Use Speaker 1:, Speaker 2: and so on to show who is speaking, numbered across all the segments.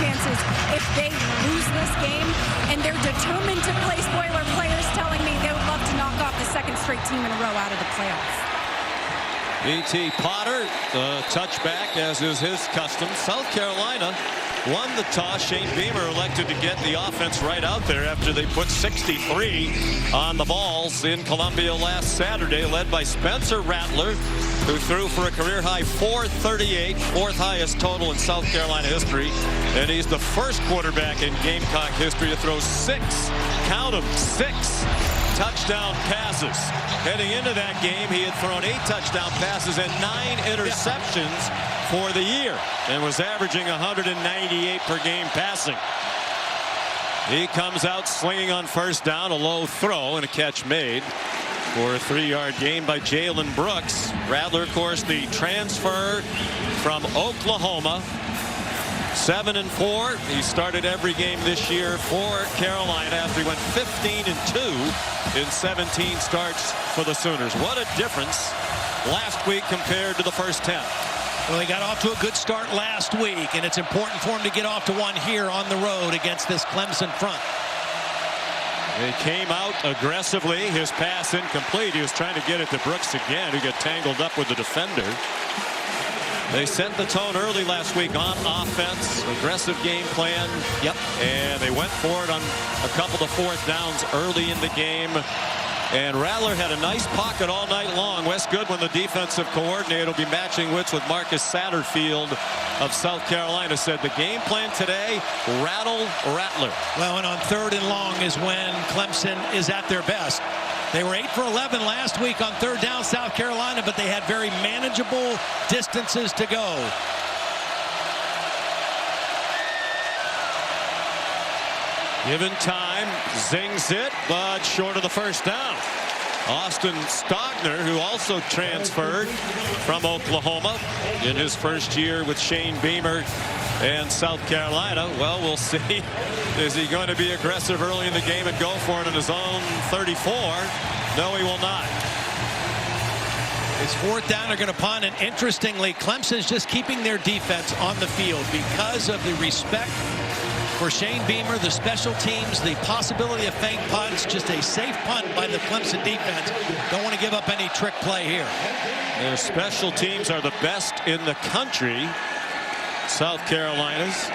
Speaker 1: chances if they lose this game. And they're determined to play spoiler players, telling me they would love to knock off the second straight team in a row out of the playoffs.
Speaker 2: E.T. Potter, the touchback, as is his custom. South Carolina won the toss. Shane Beamer elected to get the offense right out there after they put 63 on the balls in Columbia last Saturday, led by Spencer Rattler, who threw for a career-high 438, fourth highest total in South Carolina history. And he's the first quarterback in Gamecock history to throw 6, count them, 6 touchdown passes. Heading into that game, he had thrown 8 touchdown passes and 9 interceptions for the year and was averaging 198 per game passing. He comes out slinging on first down, a low throw and a catch made for a 3-yard gain by Jalen Brooks. Rattler, of course, the transfer from Oklahoma. 7-4. He started every game this year for Carolina after he went 15-2 in 17 starts for the Sooners. What a difference last week compared to the first 10.
Speaker 3: Well, he got off to a good start last week, and it's important for him to get off to one here on the road against this Clemson front.
Speaker 2: He came out aggressively. His pass incomplete. He was trying to get it to Brooks again, who got tangled up with the defender. They set the tone early last week on offense. Aggressive game plan.
Speaker 3: Yep.
Speaker 2: And they went for it on a couple of fourth downs early in the game. And Rattler had a nice pocket all night long. Wes Goodwin, the defensive coordinator, will be matching wits with Marcus Satterfield of South Carolina, said the game plan today, rattle Rattler.
Speaker 3: Well, and on 3rd and long is when Clemson is at their best. They were 8 for 11 last week on 3rd down, South Carolina, but they had very manageable distances to go.
Speaker 2: Given time, zings it, but short of the first down. Austin Stogner, who also transferred from Oklahoma in his first year with Shane Beamer and South Carolina. Well, we'll see. Is he going to be aggressive early in the game and go for it in his own 34? No, he will not.
Speaker 3: It's 4th down. They're going to punt. And interestingly, Clemson's just keeping their defense on the field because of the respect for Shane Beamer, the special teams, the possibility of fake punts. Just a safe punt by the Clemson defense. Don't want to give up any trick play here.
Speaker 2: Their special teams are the best in the country. South Carolina's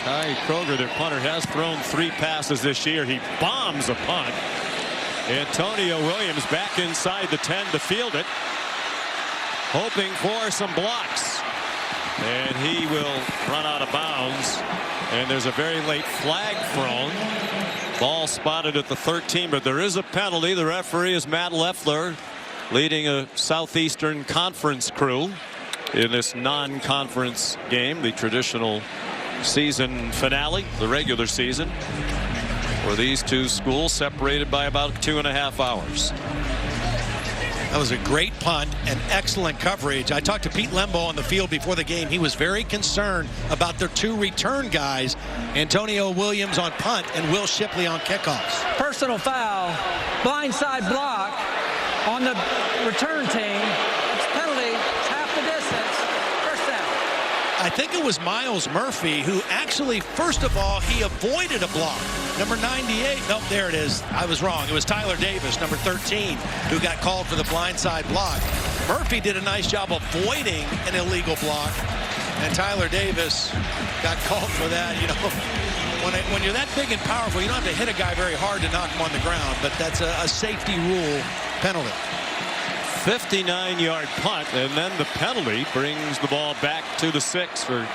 Speaker 2: Ty Kroger, their punter, has thrown 3 passes this year. He bombs a punt. Antonio Williams back inside the 10 to field it, hoping for some blocks. And he will run out of bounds. And there's a very late flag thrown. Ball spotted at the 13, but there is a penalty. The referee is Matt Leffler, leading a Southeastern Conference crew in this non-conference game, the traditional season finale, the regular season, where these two schools separated by about 2.5 hours.
Speaker 3: That was a great punt and excellent coverage. I talked to Pete Lembo on the field before the game. He was very concerned about their 2 return guys, Antonio Williams on punt and Will Shipley on kickoffs.
Speaker 4: Personal foul, blindside block on the return team. It's penalty, it's half the distance, first down.
Speaker 3: I think it was Miles Murphy who actually, first of all, he avoided a block. Number 98, nope, there it is. I was wrong. It was Tyler Davis, number 13, who got called for the blindside block. Murphy did a nice job avoiding an illegal block, and Tyler Davis got called for that. You know, when you're that big and powerful, you don't have to hit a guy very hard to knock him on the ground, but that's a safety rule penalty.
Speaker 2: 59-yard punt, and then the penalty brings the ball back to the 6 for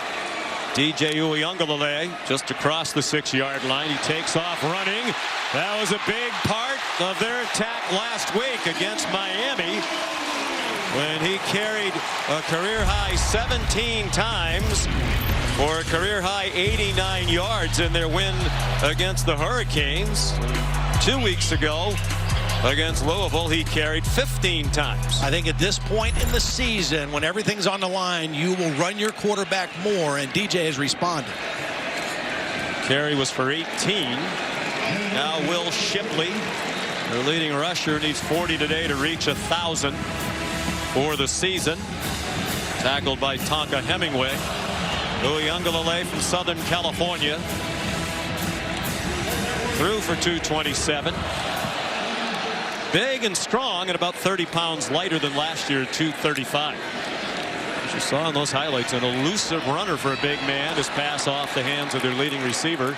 Speaker 2: DJ Uiagalelei, just across the 6-yard line. He takes off running. That was a big part of their attack last week against Miami, when he carried a career-high 17 times for a career-high 89 yards in their win against the Hurricanes. 2 weeks ago, against Louisville, he carried 15 times.
Speaker 3: I think at this point in the season, when everything's on the line, you will run your quarterback more, and DJ has responded.
Speaker 2: Carey was for 18. Now Will Shipley, their leading rusher, needs 40 today to reach 1,000 for the season. Tackled by Tonka Hemingway. Uyunglele from Southern California threw for 227. Big and strong and about 30 pounds lighter than last year, 235. As you saw in those highlights, an elusive runner for a big man. His pass off the hands of their leading receiver,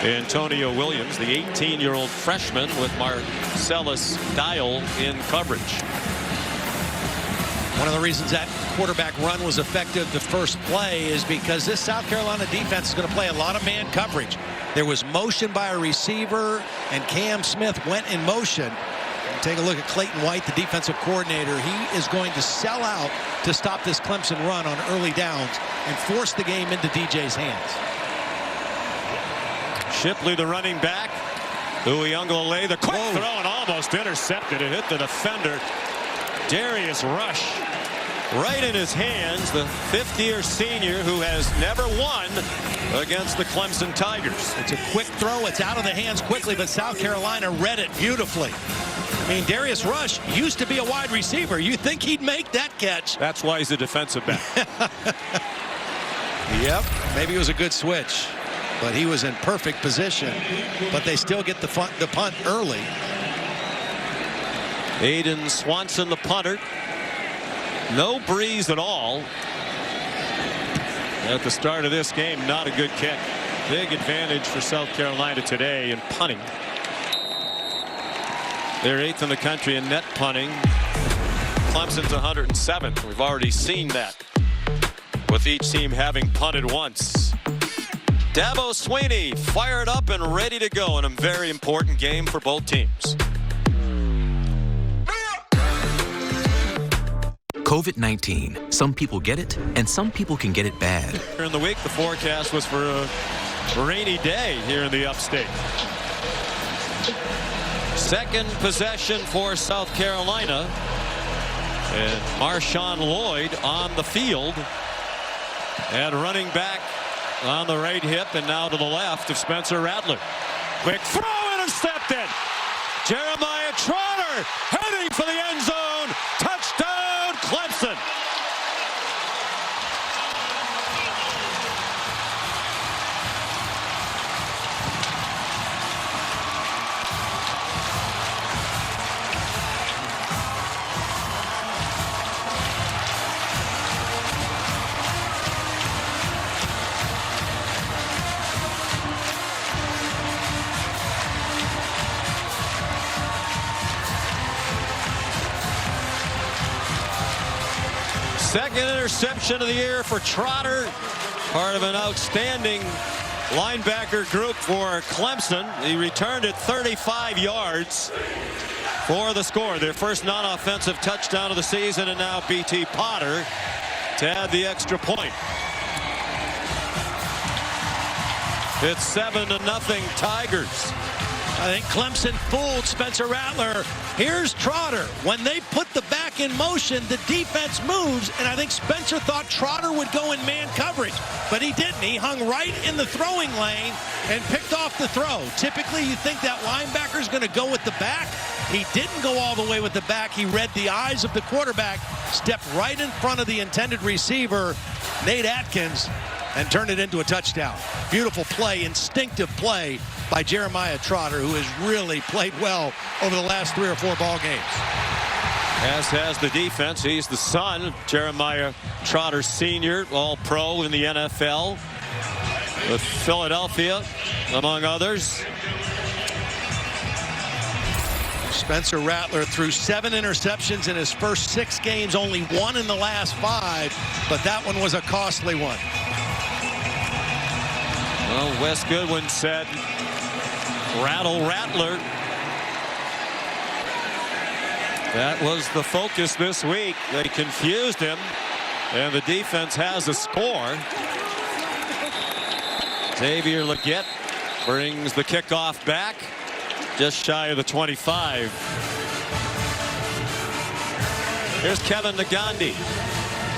Speaker 2: Antonio Williams, the 18-year-old freshman with Marcellus Dial in coverage.
Speaker 3: One of the reasons that quarterback run was effective the first play is because this South Carolina defense is going to play a lot of man coverage. There was motion by a receiver, and Cam Smith went in motion. Take a look at Clayton White, the defensive coordinator. He is going to sell out to stop this Clemson run on early downs and force the game into DJ's hands.
Speaker 2: Shipley, the running back. Uyunglele, the quick throw, and almost intercepted. It hit the defender, Darius Rush, right in his hands. The fifth-year senior who has never won against the Clemson Tigers.
Speaker 3: It's a quick throw. It's out of the hands quickly, but South Carolina read it beautifully. I mean, Darius Rush used to be a wide receiver. You think he'd make that catch?
Speaker 2: That's why he's a defensive back.
Speaker 3: Yep, maybe it was a good switch, but he was in perfect position. But they still get the punt early.
Speaker 2: Aiden Swanson, the punter. No breeze at all at the start of this game. Not a good kick. Big advantage for South Carolina today in punting. They're 8th in the country in net punting. Clemson's 107th. We've already seen that, with each team having punted once. Dabo Swinney fired up and ready to go in a very important game for both teams.
Speaker 5: COVID-19. Some people get it, and some people can get it bad.
Speaker 2: During the week, the forecast was for a rainy day here in the upstate. Second possession for South Carolina. And Marshawn Lloyd on the field. And running back on the right hip and now to the left of Spencer Rattler. Quick throw, intercepted. Jeremiah Trotter heading for the end zone. Touchdown, Clemson. Second interception of the year for Trotter. Part of an outstanding linebacker group for Clemson. He returned it 35 yards for the score. Their first non-offensive touchdown of the season, and now B.T. Potter to add the extra point. It's 7-0 Tigers.
Speaker 3: I think Clemson fooled Spencer Rattler. Here's Trotter. When they put the back in motion, the defense moves, and I think Spencer thought Trotter would go in man coverage, but he didn't. He hung right in the throwing lane and picked off the throw. Typically, you think that linebacker's going to go with the back. He didn't go all the way with the back. He read the eyes of the quarterback, stepped right in front of the intended receiver, Nate Atkins, and turned it into a touchdown. Beautiful play, instinctive play by Jeremiah Trotter, who has really played well over the last 3 or 4 ball games.
Speaker 2: As has the defense. He's the son of Jeremiah Trotter Sr., All-Pro in the NFL with Philadelphia, among others.
Speaker 3: Spencer Rattler threw 7 interceptions in his first 6 games, only 1 in the last 5, but that one was a costly one.
Speaker 2: Well, Wes Goodwin said, rattle Rattler. That was the focus this week. They confused him, and the defense has a score. Xavier Legette brings the kickoff back just shy of the 25. Here's Kevin Nagandi.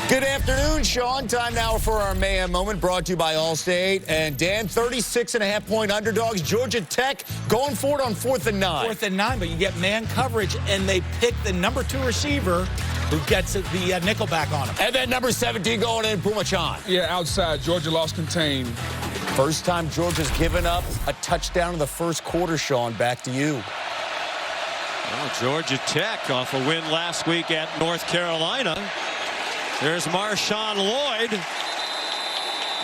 Speaker 6: Good afternoon, Sean. Time now for our Mayhem Moment, brought to you by Allstate. And Dan, 36.5-point underdogs. Georgia Tech going for it on 4th and 9.
Speaker 7: 4th and 9, but you get man coverage, and they pick the number 2 receiver
Speaker 3: who gets the nickel back on him.
Speaker 6: And then number 17 going in, Pumachan.
Speaker 7: Yeah, outside. Georgia lost contain.
Speaker 6: First time Georgia's given up a touchdown in the first quarter, Sean. Back to you.
Speaker 2: Well, Georgia Tech off a win last week at North Carolina. There's Marshawn Lloyd,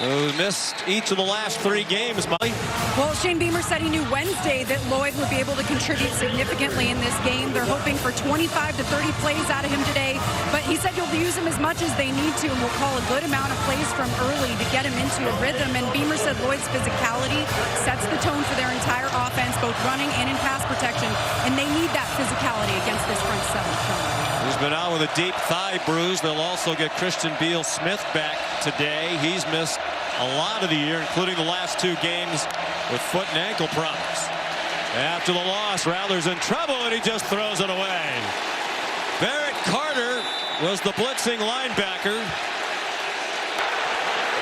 Speaker 2: who missed each of the last 3 games, Molly.
Speaker 1: Well, Shane Beamer said he knew Wednesday that Lloyd would be able to contribute significantly in this game. They're hoping for 25 to 30 plays out of him today, but he said you'll use him as much as they need to and will call a good amount of plays from early to get him into a rhythm. And Beamer said Lloyd's physicality sets the tone for their entire offense, both running and in pass protection, and they need that physicality against this front seven.
Speaker 2: He's been out with a deep thigh bruise. They'll also get Christian Beal-Smith back today. He's missed a lot of the year, including the last 2 games with foot and ankle problems. After the loss, Rattler's in trouble, and he just throws it away. Barrett Carter was the blitzing linebacker.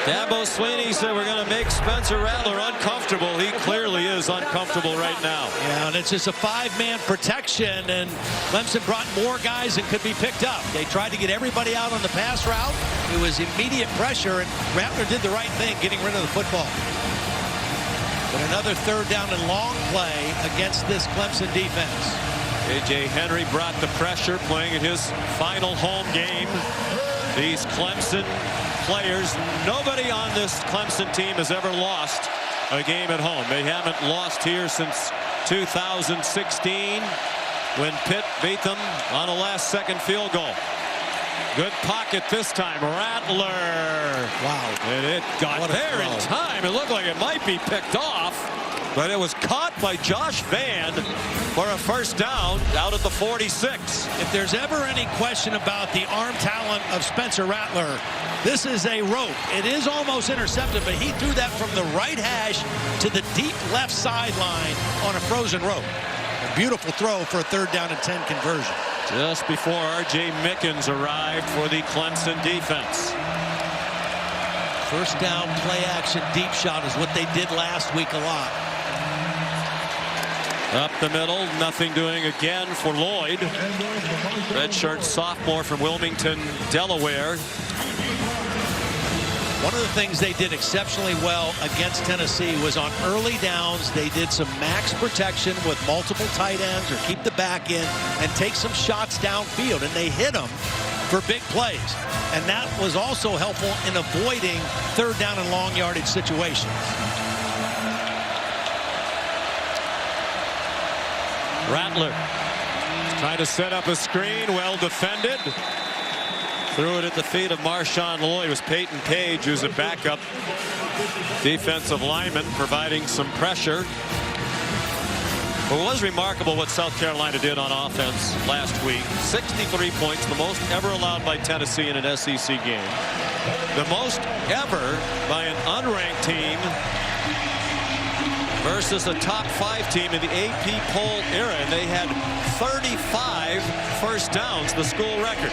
Speaker 2: Dabo Swinney said we're going to make Spencer Rattler uncomfortable. He clearly is uncomfortable right now.
Speaker 3: Yeah, and it's just a 5-man protection, and Clemson brought more guys that could be picked up. They tried to get everybody out on the pass route. It was immediate pressure, and Rattler did the right thing, getting rid of the football. But another 3rd down and long play against this Clemson defense.
Speaker 2: A.J. Henry brought the pressure, playing in his final home game. These Clemson players, nobody on this Clemson team has ever lost a game at home. They haven't lost here since 2016 when Pitt beat them on a last-second field goal. Good pocket this time. Rattler.
Speaker 3: Wow.
Speaker 2: And it got there in time. It looked like it might be picked off, but it was caught by Josh Vann for a first down out at the 46.
Speaker 3: If there's ever any question about the arm talent of Spencer Rattler, this is a rope. It is almost intercepted, but he threw that from the right hash to the deep left sideline on a frozen rope. A beautiful throw for a 3rd down and 10 conversion.
Speaker 2: Just before R.J. Mickens arrived for the Clemson defense.
Speaker 3: First down, play action, deep shot is what they did last week a lot.
Speaker 2: Up the middle, nothing doing again for Lloyd. Redshirt sophomore from Wilmington, Delaware.
Speaker 3: One of the things they did exceptionally well against Tennessee was on early downs. They did some max protection with multiple tight ends or keep the back in and take some shots downfield, and they hit them for big plays. And that was also helpful in avoiding 3rd down and long yardage situations.
Speaker 2: Rattler trying to set up a screen, well defended. Threw it at the feet of Marshawn Lloyd. It was Peyton Page, who's a backup defensive lineman, providing some pressure. But it was remarkable what South Carolina did on offense last week. 63 points, the most ever allowed by Tennessee in an SEC game. The most ever by an unranked team versus a top 5 team in the AP poll era. And they had 35 first downs, the school record.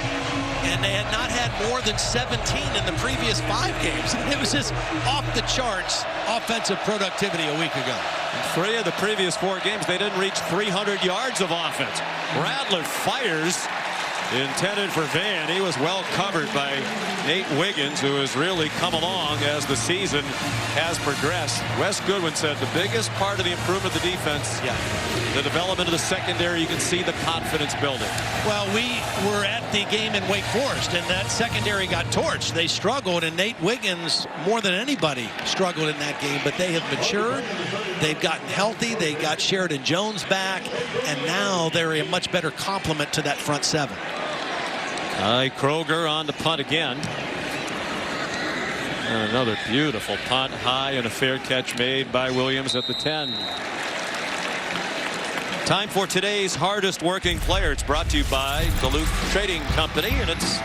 Speaker 3: And they had not had more than 17 in the previous 5 games. It was just off the charts offensive productivity a week ago.
Speaker 2: In 3 of the previous 4 games, they didn't reach 300 yards of offense. Rattler fires, intended for Vann. He was well covered by Nate Wiggins, who has really come along as the season has progressed. Wes Goodwin said the biggest part of the improvement of the defense, the development of the secondary, you can see the confidence building.
Speaker 3: Well, we were at the game in Wake Forest, and that secondary got torched. They struggled, and Nate Wiggins, more than anybody, struggled in that game. But they have matured. They've gotten healthy. They got Sheridan Jones back, and now they're a much better complement to that front 7.
Speaker 2: Kroger on the punt again. And another beautiful punt, high, and a fair catch made by Williams at the 10. Time for today's hardest working player. It's brought to you by Duluth Trading Company, and it's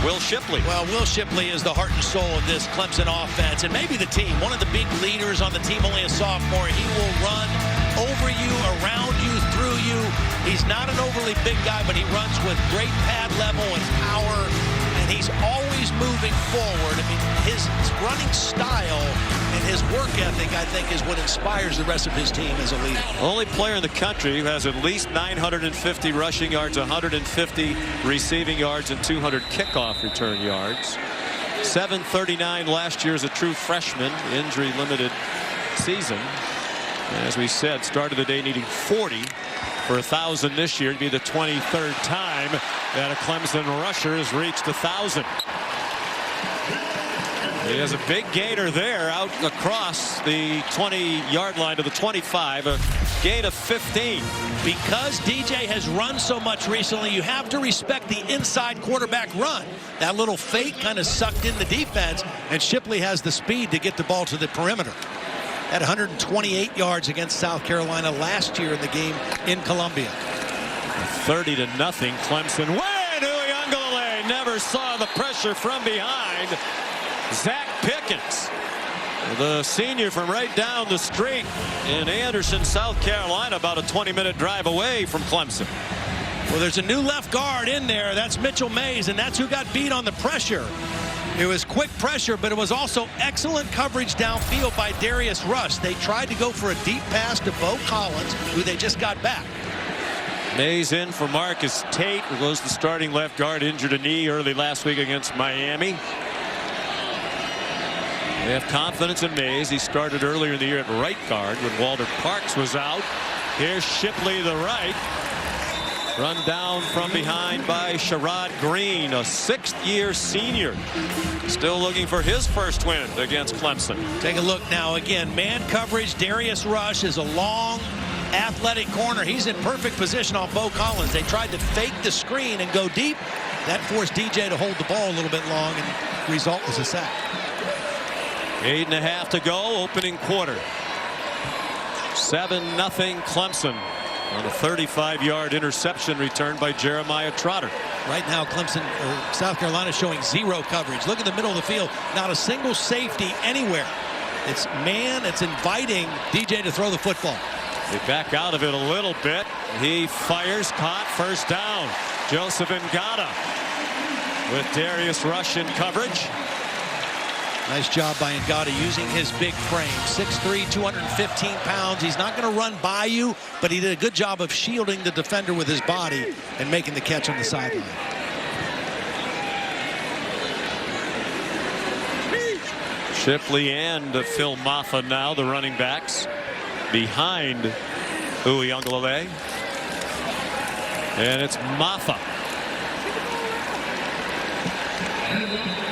Speaker 2: Will Shipley.
Speaker 3: Well, Will Shipley is the heart and soul of this Clemson offense, and maybe the team. One of the big leaders on the team, only a sophomore. He will run over you, around you, through you. He's not an overly big guy, but he runs with great pad level and power. and he's always moving forward. I mean, his running style and his work ethic, I think, is what inspires the rest of his team as a leader.
Speaker 2: Only player in the country who has at least 950 rushing yards, 150 receiving yards, and 200 kickoff return yards. 739 last year as a true freshman, injury limited season. And as we said, started the day needing 40 for 1,000 this year. It'd be the 23rd time that a Clemson rusher has reached 1,000. He has a big gainer there out across the 20-yard line to the 25, a gain of 15.
Speaker 3: Because DJ has run so much recently, you have to respect the inside quarterback run. That little fake kind of sucked in the defense, and Shipley has the speed to get the ball to the perimeter. At 128 yards against South Carolina last year in the game in Columbia.
Speaker 2: 30-0 Clemson win. Uiagalelei never saw the pressure from behind. Zach Pickens, the senior from right down the street in Anderson, South Carolina, about a 20-minute drive away from Clemson.
Speaker 3: Well, there's a new left guard in there. That's Mitchell Mays, and that's who got beat on the pressure. It was quick pressure, but it was also excellent coverage downfield by Darius Rush. They tried to go for a deep pass to Bo Collins, who they just got back.
Speaker 2: Mays in for Marcus Tate, who was the starting left guard, injured a knee early last week against Miami. They have confidence in Mays. He started earlier in the year at right guard when Walter Parks was out. Here's Shipley, the right. Run down from behind by Sherrod Green, a sixth-year senior. Still looking for his first win against Clemson.
Speaker 3: Take a look now. Again, man coverage. Darius Rush is a long, athletic corner. He's in perfect position on Bo Collins. They tried to fake the screen and go deep. That forced DJ to hold the ball a little bit long, and the result was a sack.
Speaker 2: 8.5 to go, opening quarter. 7-0 Clemson on a 35-yard interception return by Jeremiah Trotter.
Speaker 3: Right now, South Carolina showing zero coverage. Look at the middle of the field. Not a single safety anywhere. It's man, it's inviting DJ to throw the football.
Speaker 2: They back out of it a little bit. He fires, caught, first down. Joseph Ngata with Darius Rush in coverage.
Speaker 3: Nice job by Ngata using his big frame. 6'3", 215 pounds. He's not going to run by you, but he did a good job of shielding the defender with his body and making the catch on the sideline.
Speaker 2: Shipley and Phil Maffa now, the running backs, behind Uiagalelei. And it's Maffa.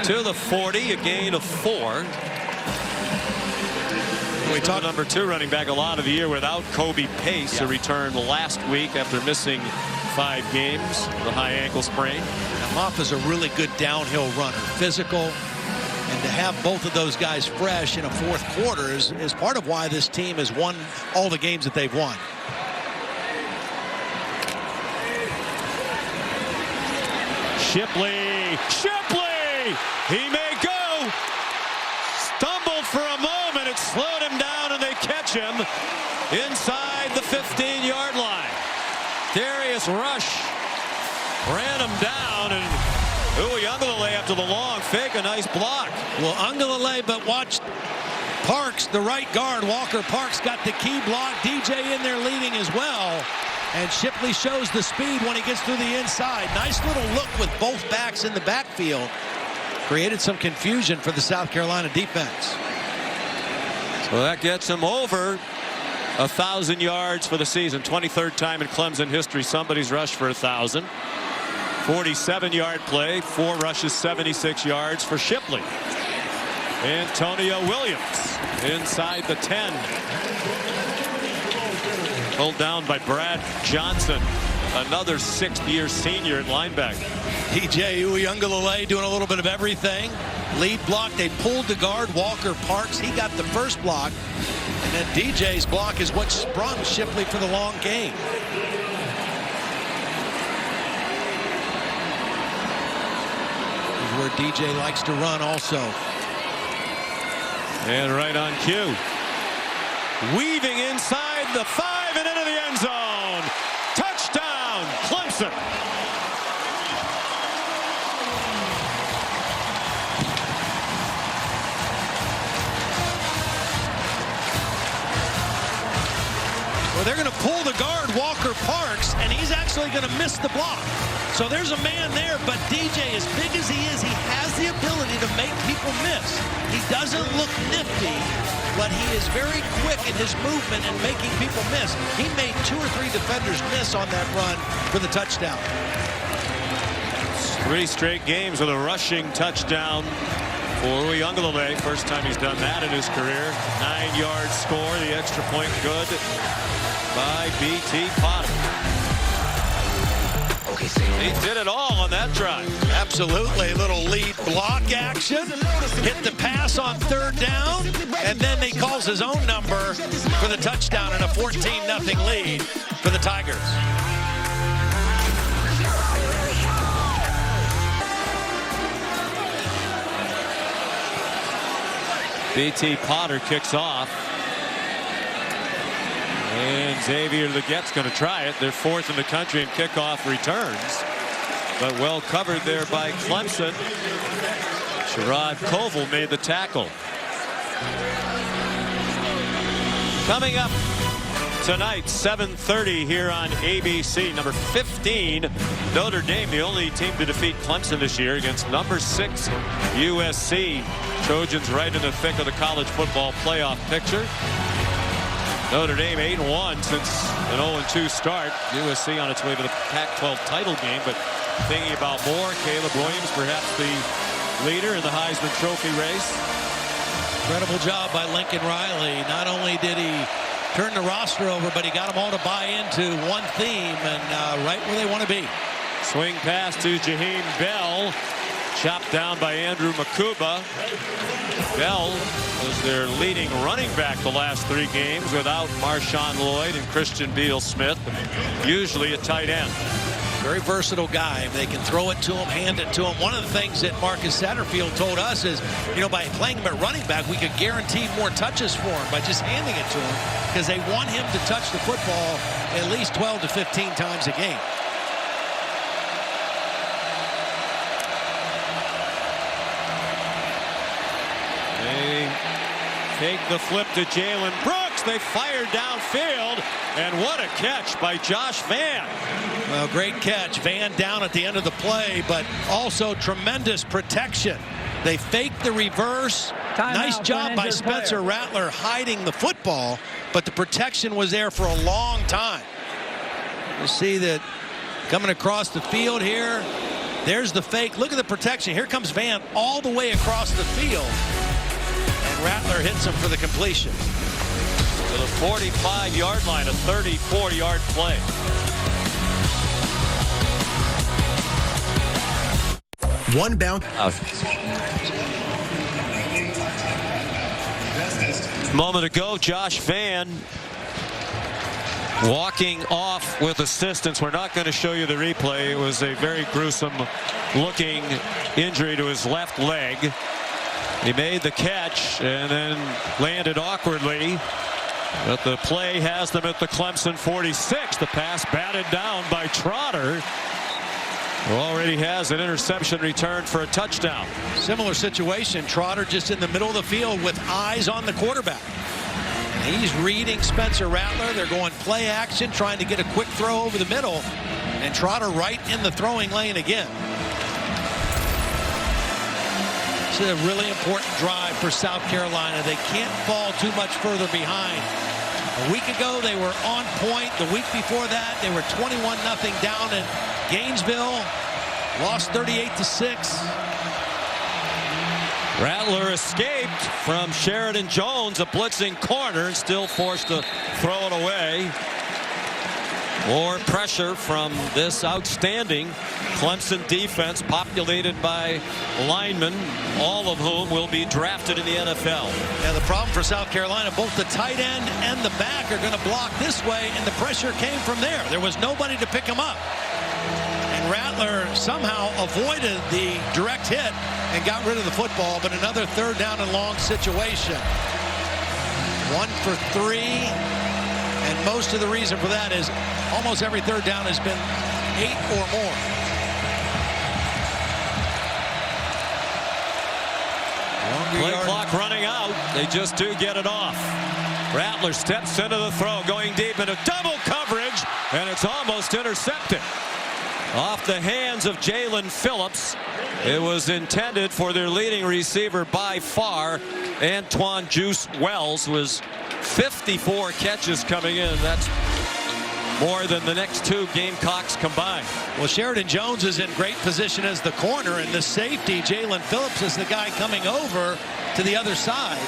Speaker 2: To the 40, a gain of 4. We talked number 2 running back a lot of the year without Kobe Pace, who returned last week after missing 5 games, the high ankle sprain.
Speaker 3: Now, Maffa's a really good downhill runner, physical, and to have both of those guys fresh in a fourth quarter is part of why this team has won all the games that they've won.
Speaker 2: Shipley! He may go. Stumbled for a moment. It slowed him down, and they catch him inside the 15-yard line. Darius Rush ran him down, and Uiagalelei after the long fake, a nice block.
Speaker 3: Well, Uiagalelei, but watch Parks, the right guard. Walker Parks got the key block. DJ in there leading as well. And Shipley shows the speed when he gets through the inside. Nice little look with both backs in the backfield. Created some confusion for the South Carolina defense.
Speaker 2: So that gets him over 1,000 yards for the season. 23rd time in Clemson history somebody's rushed for 1,000. 47-yard play, 4 rushes, 76 yards for Shipley. Antonio Williams inside the 10. Pulled down by Brad Johnson, another 6th-year senior at linebacker.
Speaker 3: DJ Uiagalelei doing a little bit of everything. Lead block, they pulled the guard. Walker Parks, he got the first block. And then DJ's block is what sprung Shipley for the long gain. This is where DJ likes to run also.
Speaker 2: And right on cue. Weaving inside the 5 and into the end zone. Touchdown, Clemson.
Speaker 3: Well, they're going to pull the guard, Walker Parks, and he's actually going to miss the block. So there's a man there, but DJ, as big as he is, he has the ability to make people miss. He doesn't look nifty, but he is very quick in his movement and making people miss. He made 2 or 3 defenders miss on that run for the touchdown.
Speaker 2: 3 straight games with a rushing touchdown for Uyunglele. First time he's done that in his career. 9-yard score, the extra point good by B.T. Potter. He did it all on that drive.
Speaker 3: Absolutely. A little lead block action. Hit the pass on 3rd down. And then he calls his own number for the touchdown and a 14-0 lead for the Tigers.
Speaker 2: B.T. Potter kicks off. And Xavier Legette's going to try it. They're 4th in the country in kickoff returns. But well covered there by Clemson. Sherrod Koval made the tackle. Coming up tonight, 7:30 here on ABC. Number 15, Notre Dame, the only team to defeat Clemson this year, against number 6, USC. Trojans right in the thick of the college football playoff picture. Notre Dame 8-1 since an 0-2 start. USC on its way to the Pac-12 title game, but thinking about more, Caleb Williams, perhaps the leader in the Heisman Trophy race.
Speaker 3: Incredible job by Lincoln Riley. Not only did he turn the roster over, but he got them all to buy into one theme and right where they want to be.
Speaker 2: Swing pass to Jaheim Bell. Chopped down by Andrew Makuba. Bell was their leading running back the last 3 games without Marshawn Lloyd and Christian Beal-Smith, usually a tight end.
Speaker 3: Very versatile guy. They can throw it to him, hand it to him. One of the things that Marcus Satterfield told us is, you know, by playing him at running back, we could guarantee more touches for him by just handing it to him, because they want him to touch the football at least 12 to 15 times a game.
Speaker 2: They take the flip to Jalen Brooks. They fire downfield, and what a catch by Josh Vann.
Speaker 3: Well, great catch. Vann down at the end of the play, but also tremendous protection. They faked the reverse. Nice job by Spencer Rattler hiding the football, but the protection was there for a long time. You see that coming across the field here. There's the fake. Look at the protection. Here comes Vann all the way across the field. And Rattler hits him for the completion.
Speaker 2: To the 45-yard line, a 34-yard play.
Speaker 8: One bound.
Speaker 2: A moment ago, Josh Vann walking off with assistance. We're not going to show you the replay. It was a very gruesome looking injury to his left leg. He made the catch and then landed awkwardly. But the play has them at the Clemson 46. The pass batted down by Trotter, who already has an interception return for a touchdown.
Speaker 3: Similar situation. Trotter just in the middle of the field with eyes on the quarterback. He's reading Spencer Rattler. They're going play action, trying to get a quick throw over the middle. And Trotter right in the throwing lane again. This is a really important drive for South Carolina. They can't fall too much further behind. A week ago, they were on point. The week before that, they were 21-0 down in Gainesville. Lost 38-6.
Speaker 2: Rattler escaped from Sheridan Jones, a blitzing corner, and still forced to throw it away. More pressure from this outstanding Clemson defense, populated by linemen, all of whom will be drafted in the NFL.
Speaker 3: Now the problem for South Carolina, both the tight end and the back are going to block this way, and the pressure came from there. There was nobody to pick him up. And Rattler somehow avoided the direct hit and got rid of the football, but another 3rd down and long situation. 1 for 3. And most of the reason for that is almost every 3rd down has been 8 or more.
Speaker 2: Play clock running out. They just do get it off. Rattler steps into the throw, going deep into double coverage, and it's almost intercepted. Off the hands of Jalen Phillips. It was intended for their leading receiver by far, Antoine Juice Wells, was 54 catches coming in. That's more than the next two Gamecocks combined.
Speaker 3: Well, Sheridan Jones is in great position as the corner, and the safety, Jalen Phillips, is the guy coming over to the other side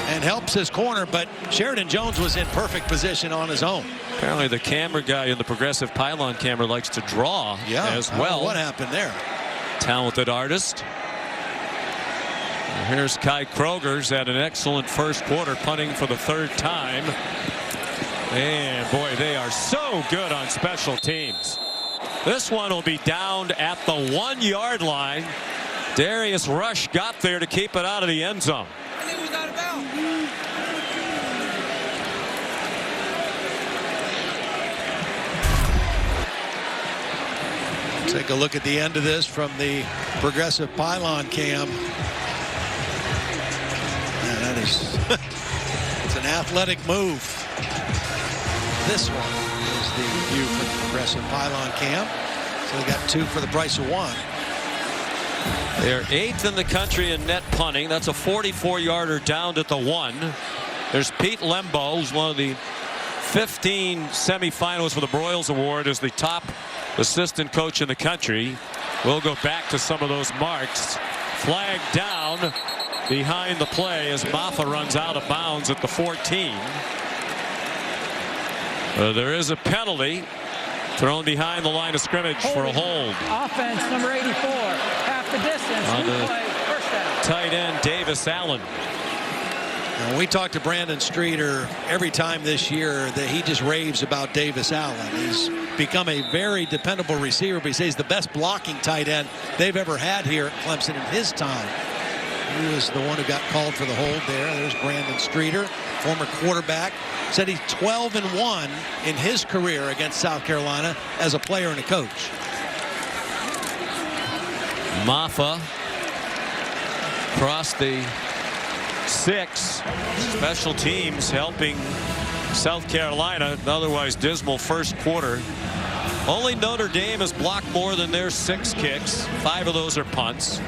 Speaker 3: and helps his corner, but Sheridan Jones was in perfect position on his own.
Speaker 2: Apparently the camera guy in the progressive pylon camera likes to draw as well.
Speaker 3: What happened there?
Speaker 2: Talented artist. And here's Kai Kroger's had an excellent first quarter, punting for the third time. And boy, they are so good on special teams. This one will be downed at the 1-yard line. Darius Rush got there to keep it out of the end zone.
Speaker 9: I think it was out of bounds.
Speaker 3: Take a look at the end of this from the progressive pylon cam. Man, that is it's an athletic move. This one is the view from the progressive pylon cam. So they got 2 for the price of 1.
Speaker 2: They're 8th in the country in net punting. That's a 44-yarder down at the 1. There's Pete Lembo, who's one of the 15 semifinalists for the Broyles Award as the top assistant coach in the country. We'll go back to some of those marks. Flag down behind the play as Maffa runs out of bounds at the 14. There is a penalty thrown behind the line of scrimmage for a hold.
Speaker 4: Offense, number 84, half the distance.
Speaker 2: On the
Speaker 4: play, first down.
Speaker 2: Tight end, Davis Allen.
Speaker 3: Now, we talked to Brandon Streeter every time this year that he just raves about Davis Allen. He's become a very dependable receiver, but he says the best blocking tight end they've ever had here at Clemson in his time. He was the one who got called for the hold there. There's Brandon Streeter, former quarterback. Said he's 12-1 in his career against South Carolina as a player and a coach.
Speaker 2: Maffa across the 6. Special teams helping South Carolina. An otherwise dismal first quarter. Only Notre Dame has blocked more than their 6 kicks. 5 of those are punts.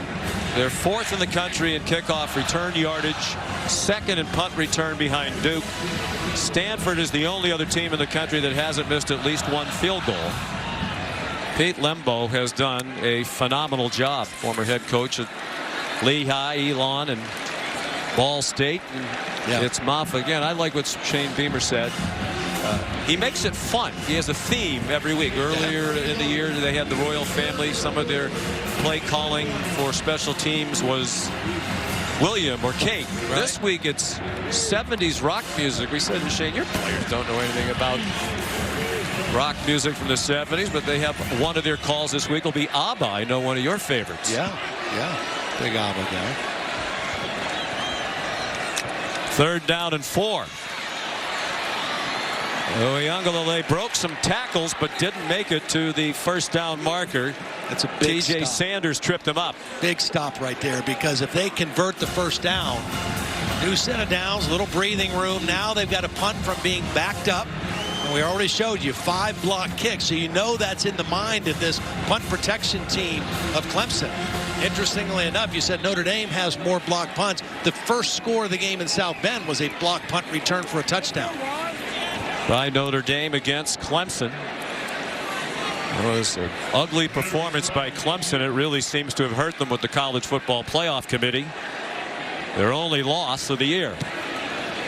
Speaker 2: They're 4th in the country in kickoff return yardage, 2nd in punt return behind Duke. Stanford is the only other team in the country that hasn't missed at least 1 field goal. Pete Lembo has done a phenomenal job. Former head coach at Lehigh, Elon, and Ball State. And it's Maffa again. I like what Shane Beamer said. He makes it fun. He has a theme every week. Earlier in the year, they had the royal family. Some of their play calling for special teams was William or Kate. Right. This week it's 70s rock music. We said to Shane, your players don't know anything about rock music from the 70s, but they have one of their calls this week will be ABBA. I know one of your favorites.
Speaker 3: Yeah. Big ABBA guy.
Speaker 2: 3rd down and 4. Oyunglele broke some tackles but didn't make it to the first down marker.
Speaker 3: That's a big
Speaker 2: TJ
Speaker 3: stop.
Speaker 2: Sanders tripped him up.
Speaker 3: Big stop right there, because if they convert the first down, new set of downs, little breathing room. Now they've got a punt from being backed up. And we already showed you 5 block kicks, so you know that's in the mind of this punt protection team of Clemson. Interestingly enough, you said Notre Dame has more block punts. The first score of the game in South Bend was a block punt return for a touchdown.
Speaker 2: By Notre Dame against Clemson. It was an ugly performance by Clemson. It really seems to have hurt them with the College Football Playoff Committee. Their only loss of the year.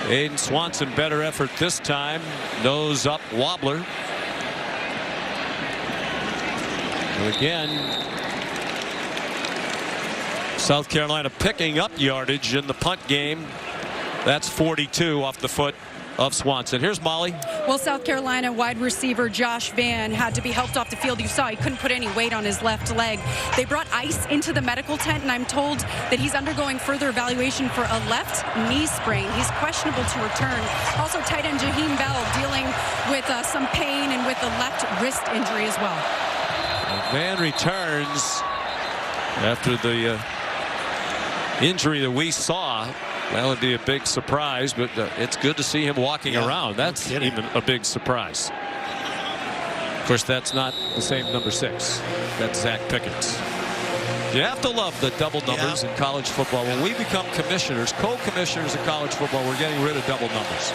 Speaker 2: Aiden Swanson, better effort this time. Nose up wobbler. And again, South Carolina picking up yardage in the punt game. That's 42 off the foot of Swanson. Here's Molly.
Speaker 1: Well, South Carolina wide receiver Josh Vann had to be helped off the field. You saw he couldn't put any weight on his left leg. They brought ice into the medical tent, and I'm told that he's undergoing further evaluation for a left knee sprain. He's questionable to return. Also, tight end Jaheim Bell dealing with some pain and with a left wrist injury as well.
Speaker 2: Vann returns after the injury that we saw. That would be a big surprise, but it's good to see him walking around. That's even a big surprise. Of course, that's not the same number 6. That's Zach Pickens. You have to love the double numbers in college football. When we become commissioners, co-commissioners in college football, we're getting rid of double numbers.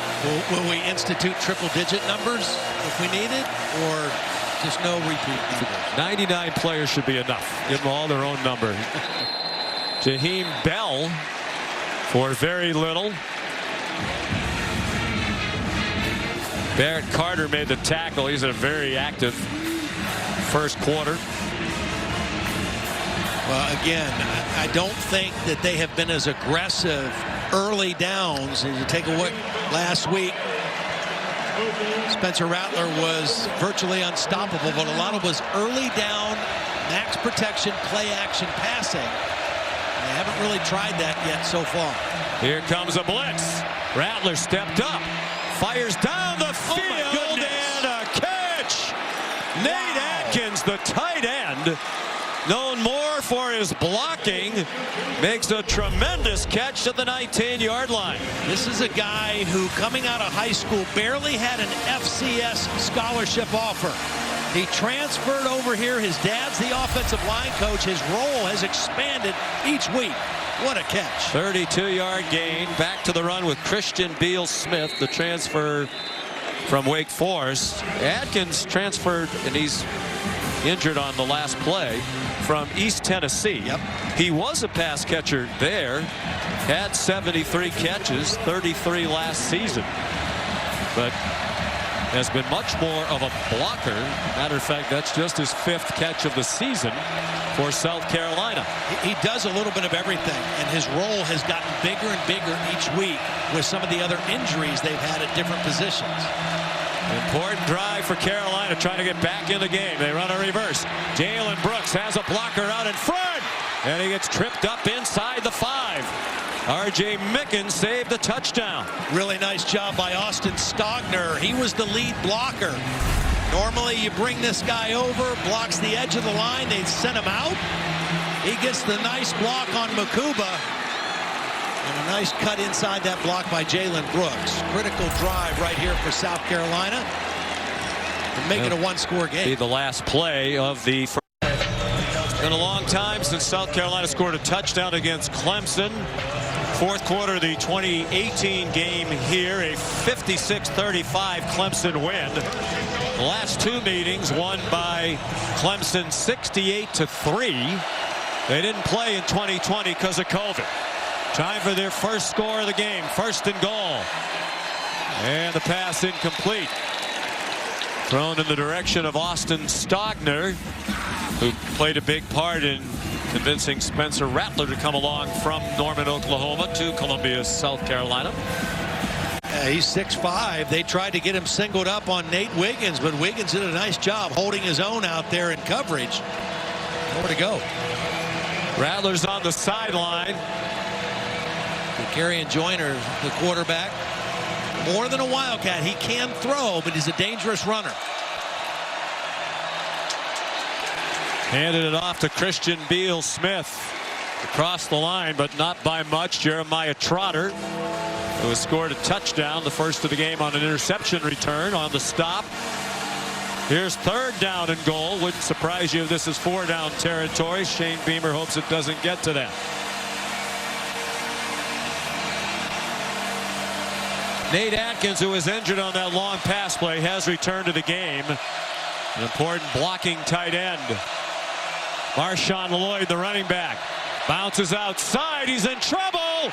Speaker 3: Will we institute triple-digit numbers if we need it, or just no repeat numbers?
Speaker 2: 99 players should be enough. Give them all their own number. Jaheim Bell for very little. Barrett Carter made the tackle. He's a very active first quarter.
Speaker 3: Well, again, I don't think that they have been as aggressive early downs. As you take a look last week, Spencer Rattler was virtually unstoppable, but a lot of it was early down, max protection, play action passing. And they haven't really tried that yet so far.
Speaker 2: Here comes a blitz. Rattler stepped up, fires down the field, and a catch. Nate Atkins, the tight end, known more for his blocking, makes a tremendous catch at the 19-yard line.
Speaker 3: This is a guy who, coming out of high school, barely had an FCS scholarship offer. He transferred over here. His dad's the offensive line coach. His role has expanded each week. What a catch.
Speaker 2: 32-yard gain. Back to the run with Christian Beal-Smith, the transfer from Wake Forest. Atkins transferred, and he's injured on the last play, from East Tennessee. He was a pass catcher there, had 73 catches, 33 last season, but has been much more of a blocker. Matter of fact, that's just his 5th catch of the season for South Carolina.
Speaker 3: He does a little bit of everything, and his role has gotten bigger and bigger each week with some of the other injuries they've had at different positions.
Speaker 2: Important drive for Carolina, trying to get back in the game. They run a reverse. Jalen Brooks has a blocker out in front, and he gets tripped up inside the 5. R.J. Mickens saved the touchdown.
Speaker 3: Really nice job by Austin Stogner. He was the lead blocker. Normally you bring this guy over, blocks the edge of the line, they send him out. He gets the nice block on Makuba. And a nice cut inside that block by Jalen Brooks. Critical drive right here for South Carolina. And make it a one-score game.
Speaker 2: Be the last play of the first. Been a long time since South Carolina scored a touchdown against Clemson. Fourth quarter of the 2018 game here, a 56-35 Clemson win. The last 2 meetings won by Clemson 68-3. They didn't play in 2020 because of COVID. Time for their first score of the game. 1st and goal. And the pass incomplete. Thrown in the direction of Austin Stogner, who played a big part in convincing Spencer Rattler to come along from Norman, Oklahoma to Columbia, South Carolina.
Speaker 3: He's 6'5". They tried to get him singled up on Nate Wiggins, but Wiggins did a nice job holding his own out there in coverage. Nowhere to go.
Speaker 2: Rattler's on the sideline.
Speaker 3: Kerry Joyner, the quarterback, more than a Wildcat. He can throw, but he's a dangerous runner.
Speaker 2: Handed it off to Christian Beal-Smith. Across the line, but not by much. Jeremiah Trotter, who has scored a touchdown, the first of the game, on an interception return on the stop. Here's 3rd down and goal. Wouldn't surprise you if this is 4-down territory. Shane Beamer hopes it doesn't get to that. Nate Atkins, who was injured on that long pass play, has returned to the game. An important blocking tight end. Marshawn Lloyd, the running back, bounces outside. He's in trouble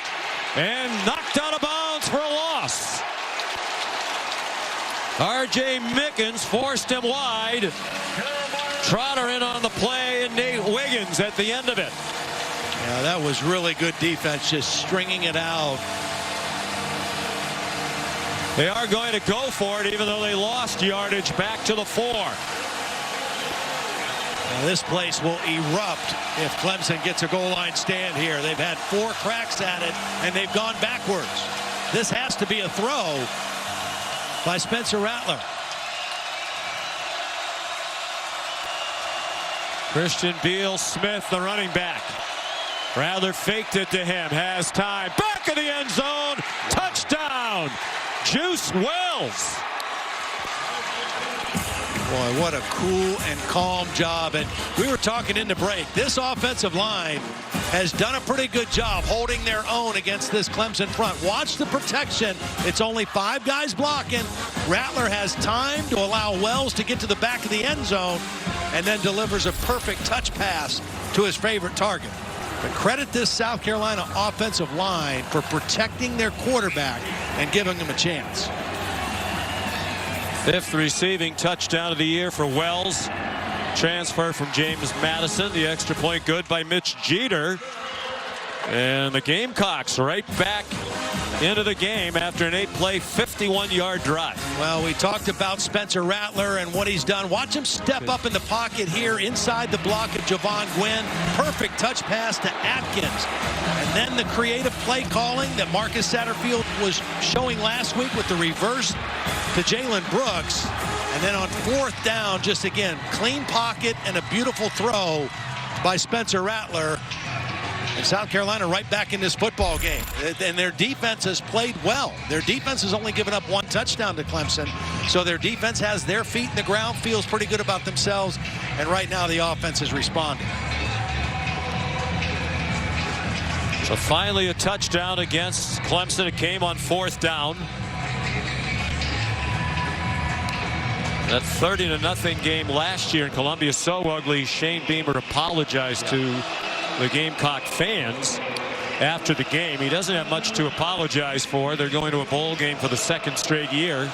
Speaker 2: and knocked out of bounds for a loss. R.J. Mickens forced him wide. Trotter in on the play, and Nate Wiggins at the end of it.
Speaker 3: Yeah, that was really good defense, just stringing it out.
Speaker 2: They are going to go for it, even though they lost yardage back to the 4.
Speaker 3: Now this place will erupt if Clemson gets a goal line stand here. They've had 4 cracks at it, and they've gone backwards. This has to be a throw by Spencer Rattler.
Speaker 2: Christian Beal-Smith, the running back. Rattler faked it to him, has time. Back back of the end zone. Touchdown, Juice Wells.
Speaker 3: Boy, what a cool and calm job. And we were talking in the break. This offensive line has done a pretty good job holding their own against this Clemson front. Watch the protection. It's only 5 guys blocking. Rattler has time to allow Wells to get to the back of the end zone and then delivers a perfect touch pass to his favorite target. But credit this South Carolina offensive line for protecting their quarterback and giving him a chance.
Speaker 2: 5th receiving touchdown of the year for Wells. Transfer from James Madison. The extra point good by Mitch Jeter. And the Gamecocks right back into the game after an 8-play, 51-yard drive.
Speaker 3: Well, we talked about Spencer Rattler and what he's done. Watch him step up in the pocket here inside the block of Javon Gwynn. Perfect touch pass to Atkins. And then the creative play calling that Marcus Satterfield was showing last week with the reverse to Jalen Brooks. And then on 4th down, just again, clean pocket and a beautiful throw by Spencer Rattler. And South Carolina right back in this football game. And their defense has played well. Their defense has only given up 1 touchdown to Clemson. So their defense has their feet in the ground, feels pretty good about themselves. And right now the offense is responding.
Speaker 2: So finally a touchdown against Clemson. It came on 4th down. That 30-0 game last year in Columbia, so ugly, Shane Beamer apologized to the Gamecock fans after the game. He doesn't have much to apologize for. They're going to a bowl game for the 2nd straight year.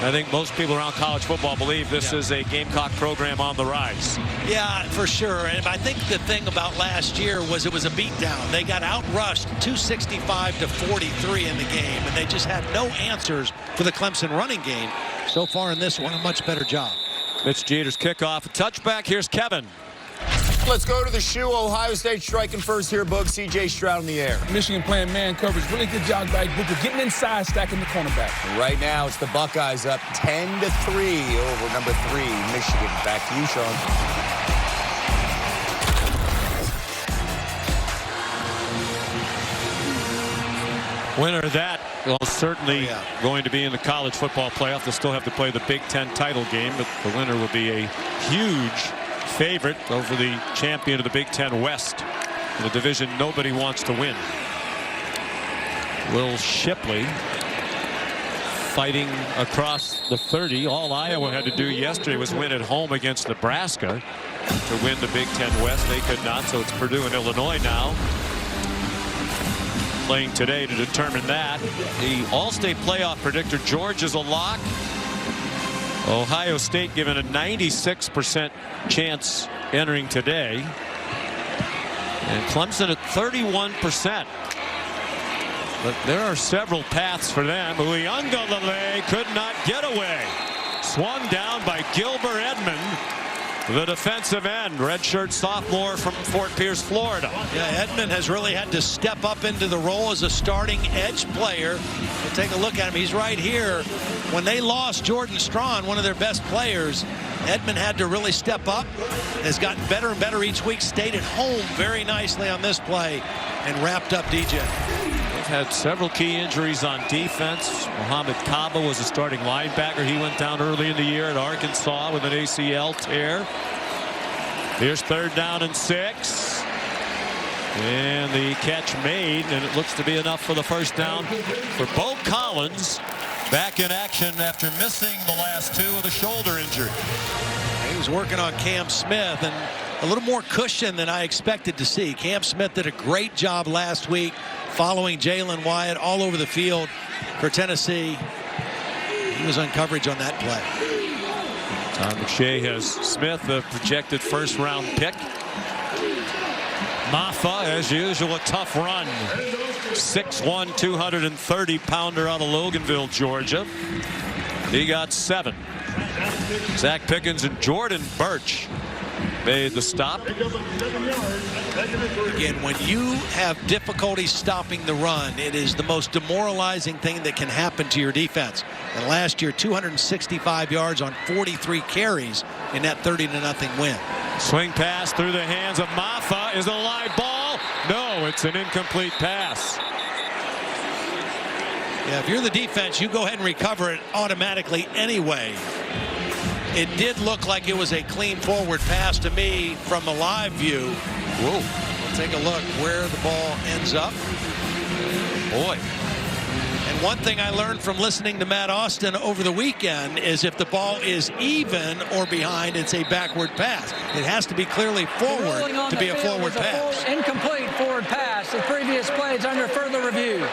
Speaker 2: I think most people around college football believe this is a Gamecock program on the rise.
Speaker 3: Yeah, for sure. And I think the thing about last year was it was a beatdown. They got outrushed 265-43 in the game, and they just had no answers for the Clemson running game. So far in this one, a much better job.
Speaker 2: Mitch Jeter's kickoff, a touchback. Here's Kevin.
Speaker 6: Let's go to the shoe. Ohio State striking first here, Boog. C.J. Stroud in the air.
Speaker 7: Michigan playing man coverage. Really good job by Booker getting inside, stacking the cornerback.
Speaker 6: Right now, it's the Buckeyes up 10-3 over number 3, Michigan. Back to you, Sean.
Speaker 2: Winner of that will certainly going to be in the college football playoff. They'll still have to play the Big Ten title game, but the winner will be a huge favorite over the champion of the Big Ten West in a division nobody wants to win. Will Shipley fighting across the 30. All Iowa had to do yesterday was win at home against Nebraska to win the Big Ten West. They could not, so it's Purdue and Illinois now playing today to determine that. The All-State playoff predictor, George, is a lock. Ohio State given a 96% chance entering today. And Clemson at 31%. But there are several paths for them. Uyunglele could not get away. Swung down by Gilbert Edmond, the defensive end, redshirt sophomore from Fort Pierce, Florida.
Speaker 3: Yeah, Edmond has really had to step up into the role as a starting edge player. We'll take a look at him. He's right here. When they lost Jordan Strawn, one of their best players, Edmond had to really step up. Has gotten better and better each week. Stayed at home very nicely on this play and wrapped up DJ.
Speaker 2: They've had several key injuries on defense. Mohamed Kaba was a starting linebacker. He went down early in the year at Arkansas with an ACL tear. Here's 3rd down and 6. And the catch made, and it looks to be enough for the 1st down for Bo Collins. Back in action after missing the last 2 with a shoulder injury.
Speaker 3: He was working on Cam Smith, and a little more cushion than I expected to see. Cam Smith did a great job last week following Jalen Wyatt all over the field for Tennessee. He was on coverage on that play.
Speaker 2: Tom McShay has Smith, the projected 1st-round pick. Maffa, as usual, a tough run. 6'1", 230-pounder out of Loganville, Georgia. He got 7. Zach Pickens and Jordan Birch made the stop.
Speaker 3: Again, when you have difficulty stopping the run, it is the most demoralizing thing that can happen to your defense. And last year, 265 yards on 43 carries in that 30-0 win.
Speaker 2: Swing pass through the hands of Maffa is a live ball. No, it's an incomplete pass.
Speaker 3: Yeah, if you're the defense, you go ahead and recover it automatically anyway. It did look like it was a clean forward pass to me from the live view. Whoa. We'll take a look where the ball ends up. Boy. And one thing I learned from listening to Matt Austin over the weekend is if the ball is even or behind, it's a backward pass. It has to be clearly forward to be a forward pass.
Speaker 4: Incomplete forward pass. The previous play is under further review.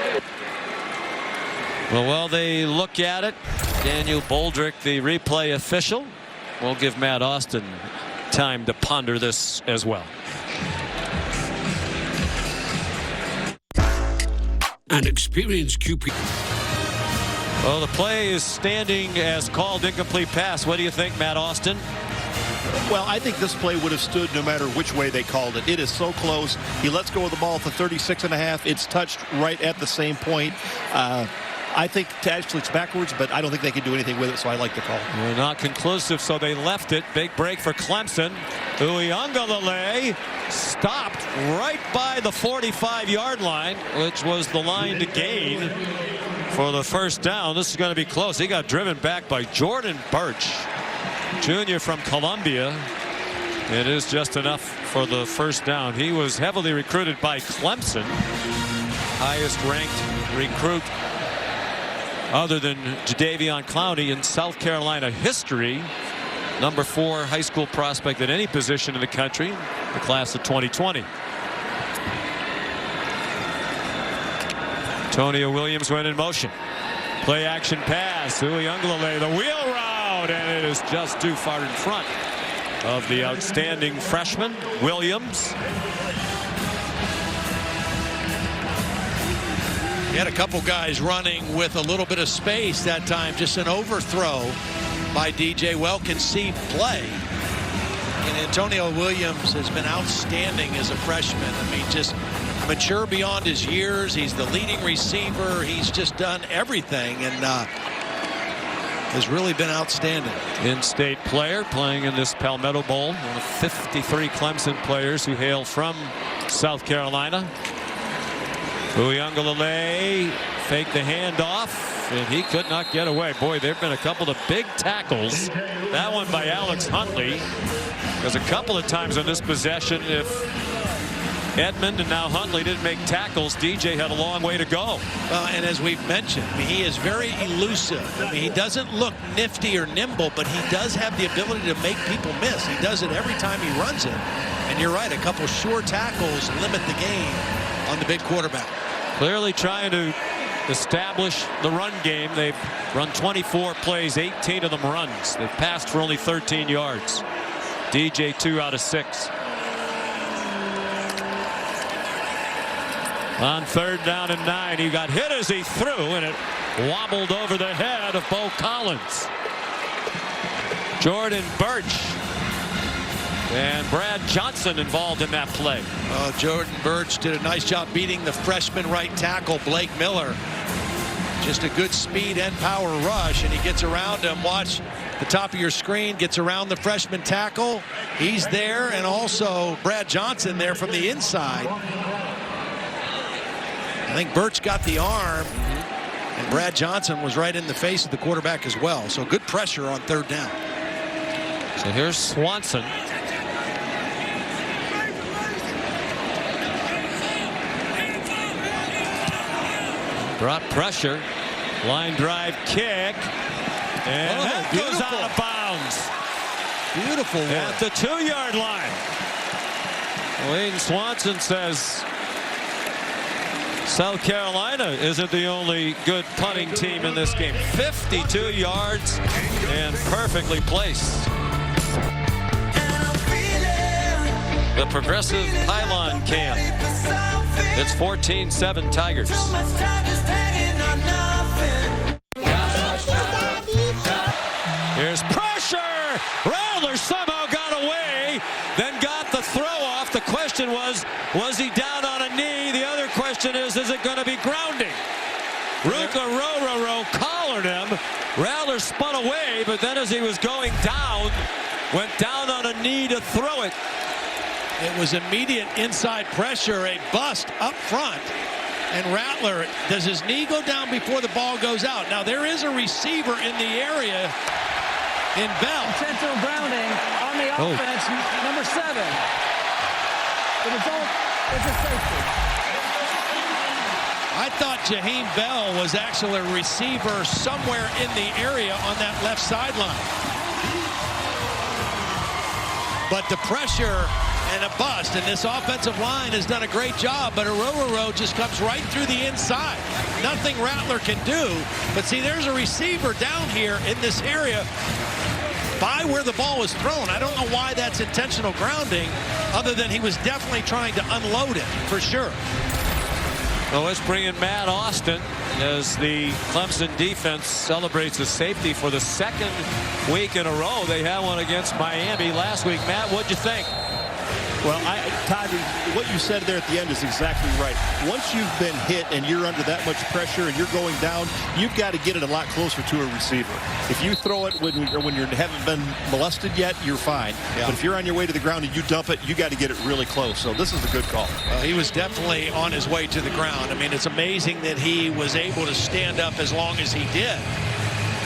Speaker 2: Well, while they look at it, Daniel Boldrick, the replay official, will give Matt Austin time to ponder this as well.
Speaker 9: An experienced QB.
Speaker 2: Well, the play is standing as called incomplete pass. What do you think, Matt Austin?
Speaker 10: Well, I think this play would have stood no matter which way they called it. It is so close. He lets go of the ball at the 36.5. It's touched right at the same point. I think actually it's backwards, but I don't think they can do anything with it, so I like the call.
Speaker 2: Well, not conclusive, so they left it. Big break for Clemson. Uyunglele stopped right by the 45-yard line, which was the line to gain for the first down. This is going to be close. He got driven back by Jordan Birch, junior from Columbia. It is just enough for the first down. He was heavily recruited by Clemson, highest-ranked recruit other than Jadeveon Clowney in South Carolina history. Number 4 high school prospect at any position in the country, the class of 2020. Antonio Williams went in motion. Play action pass. Uyunglele, the wheel route, and it is just too far in front of the outstanding freshman, Williams.
Speaker 3: He had a couple guys running with a little bit of space that time. Just an overthrow by DJ. Well-conceived play. And Antonio Williams has been outstanding as a freshman. I mean, just mature beyond his years. He's the leading receiver. He's just done everything and has really been outstanding.
Speaker 2: In-state player playing in this Palmetto Bowl. One of 53 Clemson players who hail from South Carolina. Uyunglele faked the handoff, and he could not get away. Boy, there have been a couple of big tackles. That one by Alex Huntley. Because a couple of times on this possession, if Edmond and now Huntley didn't make tackles, DJ had a long way to go.
Speaker 3: And as we've mentioned, I mean, he is very elusive. I mean, he doesn't look nifty or nimble, but he does have the ability to make people miss. He does it every time he runs it. And you're right, a couple sure tackles limit the game on the big quarterback.
Speaker 2: Clearly trying to establish the run game. They've run 24 plays, 18 of them runs. They've passed for only 13 yards. DJ 2 out of 6. On 3rd down and 9, he got hit as he threw, and it wobbled over the head of Bo Collins. Jordan Birch and Brad Johnson involved in that play.
Speaker 3: Jordan Birch did a nice job beating the freshman right tackle, Blake Miller. Just a good speed and power rush, and he gets around him. Watch the top of your screen, gets around the freshman tackle. He's there, and also Brad Johnson there from the inside. I think Birch got the arm, and Brad Johnson was right in the face of the quarterback as well. So good pressure on 3rd down.
Speaker 2: So here's Swanson. Brought pressure. Line drive kick. And that goes out of bounds.
Speaker 3: Beautiful work.
Speaker 2: At the 2-yard line. Wayne Swanson says South Carolina isn't the only good punting team in this game. 52 yards and perfectly placed. The Progressive Pylon Cam. It's 14-7 Tigers. Here's pressure. Rattler somehow got away, then got the throw off. The question was he down on a knee? The other question is it going to be grounding? Ruka collared him. Rattler spun away, but then as he was going down, went down on a knee to throw it.
Speaker 3: It was immediate inside pressure, a bust up front, And Rattler, does his knee go down before the ball goes out? Now, there is a receiver in the area in Bell.
Speaker 4: Intentional grounding on the offense, number 7. The result is a safety.
Speaker 3: I thought Jaheim Bell was actually a receiver somewhere in the area on that left sideline. But the pressure and a bust, and this offensive line has done a great job, but Arroyo just comes right through the inside. Nothing Rattler can do, but see, there's a receiver down here in this area by where the ball was thrown. I don't know why that's intentional grounding, other than he was definitely trying to unload it, for sure.
Speaker 2: Well, let's bring in Matt Austin as the Clemson defense celebrates a safety for the 2nd week in a row. They had one against Miami last week. Matt, what'd you think?
Speaker 10: Well, Todd, what you said there at the end is exactly right. Once you've been hit and you're under that much pressure and you're going down, you've got to get it a lot closer to a receiver. If you throw it when you haven't been molested yet, you're fine. Yeah. But if you're on your way to the ground and you dump it, you got to get it really close. So this is a good call.
Speaker 3: He was definitely on his way to the ground. I mean, it's amazing that he was able to stand up as long as he did.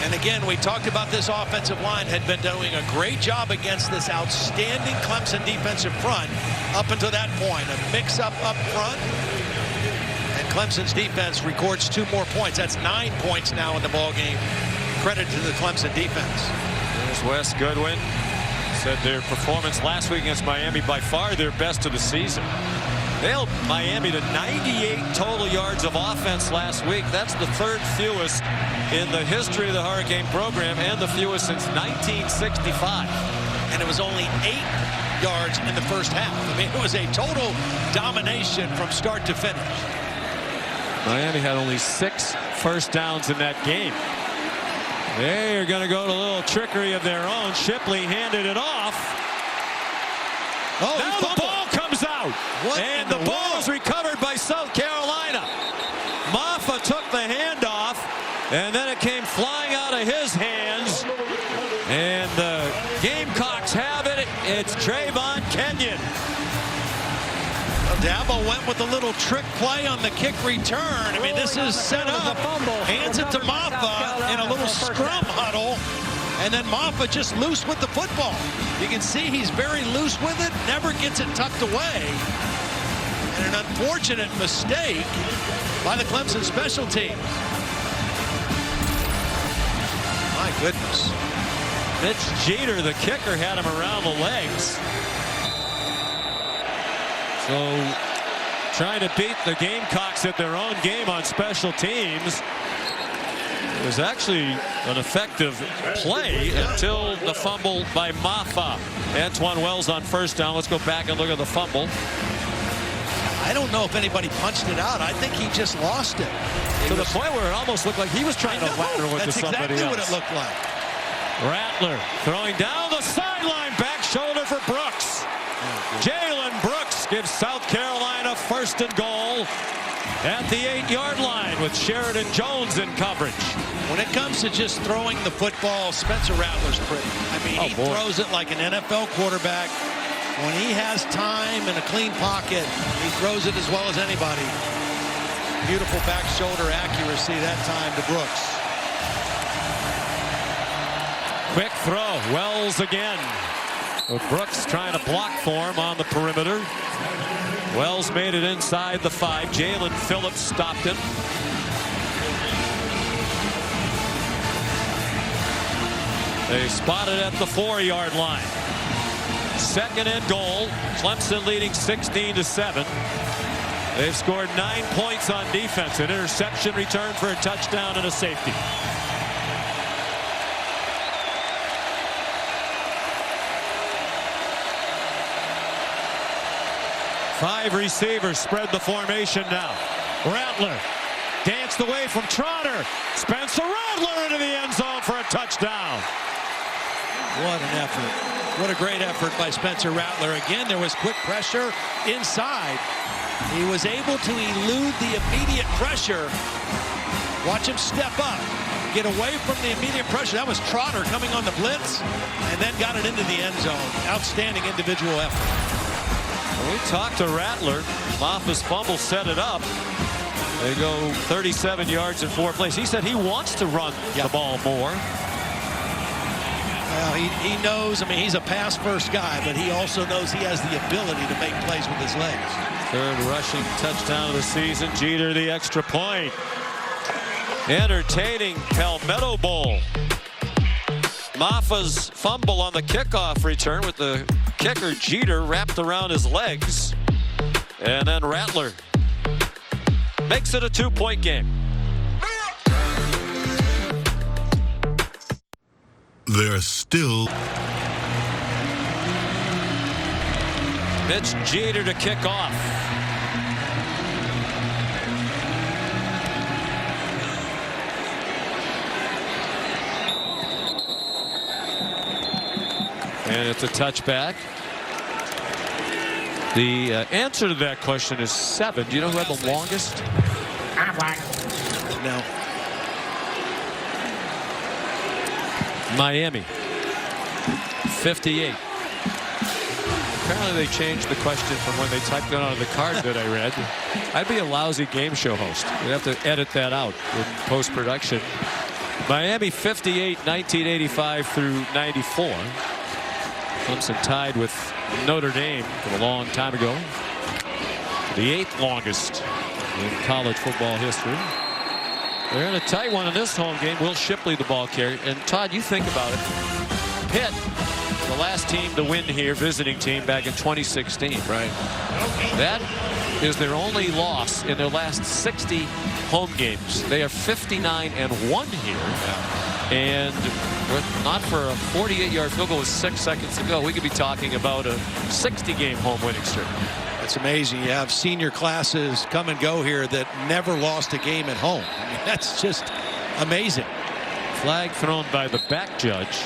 Speaker 3: And again, we talked about this offensive line had been doing a great job against this outstanding Clemson defensive front up until that point. A mix-up up front. And Clemson's defense records 2 more points. That's 9 points now in the ballgame. Credit to the Clemson defense.
Speaker 2: There's Wes Goodwin. Said their performance last week against Miami by far their best of the season. They held Miami to 98 total yards of offense last week. That's the 3rd fewest in the history of the Hurricane program and the fewest since 1965.
Speaker 3: And it was only 8 yards in the first half. I mean, it was a total domination from start to finish.
Speaker 2: Miami had only 6 first downs in that game. They are going to go to a little trickery of their own. Shipley handed it off.
Speaker 3: Oh,
Speaker 2: now the ball comes out. And the ball is recovered by South Carolina. Maffa took the handoff, and then it came flying out of his hands. And the Gamecocks have it. It's Trayvon Kenyon.
Speaker 3: Dabo went with a little trick play on the kick return. I mean, this is set up. Hands it to Maffa in a little scrum huddle. And then Maffa just loose with the football. You can see he's very loose with it, never gets it tucked away. And an unfortunate mistake by the Clemson special teams. My goodness.
Speaker 2: Mitch Jeter, the kicker, had him around the legs. So trying to beat the Gamecocks at their own game on special teams. It was actually an effective play until the fumble by Maffa. Antoine Wells on first down. Let's go back and look at the fumble.
Speaker 3: I don't know if anybody punched it out. I think he just lost it.
Speaker 2: To the point where it almost looked like he was trying to lateral it to somebody else.
Speaker 3: That's exactly what it looked like.
Speaker 2: Rattler throwing down the sideline, back shoulder for Brooks. Jalen Brooks gives South Carolina 1st and goal at the 8-yard line with Sheridan Jones in coverage.
Speaker 3: When it comes to just throwing the football, Spencer Rattler's pretty. I mean, he throws it like an NFL quarterback. When he has time and a clean pocket, he throws it as well as anybody. Beautiful back shoulder accuracy that time to Brooks.
Speaker 2: Quick throw. Wells again. With Brooks trying to block for him on the perimeter. Wells made it inside the 5. Jalen Phillips stopped him. They spotted at the 4-yard line. 2nd and goal. Clemson leading 16-7. They've scored 9 points on defense. An interception return for a touchdown and a safety. Five receivers spread the formation now. Rattler danced away from Trotter. Spencer Rattler into the end zone for a touchdown.
Speaker 3: What an effort. What a great effort by Spencer Rattler. Again, there was quick pressure inside. He was able to elude the immediate pressure. Watch him step up, get away from the immediate pressure. That was Trotter coming on the blitz and then got it into the end zone. Outstanding individual effort.
Speaker 2: We talked to Rattler. Maffa's fumble set it up. They go 37 yards in 4 plays. He said he wants to run the ball more.
Speaker 3: Well, he knows, I mean, he's a pass-first guy, but he also knows he has the ability to make plays with his legs.
Speaker 2: Third rushing touchdown of the season. Jeter the extra point. Entertaining Palmetto Bowl. Maffa's fumble on the kickoff return with the kicker Jeter wrapped around his legs. And then Rattler makes it a 2-point game.
Speaker 11: They're still.
Speaker 2: Mitch Jeter to kick off. And it's a touchback. The answer to that question is 7. Do you know who had the longest?
Speaker 3: No.
Speaker 2: Miami. 58. Apparently they changed the question from when they typed it onto the card that I read. I'd be a lousy game show host. We'd have to edit that out in post-production. Miami 58, 1985 through 94. Clemson tied with Notre Dame from a long time ago. The 8th longest in college football history. They're in a tight one in this home game. Will Shipley the ball carrier. And Todd, you think about it. Pitt, the last team to win here, visiting team back in 2016. Right. That is their only loss in their last 60 home games. They are 59-1 here. And not for a 48-yard field goal with 6 seconds to go. We could be talking about a 60-game home winning streak.
Speaker 3: It's amazing. You have senior classes come and go here that never lost a game at home. I mean, that's just amazing.
Speaker 2: Flag thrown by the back judge.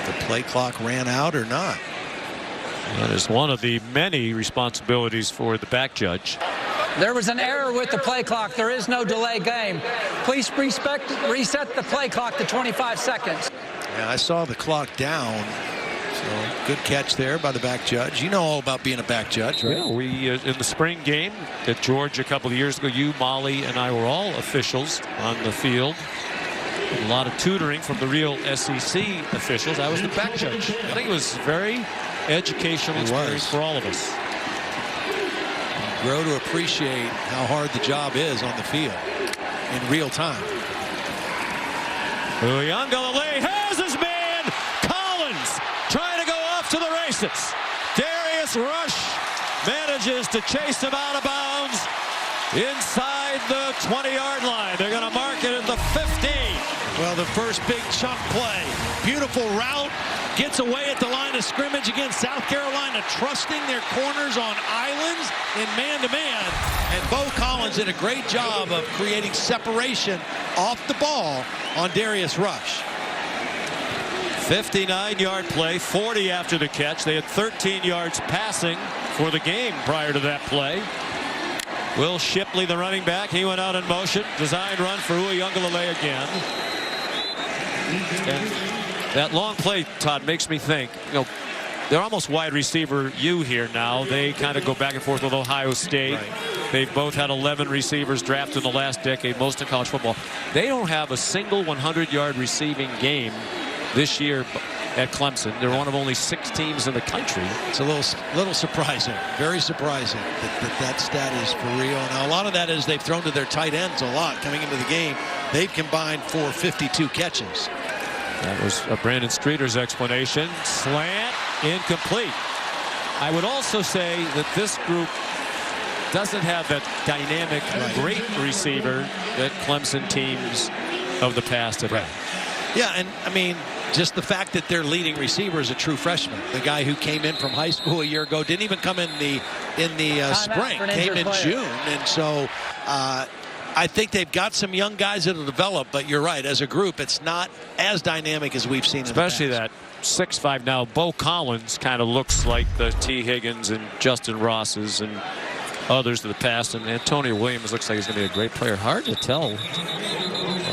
Speaker 3: The play clock ran out or not?
Speaker 2: That is one of the many responsibilities for the back judge.
Speaker 4: There was an error with the play clock. There is no delay game. Please reset the play clock to 25 seconds.
Speaker 3: Yeah, I saw the clock down. So good catch there by the back judge. You know all about being a back judge, right?
Speaker 2: Yeah, we in the spring game at Georgia a couple of years ago, you, Molly, and I were all officials on the field. A lot of tutoring from the real SEC officials. I was the back judge. I think it was very educational experience for all of us.
Speaker 3: Grow to appreciate how hard the job is on the field in real time.
Speaker 2: Uiagalelei has his man. Collins trying to go off to the races. Darius Rush manages to chase him out of bounds inside the 20-yard line. They're going to mark it at the 15.
Speaker 3: Well, the first big chunk play. Beautiful route. Gets away at the line of scrimmage against South Carolina, trusting their corners on islands in man-to-man. And Bo Collins did a great job of creating separation off the ball on Darius Rush.
Speaker 2: 59-yard play, 40 after the catch. They had 13 yards passing for the game prior to that play. Will Shipley, the running back, he went out in motion. Designed run for Uiagalelei again. And that long play, Todd, makes me think, you know, they're almost wide receiver U here now. They kind of go back and forth with Ohio State. Right. They've both had 11 receivers drafted in the last decade, most in college football. They don't have a single 100-yard receiving game this year at Clemson. They're one of only 6 teams in the country.
Speaker 3: It's a little surprising, very surprising that stat is for real. Now, a lot of that is they've thrown to their tight ends a lot coming into the game. They've combined for 52 catches.
Speaker 2: That was Brandon Streeter's explanation. Slant, incomplete. I would also say that this group doesn't have that dynamic, great receiver that Clemson teams of the past have had.
Speaker 3: Yeah, and I mean, just the fact that their leading receiver is a true freshman, the guy who came in from high school a year ago, didn't even come in the spring, came in June, and so I think they've got some young guys that'll develop, but you're right, as a group, it's not as dynamic as we've seen.
Speaker 2: Especially
Speaker 3: in the past.
Speaker 2: that 6'5" now. Bo Collins kind of looks like the T. Higgins and Justin Rosses and others of the past, and Antonio Williams looks like he's going to be a great player. Hard to tell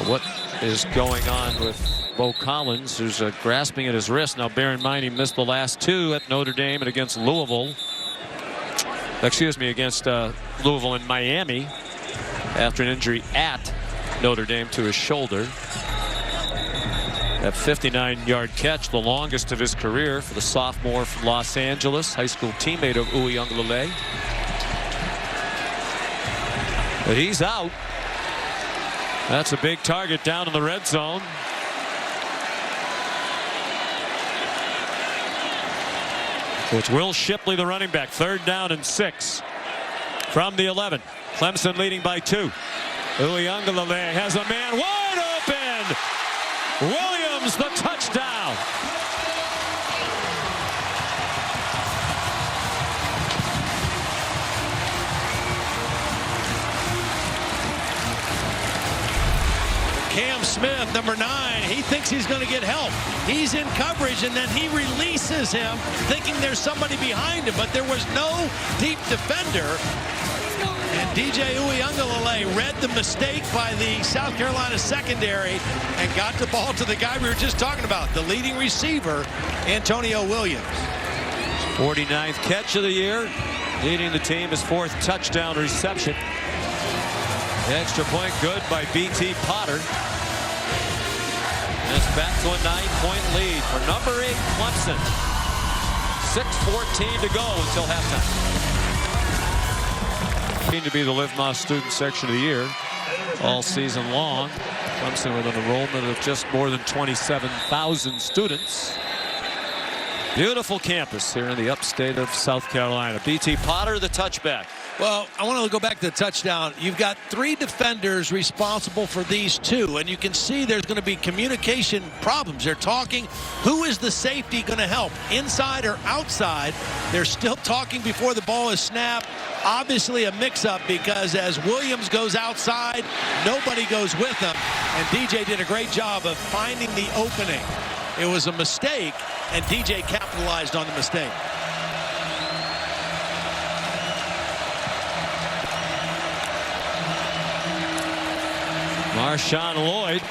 Speaker 2: what is going on with Bo Collins, who's grasping at his wrist. Now, bear in mind, he missed the last 2 at Notre Dame and against Louisville. Excuse me, against Louisville and Miami after an injury at Notre Dame to his shoulder. That 59-yard catch, the longest of his career for the sophomore from Los Angeles, high school teammate of Uiagalelei. But he's out. That's a big target down in the red zone. It's Will Shipley, the running back. 3rd down and 6 from the 11. Clemson leading by 2. Uiagalelei has a man wide open. Williams, the touchdown.
Speaker 3: Cam Smith, number 9, he thinks he's going to get help. He's in coverage, and then he releases him, thinking there's somebody behind him, but there was no deep defender. And DJ Uiagalelei read the mistake by the South Carolina secondary and got the ball to the guy we were just talking about, the leading receiver, Antonio Williams.
Speaker 2: 49th catch of the year, leading the team, his 4th touchdown reception. The extra point good by B.T. Potter. And it's back to a 9-point lead for number 8 Clemson. 6:14 to go until halftime. To be the Live Moss Student Section of the Year all season long. Clemson with an enrollment of just more than 27,000 students. Beautiful campus here in the upstate of South Carolina. B.T. Potter, the touchback.
Speaker 3: Well, I want to go back to the touchdown. You've got 3 defenders responsible for these 2, and you can see there's going to be communication problems. They're talking, who is the safety going to help, inside or outside? They're still talking before the ball is snapped. Obviously a mix-up, because as Williams goes outside, nobody goes with him, and DJ did a great job of finding the opening. It was a mistake, and DJ capitalized on the mistake.
Speaker 2: Marshawn Lloyd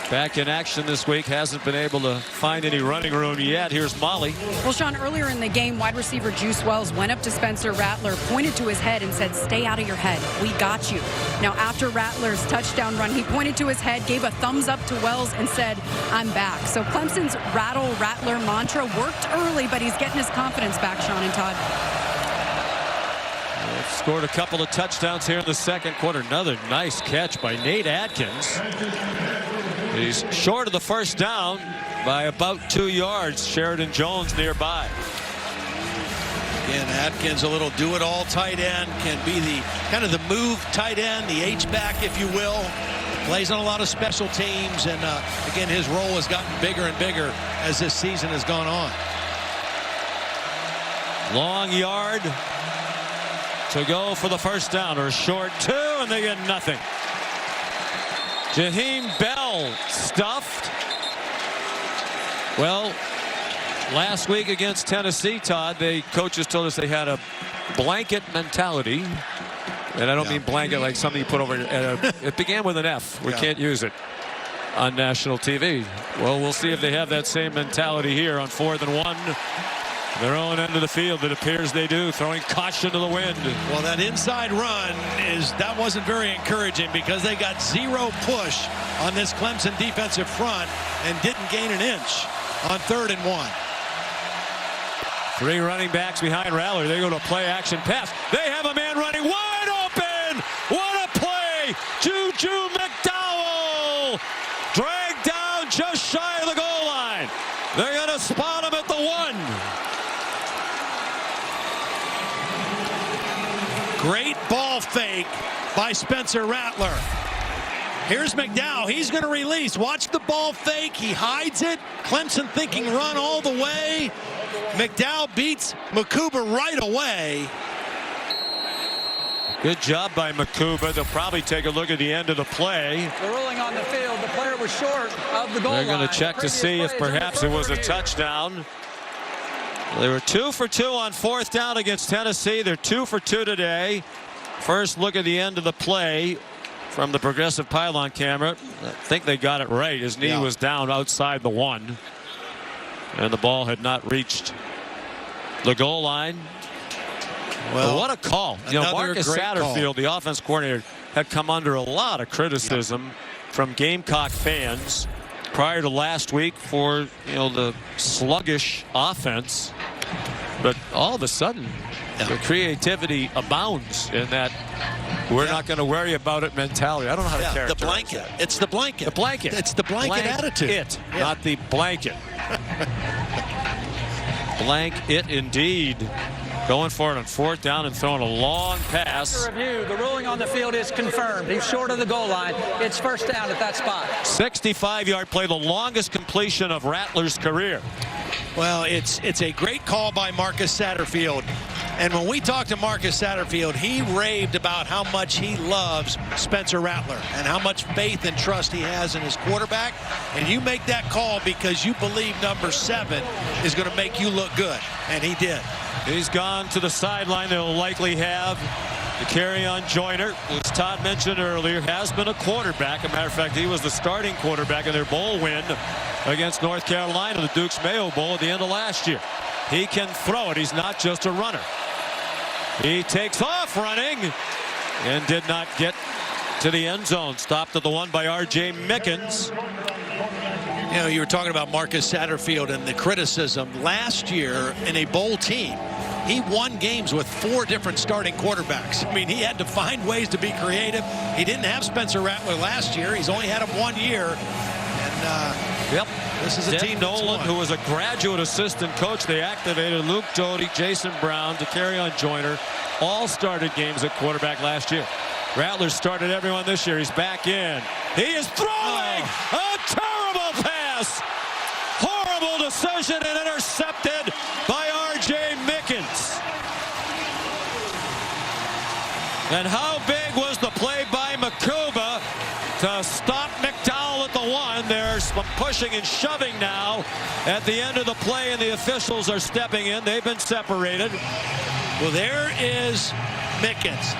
Speaker 2: back in action this week. Hasn't been able to find any running room yet. Here's Molly.
Speaker 1: Well, Sean, earlier in the game, wide receiver Juice Wells went up to Spencer Rattler, pointed to his head and said, "Stay out of your head. We got you." Now, after Rattler's touchdown run, he pointed to his head, gave a thumbs up to Wells, and said, "I'm back." So Clemson's Rattle Rattler mantra worked early, but he's getting his confidence back, Sean and Todd.
Speaker 2: They've scored a couple of touchdowns here in the second quarter. Another nice catch by Nate Atkins. He's short of the first down by about 2 yards. Sheridan Jones nearby.
Speaker 3: Again, Atkins, a little do-it-all tight end, can be the kind of the move tight end, the H-back, if you will. Plays on a lot of special teams, and again, his role has gotten bigger and bigger as this season has gone on.
Speaker 2: Long yard to go for the first down, or short 2, and they get nothing. Jaheim Bell stuffed. Well, last week against Tennessee, Todd, the coaches told us they had a blanket mentality. And I don't mean blanket like something you put over. It began with an F. We can't use it on national TV. Well, we'll see if they have that same mentality here on 4th and 1. Their own end of the field. It appears they do, throwing caution to the wind.
Speaker 3: Well, that inside run that wasn't very encouraging, because they got 0 push on this Clemson defensive front and didn't gain an inch on 3rd and 1.
Speaker 2: 3 running backs behind Rattler. They go to play action pass. They have a man running wide open. What a play! Juju McDowell dragged down just shy of the goal line. They're going to spot him at the 1.
Speaker 3: Great ball fake by Spencer Rattler. Here's McDowell. He's going to release. Watch the ball fake. He hides it. Clemson thinking run all the way. McDowell beats Makuba right away.
Speaker 2: Good job by Makuba. They'll probably take a look at the end of the play.
Speaker 4: The ruling on the field, the player was short of the goal line.
Speaker 2: They're going to check to see if perhaps it was a touchdown. They were 2 for 2 on 4th down against Tennessee. They're 2 for 2 today. First look at the end of the play from the progressive pylon camera. I think they got it right. His knee was down outside the 1. And the ball had not reached the goal line. Well, what a call. You know, Marcus
Speaker 3: great
Speaker 2: Satterfield, the offense coordinator, had come under a lot of criticism from Gamecock fans prior to last week for, you know, the sluggish offense. But all of a sudden, the creativity abounds in that we're not going to worry about it mentality. I don't know how to characterize
Speaker 3: the blanket.
Speaker 2: that.
Speaker 3: It's the blanket.
Speaker 2: The blanket.
Speaker 3: It's the blanket attitude.
Speaker 2: Not the blanket. Blank it indeed. Going for it on 4th down and throwing a long pass.
Speaker 4: Review. The ruling on the field is confirmed. He's short of the goal line. It's first down at that spot.
Speaker 2: 65-yard play, the longest completion of Rattler's career.
Speaker 3: Well, it's a great call by Marcus Satterfield. And when we talked to Marcus Satterfield, he raved about how much he loves Spencer Rattler and how much faith and trust he has in his quarterback. And you make that call because you believe number 7 is going to make you look good. And he did.
Speaker 2: He's gone to the sideline. They'll likely have the carry-on Joyner, as Todd mentioned earlier, has been a quarterback. As a matter of fact, he was the starting quarterback in their bowl win against North Carolina, the Duke's Mayo Bowl at the end of last year. He can throw it. He's not just a runner. He takes off running and did not get to the end zone. Stopped at the 1 by R.J. Mickens.
Speaker 3: You know, you were talking about Marcus Satterfield and the criticism. Last year in a bowl team, he won games with 4 different starting quarterbacks. I mean, he had to find ways to be creative. He didn't have Spencer Rattler last year. He's only had him 1 year. And this is a team
Speaker 2: Nolan, who was a graduate assistant coach. They activated Luke Doty, Jason Brown, to carry on Joyner. All started games at quarterback last year. Rattler started everyone this year. He's back in. He is throwing a terrible pass. Horrible decision and intercepted by R.J. Mickens. And how big was the play by Makuba to stop McDowell at the 1? There's some pushing and shoving now at the end of the play, and the officials are stepping in. They've been separated.
Speaker 3: Well, there is Mickens,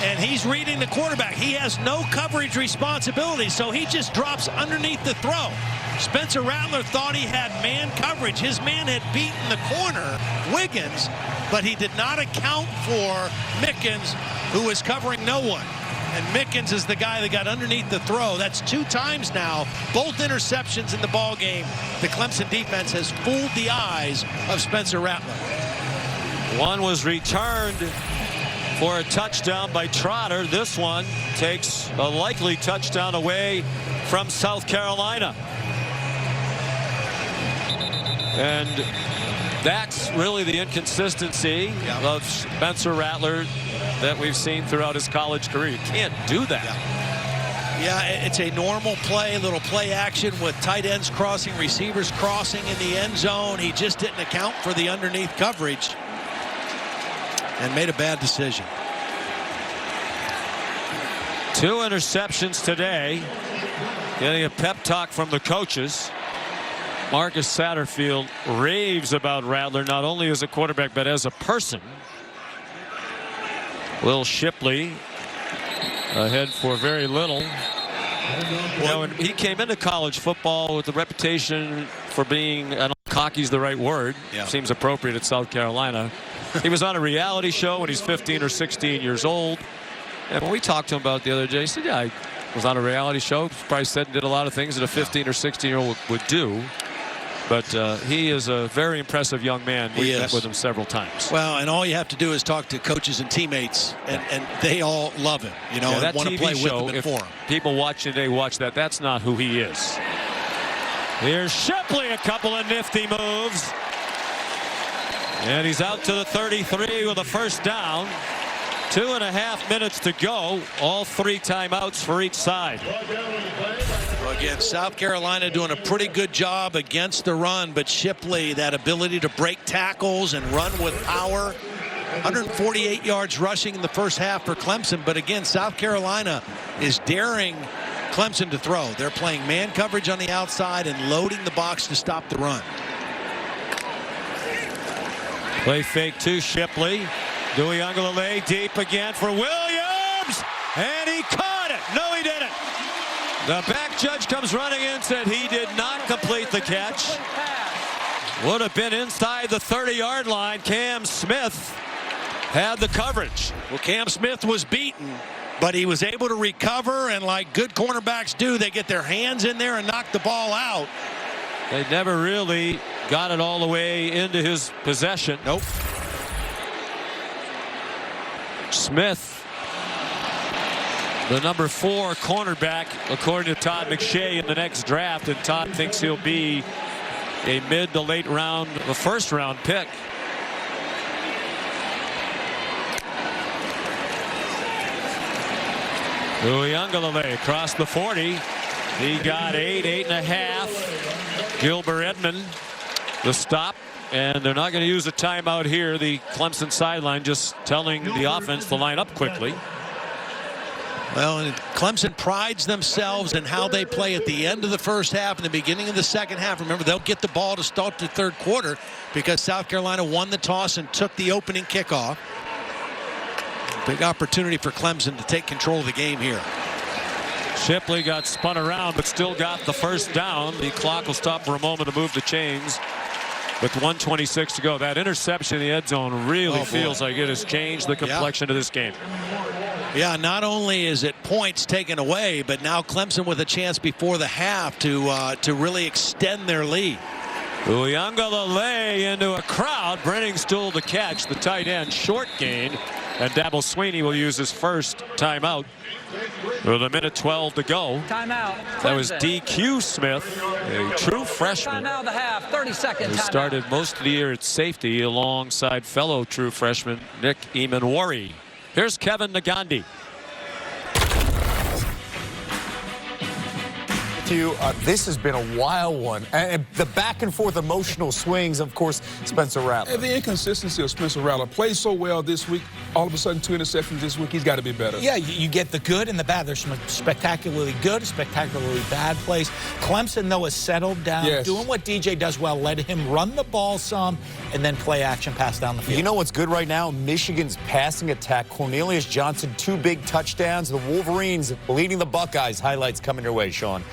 Speaker 3: and he's reading the quarterback. He has no coverage responsibility, so he just drops underneath the throw. Spencer Rattler thought he had man coverage. His man had beaten the corner, Wiggins, but he did not account for Mickens, who was covering no one. And Mickens is the guy that got underneath the throw. That's 2 times now, both interceptions in the ball game. The Clemson defense has fooled the eyes of Spencer Rattler.
Speaker 2: One was returned for a touchdown by Trotter. This one takes a likely touchdown away from South Carolina. And that's really the inconsistency of Spencer Rattler that we've seen throughout his college career. You can't do that.
Speaker 3: Yeah, it's a normal play, a little play action with tight ends crossing, receivers crossing in the end zone. He just didn't account for the underneath coverage and made a bad decision.
Speaker 2: 2 interceptions today. Getting a pep talk from the coaches. Marcus Satterfield raves about Rattler, not only as a quarterback, but as a person. Will Shipley ahead for very little. You know, and he came into college football with the reputation for being, I don't know, cocky's the right word. Seems appropriate at South Carolina. He was on a reality show when he's 15 or 16 years old. And when we talked to him about it the other day, he said, yeah, I was on a reality show. Probably said and did a lot of things that a 15 or 16-year-old would do. But he is a very impressive young man. We've met with him several times.
Speaker 3: Well, and all you have to do is talk to coaches and teammates, and they all love him, you know, and want to play with him and for him.
Speaker 2: People watching today watch that. That's not who he is. Here's Shipley, a couple of nifty moves. And he's out to the 33 with a first down. 2.5 minutes to go. All 3 timeouts for each side.
Speaker 3: Well, again, South Carolina doing a pretty good job against the run, but Shipley, that ability to break tackles and run with power. 148 yards rushing in the first half for Clemson, but again, South Carolina is daring Clemson to throw. They're playing man coverage on the outside and loading the box to stop the run.
Speaker 2: Play fake to Shipley. Dewey Ungalale deep again for Williams, and he caught it. No, he didn't. The back judge comes running in and said he did not complete the catch. Would have been inside the 30-yard line. Cam Smith had the coverage.
Speaker 3: Well, Cam Smith was beaten, but he was able to recover, and like good cornerbacks do, they get their hands in there and knock the ball out.
Speaker 2: They never really got it all the way into his possession.
Speaker 3: Nope.
Speaker 2: Smith, the number 4 cornerback, according to Todd McShay, in the next draft, and Todd thinks he'll be a mid to late round, a first-round pick. Uyunglele across the 40. He got 8.5. Gilbert Edmond, the stop. And they're not going to use a timeout here. The Clemson sideline just telling the offense to line up quickly.
Speaker 3: Well, and Clemson prides themselves in how they play at the end of the first half and the beginning of the second half. Remember, they'll get the ball to start the third quarter because South Carolina won the toss and took the opening kickoff. Big opportunity for Clemson to take control of the game here.
Speaker 2: Shipley got spun around but still got the first down. The clock will stop for a moment to move the chains with 1:26 to go. That interception in the end zone really feels like it has changed the complexion of this game.
Speaker 3: Yeah, not only is it points taken away, but now Clemson with a chance before the half to really extend their lead.
Speaker 2: Uyunglele into a crowd. Brenning still the catch. The tight end, short gain. And Dabo Sweeney will use his first timeout with 1:12 to go.
Speaker 4: Timeout.
Speaker 2: That was DQ Smith, a true freshman.
Speaker 4: Timeout the half. 30 seconds.
Speaker 2: Who started most of the year at safety alongside fellow true freshman Nick Emanwari. Here's Kevin Nagandi.
Speaker 6: This has been a wild one. And the back and forth emotional swings, of course, Spencer Rattler.
Speaker 7: And the inconsistency of Spencer Rattler played so well this week. All of a sudden, 2 interceptions this week. He's got to be better.
Speaker 12: Yeah, you get the good and the bad. There's some spectacularly good, spectacularly bad plays. Clemson, though, has settled down, doing what DJ does well, let him run the ball some, and then play action pass down the field.
Speaker 6: You know what's good right now? Michigan's passing attack. Cornelius Johnson, 2 big touchdowns. The Wolverines leading the Buckeyes. Highlights coming your way, Sean.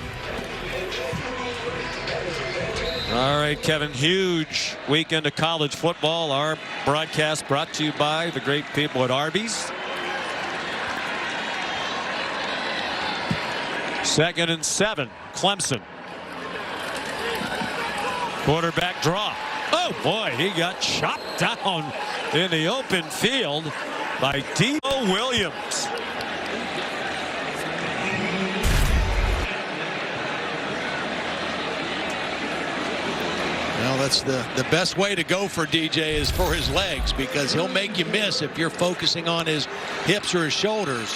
Speaker 2: All right, Kevin, huge weekend of college football. Our broadcast brought to you by the great people at Arby's. 2nd and 7, Clemson. Quarterback draw. Oh, boy, he got chopped down in the open field by Debo Williams.
Speaker 3: Well, that's the best way to go for DJ is for his legs, because he'll make you miss if you're focusing on his hips or his shoulders.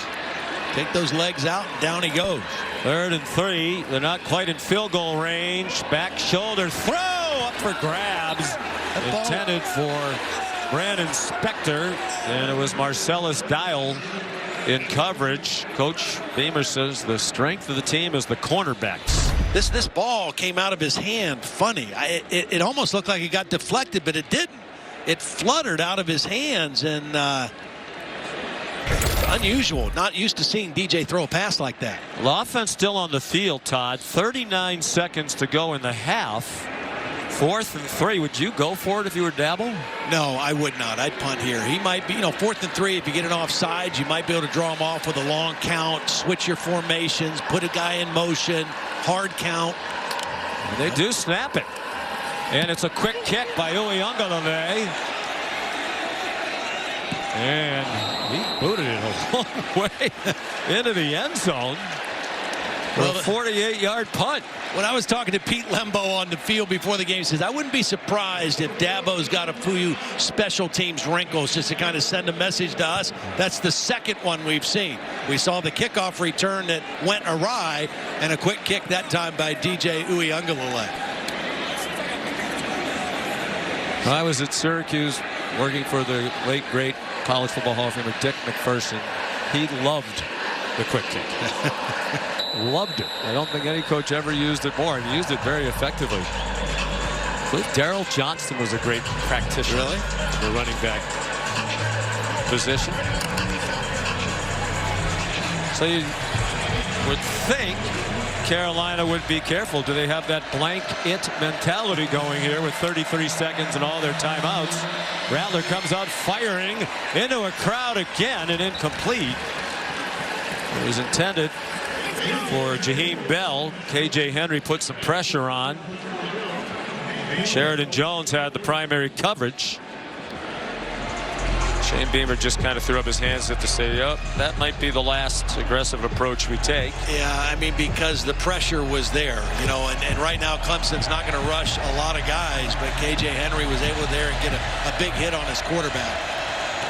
Speaker 3: Take those legs out, and down he goes.
Speaker 2: 3rd and 3. They're not quite in field goal range. Back shoulder throw up for grabs. Intended for Brandon Spector, and it was Marcellus Dial in coverage. Coach Beamer says the strength of the team is the cornerbacks.
Speaker 3: This ball came out of his hand funny. It almost looked like it got deflected, but it didn't. It fluttered out of his hands, and unusual. Not used to seeing DJ throw a pass like that.
Speaker 2: The offense still on the field, Todd. 39 seconds to go in the half. 4th and 3. Would you go for it if you were Dabo?
Speaker 3: No, I would not. I'd punt here. He might be, 4th and 3. If you get it offsides, you might be able to draw him off with a long count, switch your formations, put a guy in motion, hard count.
Speaker 2: And they do snap it. And it's a quick kick by Uyunglele. And he booted it a long way into the end zone. Well, a 48-yard punt.
Speaker 3: When I was talking to Pete Lembo on the field before the game, he says, I wouldn't be surprised if Dabo's got a few special teams wrinkles just to kind of send a message to us. That's the second one we've seen. We saw the kickoff return that went awry, and a quick kick that time by DJ Uyunglele.
Speaker 2: I was at Syracuse working for the late, great college football Hall of Famer Dick McPherson. He loved the quick kick. Loved it. I don't think any coach ever used it more, and he used it very effectively. I believe Darrell Johnston was a great practitioner.
Speaker 3: Really?
Speaker 2: The running back position. So you would think Carolina would be careful. Do they have that blank it mentality going here with 33 seconds and all their timeouts? Rattler comes out firing into a crowd again and incomplete. It was intended for Jaheim Bell. KJ Henry put some pressure on. Sheridan Jones had the primary coverage. Shane Beamer just kind of threw up his hands to say, oh, that might be the last aggressive approach we take.
Speaker 3: Yeah, I mean, because the pressure was there, you know, and right now Clemson's not going to rush a lot of guys, but KJ Henry was able there and get a big hit on his quarterback.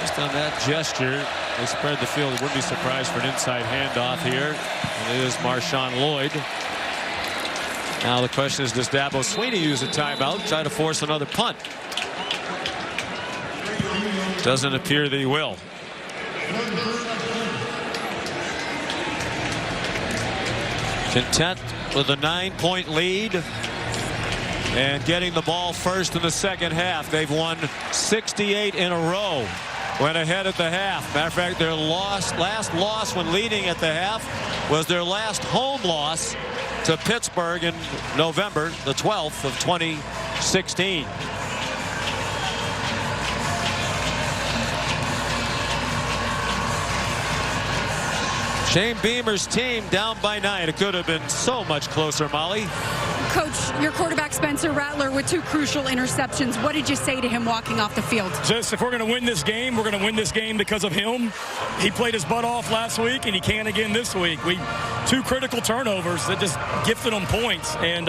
Speaker 2: Just on that gesture, they spread the field. Wouldn't be surprised for an inside handoff here. And it is Marshawn Lloyd. Now the question is, does Dabo Swinney use a timeout, try to force another punt? Doesn't appear that he will. Content with a 9-point lead and getting the ball first in the second half. They've won 68 in a row. Went ahead at the half. Matter of fact, their last loss when leading at the half was their last home loss to Pittsburgh in November the 12th of 2016. Shane Beamer's team down by 9. It could have been so much closer, Molly.
Speaker 1: Coach, your quarterback Spencer Rattler with 2 crucial interceptions. What did you say to him walking off the field?
Speaker 13: Just, if we're going to win this game, we're going to win this game because of him. He played his butt off last week, and he can again this week. 2 critical turnovers that just gifted him points, and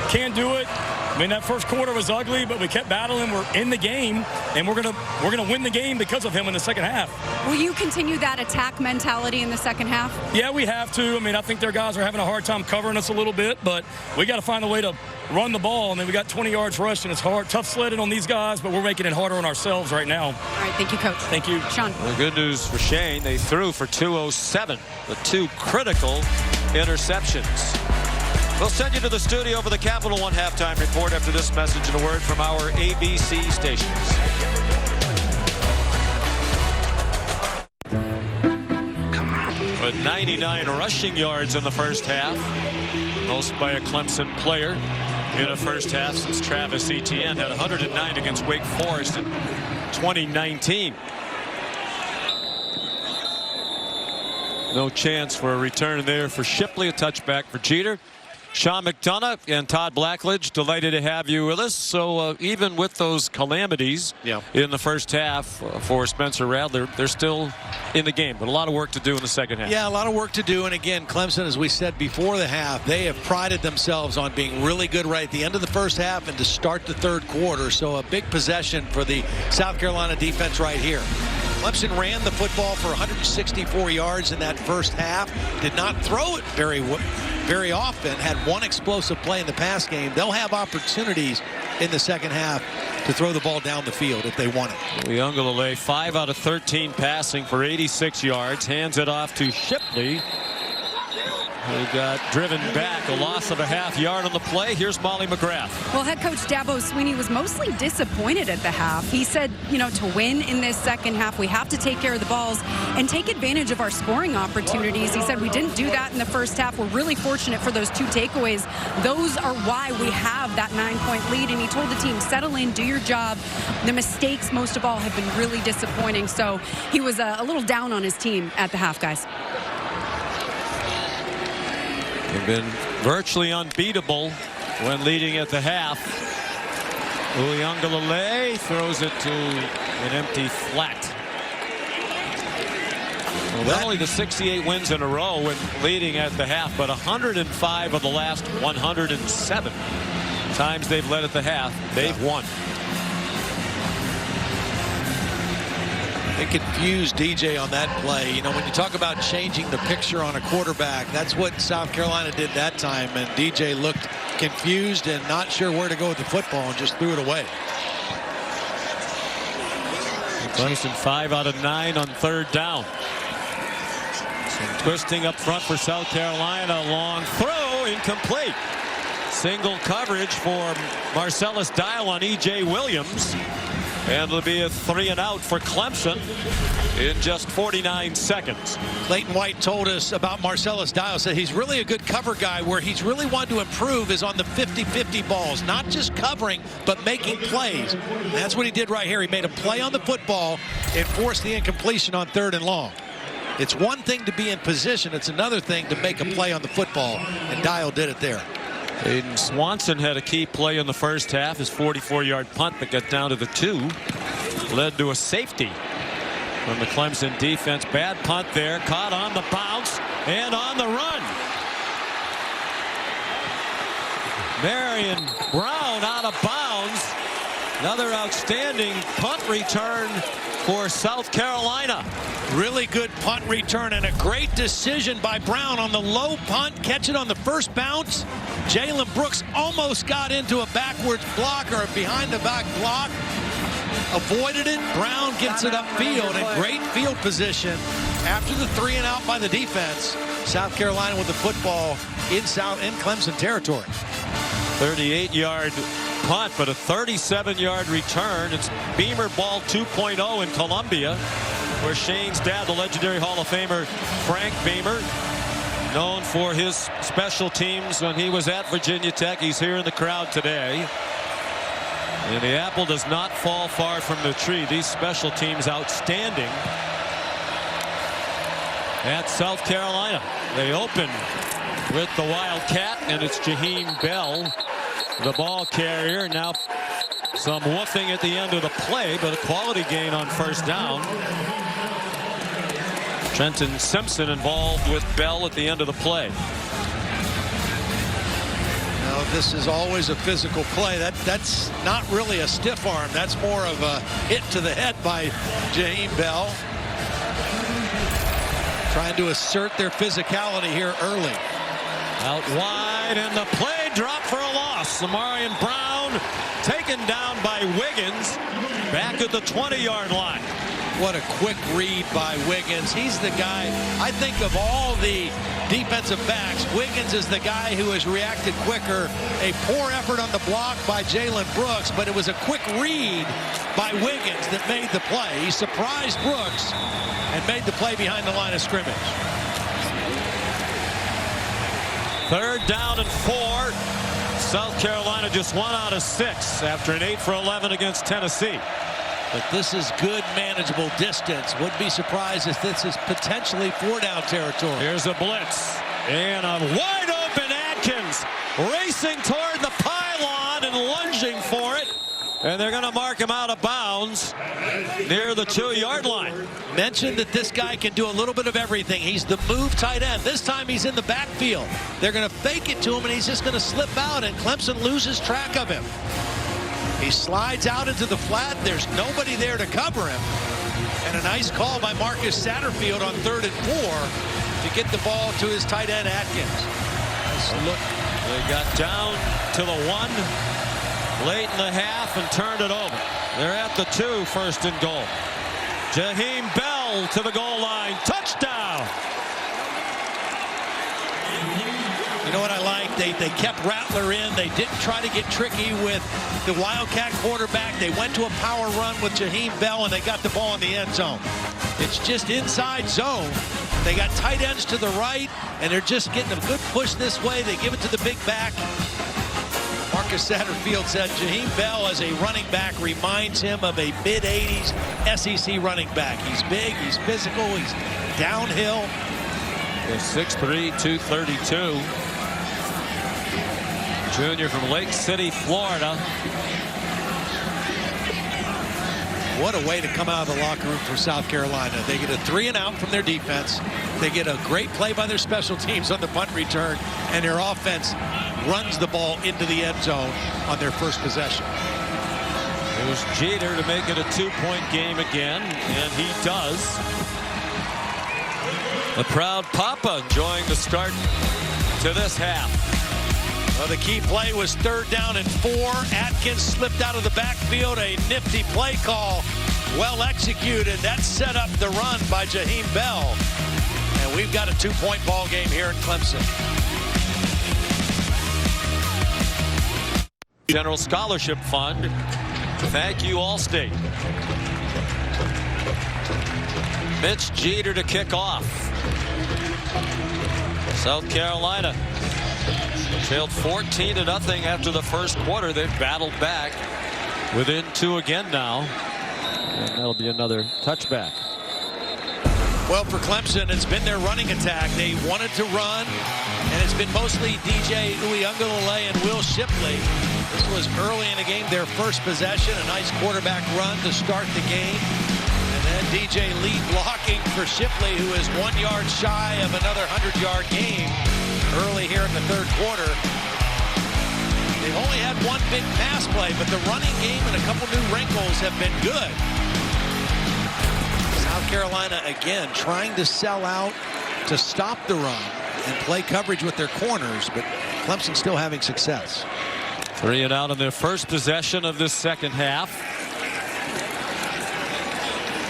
Speaker 13: can't do it. I mean, that first quarter was ugly, but we kept battling. We're in the game, and we're gonna win the game because of him in the second half.
Speaker 1: Will you continue that attack mentality in the second half?
Speaker 13: Yeah, we have to. I mean, I think their guys are having a hard time covering us a little bit, but we got to find a way to run the ball. I mean, we got 20 yards rushing. It's hard, tough sledding on these guys, but we're making it harder on ourselves right now.
Speaker 1: All right, thank you, Coach.
Speaker 13: Thank you.
Speaker 1: Sean.
Speaker 2: Well, good news for Shane. They threw for 207, the 2 critical interceptions. We'll send you to the studio for the Capital One halftime report after this message and a word from our ABC stations. With 99 rushing yards in the first half, most by a Clemson player in a first half since Travis Etienne had 109 against Wake Forest in 2019. No chance for a return there for Shipley, a touchback for Jeter. Sean McDonough and Todd Blackledge, delighted to have you with us. So even with those calamities in the first half for Spencer Rattler, they're still in the game, but a lot of work to do in the second half.
Speaker 3: Yeah, a lot of work to do. And again, Clemson, as we said before the half, they have prided themselves on being really good right at the end of the first half and to start the third quarter. So a big possession for the South Carolina defense right here. Clemson ran the football for 164 yards in that first half. Did not throw it very often. Had 1 explosive play in the pass game. They'll have opportunities in the second half to throw the ball down the field if they want it.
Speaker 2: Uiagalelei, 5 out of 13 passing for 86 yards. Hands it off to Shipley, who got driven back. A loss of a half yard on the play. Here's Molly McGrath.
Speaker 1: Well, head coach Dabo Swinney was mostly disappointed at the half. He said, you know, to win in this second half, we have to take care of the balls and take advantage of our scoring opportunities. He said we didn't do that in the first half. We're really fortunate for those 2 takeaways. Those are why we have that 9-point lead. And he told the team, settle in, do your job. The mistakes, most of all, have been really disappointing. So he was a little down on his team at the half, guys.
Speaker 2: They've been virtually unbeatable when leading at the half. Uiagalelei throws it to an empty flat. Well, not only the 68 wins in a row when leading at the half, but 105 of the last 107 times they've led at the half, they've won.
Speaker 3: They confused DJ on that play. You know, when you talk about changing the picture on a quarterback, that's what South Carolina did that time. And DJ looked confused and not sure where to go with the football and just threw it away.
Speaker 2: Clemson 5 out of 9 on 3rd down. Some twisting up front for South Carolina. Long throw, incomplete. Single coverage for Marcellus Dial on E.J. Williams. And it'll be a 3-and-out for Clemson in just 49 seconds.
Speaker 3: Clayton White told us about Marcellus Dial, said he's really a good cover guy. Where he's really wanted to improve is on the 50-50 balls, not just covering, but making plays. And that's what he did right here. He made a play on the football and forced the incompletion on 3rd and long. It's one thing to be in position. It's another thing to make a play on the football, and Dial did it there.
Speaker 2: Aiden Swanson had a key play in the first half. His 44-yard punt that got down to the 2 led to a safety from the Clemson defense. Bad punt there, caught on the bounce and on the run. Marion Brown out of bounds. Another outstanding punt return for South Carolina.
Speaker 3: Really good punt return and a great decision by Brown on the low punt. Catch it on the first bounce. Jalen Brooks almost got into a backwards block or a behind the back block. Avoided it. Brown gets it upfield in great field position. After the 3-and-out by the defense, South Carolina with the football in Clemson territory.
Speaker 2: 38-yard punt, but a 37-yard return. It's Beamer ball 2.0 in Columbia, where Shane's dad, the legendary Hall of Famer Frank Beamer, known for his special teams when he was at Virginia Tech. He's here in the crowd today. And the apple does not fall far from the tree. These special teams outstanding at South Carolina. They open with the Wildcat, and it's Jaheim Bell, the ball carrier. Now some woofing at the end of the play, but a quality gain on first down. Trenton Simpson involved with Bell at the end of the play.
Speaker 3: Now, this is always a physical play. That's not really a stiff arm. That's more of a hit to the head by Jaheim Bell. Trying to assert their physicality here early.
Speaker 2: Out wide, and the play dropped for a loss. Samarian Brown taken down by Wiggins back at the 20-yard line.
Speaker 3: What a quick read by Wiggins. He's the guy, I think of all the defensive backs, Wiggins is the guy who has reacted quicker. A poor effort on the block by Jalen Brooks, but it was a quick read by Wiggins that made the play. He surprised Brooks and made the play behind the line of scrimmage.
Speaker 2: 3rd down and 4. South Carolina just 1 out of 6 after an 8 for 11 against Tennessee.
Speaker 3: But this is good, manageable distance. Wouldn't be surprised if this is potentially 4-down territory.
Speaker 2: Here's a blitz. And a wide open Atkins racing toward the pylon and lunging for it. And they're going to mark him out of bounds near the 2-yard line.
Speaker 3: Mentioned that this guy can do a little bit of everything. He's the move tight end. This time he's in the backfield. They're going to fake it to him, and he's just going to slip out, and Clemson loses track of him. He slides out into the flat. There's nobody there to cover him. And a nice call by Marcus Satterfield on 3rd and 4 to get the ball to his tight end Atkins. Nice look.
Speaker 2: They got down to the 1 late in the half and turned it over. They're at the 2, 1st and goal. Jaheim Bell to the goal line. Touchdown.
Speaker 3: You know what I like? They kept Rattler in. They didn't try to get tricky with the Wildcat quarterback. They went to a power run with Jaheim Bell, and they got the ball in the end zone. It's just inside zone. They got tight ends to the right, and they're just getting a good push this way. They give it to the big back. Marcus Satterfield said Jaheim Bell as a running back reminds him of a mid-'80s SEC running back. He's big, he's physical, he's downhill.
Speaker 2: The 6'3", 232. Junior from Lake City, Florida.
Speaker 3: What a way to come out of the locker room for South Carolina. They get a 3-and-out from their defense. They get a great play by their special teams on the punt return, and their offense runs the ball into the end zone on their first possession.
Speaker 2: It was Jeter to make it a 2-point game again, and he does. The proud Papa enjoying the start to this half.
Speaker 3: Well, the key play was 3rd down and 4. Atkins slipped out of the backfield. A nifty play call. Well executed. That set up the run by Jaheim Bell. And we've got a 2-point ball game here in Clemson.
Speaker 2: General Scholarship Fund Thank you, Allstate. Mitch Jeter to kick off. South Carolina trailed 14-0 after the first quarter. They've battled back within 2 again now. And that'll be another touchback.
Speaker 3: Well, for Clemson, it's been their running attack. They wanted to run, and it's been mostly DJ Uiagalelei and Will Shipley. This was early in the game, their first possession, a nice quarterback run to start the game. And then DJ lead blocking for Shipley, who is 1 yard shy of another 100-yard game early here in the third quarter. They've only had one big pass play, but the running game and a couple new wrinkles have been good. South Carolina, again, trying to sell out to stop the run and play coverage with their corners, but Clemson still having success.
Speaker 2: 3 and out on their first possession of this second half.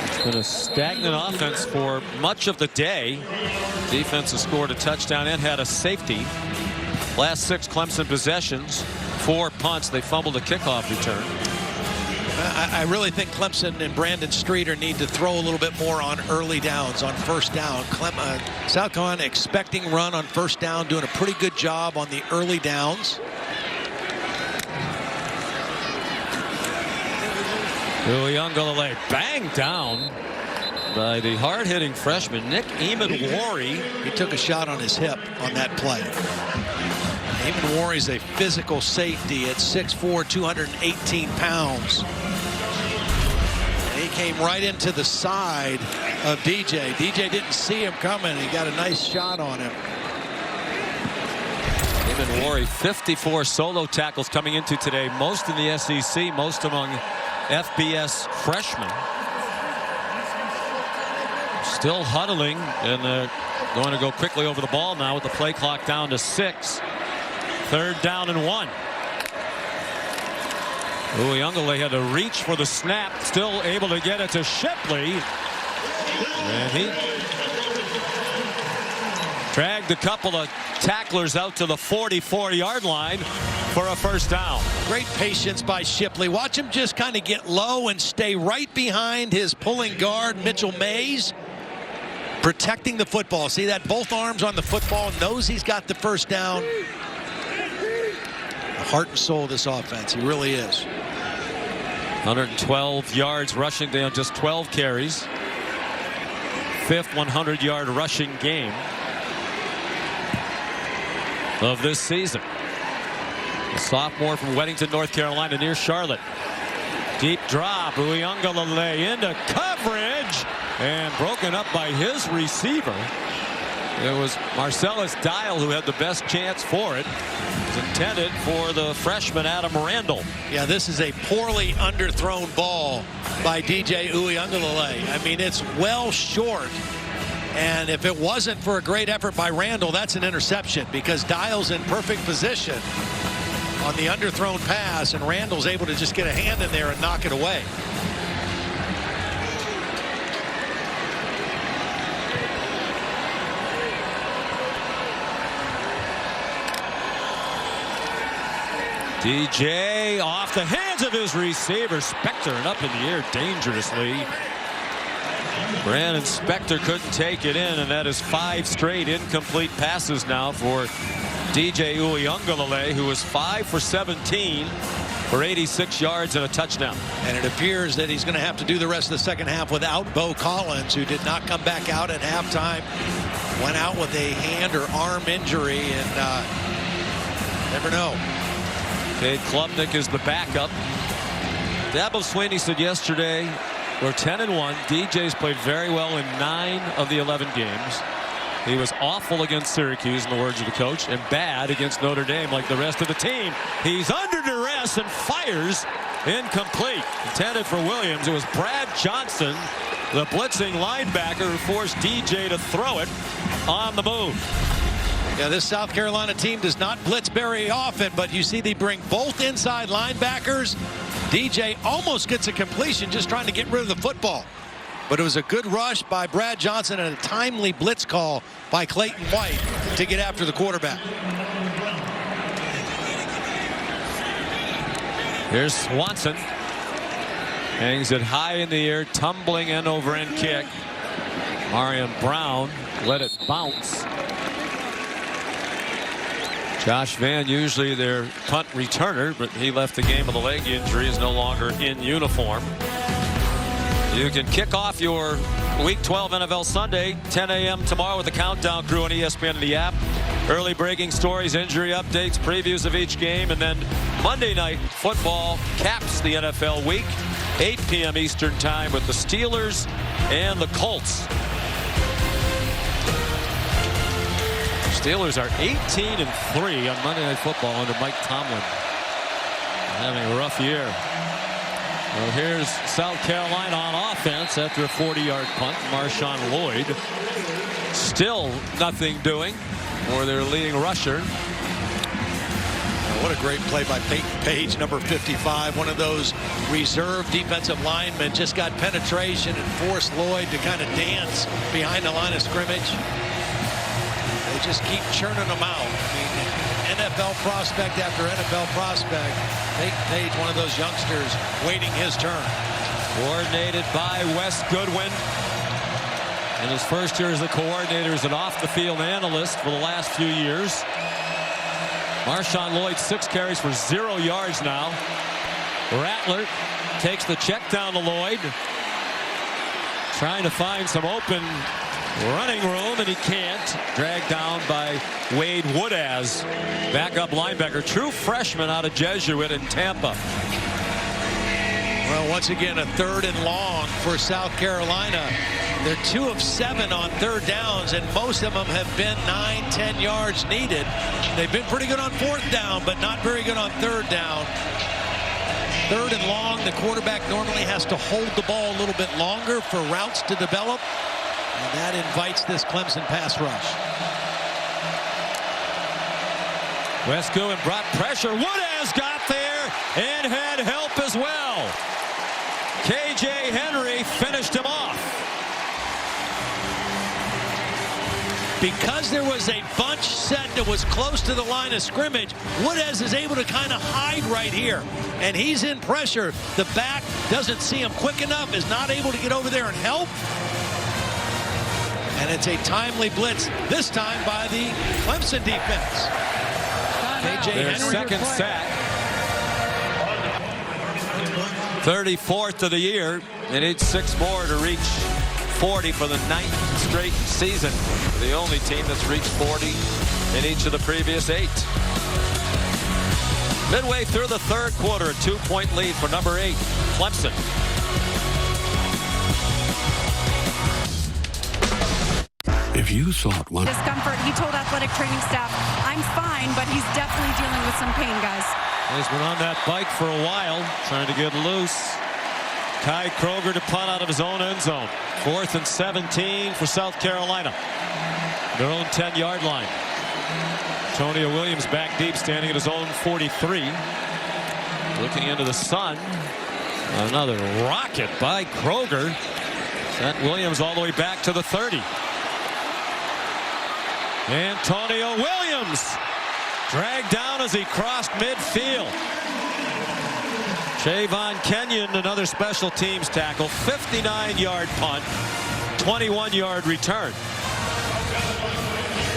Speaker 2: It's been a stagnant offense for much of the day. Defense has scored a touchdown and had a safety. Last 6 Clemson possessions, 4 punts. They fumbled a kickoff return.
Speaker 3: I really think Clemson and Brandon Streeter need to throw a little bit more on early downs, on first down. South Carolina expecting run on first down, doing a pretty good job on the early downs.
Speaker 2: Uiagalelei banged down by the hard-hitting freshman Nick Eamon-Warry.
Speaker 3: He took a shot on his hip on that play. Eamon-Warry is a physical safety at 6'4", 218 pounds. And he came right into the side of DJ. DJ didn't see him coming. He got a nice shot on him.
Speaker 2: Eamon-Warry, 54 solo tackles coming into today, most in the SEC, most among FBS freshmen. Still huddling, and going to go quickly over the ball now with the play clock down to 6. 3rd down and 1. Uiagalelei had to reach for the snap, still able to get it to Shipley. And he dragged a couple of tacklers out to the 44-yard line for a first down.
Speaker 3: Great patience by Shipley. Watch him just kind of get low and stay right behind his pulling guard, Mitchell Mays, protecting the football. See that? Both arms on the football, knows he's got the first down. The heart and soul of this offense. He really is.
Speaker 2: 112 yards rushing down, just 12 carries. 5th 100-yard rushing game of this season. A sophomore from Weddington, North Carolina, near Charlotte. Deep drop. Uiagalelei into coverage and broken up by his receiver. It was Marcellus Dial who had the best chance for it. It was intended for the freshman Adam Randall.
Speaker 3: Yeah, this is a poorly underthrown ball by DJ Uiagalelei. I mean, it's well short. And if it wasn't for a great effort by Randall, that's an interception because Dial's in perfect position on the underthrown pass, and Randall's able to just get a hand in there and knock it away.
Speaker 2: DJ off the hands of his receiver, Spector, and up in the air dangerously. Brandon Spector couldn't take it in, and that is 5 straight incomplete passes now for DJ Uiagalelei, who was 5 for 17 for 86 yards and a touchdown.
Speaker 3: And it appears that he's going to have to do the rest of the second half without Bo Collins, who did not come back out at halftime. Went out with a hand or arm injury, and never know.
Speaker 2: Cade Klubnik is the backup. Dabo Swinney said yesterday, we're 10-1. DJ's played very well in 9 of the 11 games. He was awful against Syracuse, in the words of the coach, and bad against Notre Dame like the rest of the team. He's under duress and fires incomplete. Intended for Williams. It was Brad Johnson, the blitzing linebacker, who forced DJ to throw it on the move.
Speaker 3: Yeah, this South Carolina team does not blitz very often, but you see they bring both inside linebackers. DJ almost gets a completion just trying to get rid of the football. But it was a good rush by Brad Johnson and a timely blitz call by Clayton White to get after the quarterback.
Speaker 2: Here's Swanson. Hangs it high in the air, tumbling end over end kick. Marion Brown let it bounce. Josh Vann, usually their punt returner, but he left the game with a leg injury, is no longer in uniform. You can kick off your Week 12 NFL Sunday, 10 a.m. tomorrow with the Countdown crew on ESPN and the app. Early breaking stories, injury updates, previews of each game, and then Monday Night Football caps the NFL week, 8 p.m. Eastern Time with the Steelers and the Colts. Steelers are 18-3 on Monday Night Football under Mike Tomlin. Having a rough year. Well, here's South Carolina on offense after a 40-yard punt. Marshawn Lloyd still nothing doing for their leading rusher.
Speaker 3: What a great play by Peyton Page, number 55. One of those reserve defensive linemen just got penetration and forced Lloyd to kind of dance behind the line of scrimmage. They just keep churning them out. I mean, NFL prospect after NFL prospect. Peyton Page, one of those youngsters waiting his turn.
Speaker 2: Coordinated by Wes Goodwin. In his first year as the coordinator, as an off-the-field analyst for the last few years. Marshawn Lloyd, 6 carries for 0 yards now. Rattler takes the check down to Lloyd. Trying to find some open running room, and he can't. Dragged down by Wade Woodaz, backup linebacker, true freshman out of Jesuit in Tampa.
Speaker 3: Well, once again, a 3rd and long for South Carolina. They're 2 of 7 on 3rd downs, and most of them have been 9-10 yards needed. They've been pretty good on 4th down, but not very good on 3rd down. 3rd and long, the quarterback normally has to hold the ball a little bit longer for routes to develop, and that invites this Clemson pass rush.
Speaker 2: Wes Goodwin brought pressure. Woodaz got there and had help as well. KJ Henry finished him off.
Speaker 3: Because there was a bunch set that was close to the line of scrimmage, Woodaz is able to kind of hide right here. And he's in pressure. The back doesn't see him quick enough, is not able to get over there and help. And it's a timely blitz, this time by the Clemson defense.
Speaker 2: Their second sack. 34th of the year. They need 6 more to reach 40 for the 9th straight season. The only team that's reached 40 in each of the previous 8. Midway through the 3rd quarter, a 2-point lead for number 8, Clemson.
Speaker 9: If you thought one
Speaker 1: discomfort, he told athletic training staff, I'm fine, but he's definitely dealing with some pain, guys.
Speaker 2: He's been on that bike for a while, trying to get loose. Kai Kroger to punt out of his own end zone. 4th and 17 for South Carolina. Their own 10-yard line. Antonio Williams back deep, standing at his own 43. Looking into the sun. Another rocket by Kroger. Sent Williams all the way back to the 30. Antonio Williams dragged down as he crossed midfield. Javon Kenyon, another special teams tackle. 59-yard punt, 21-yard return.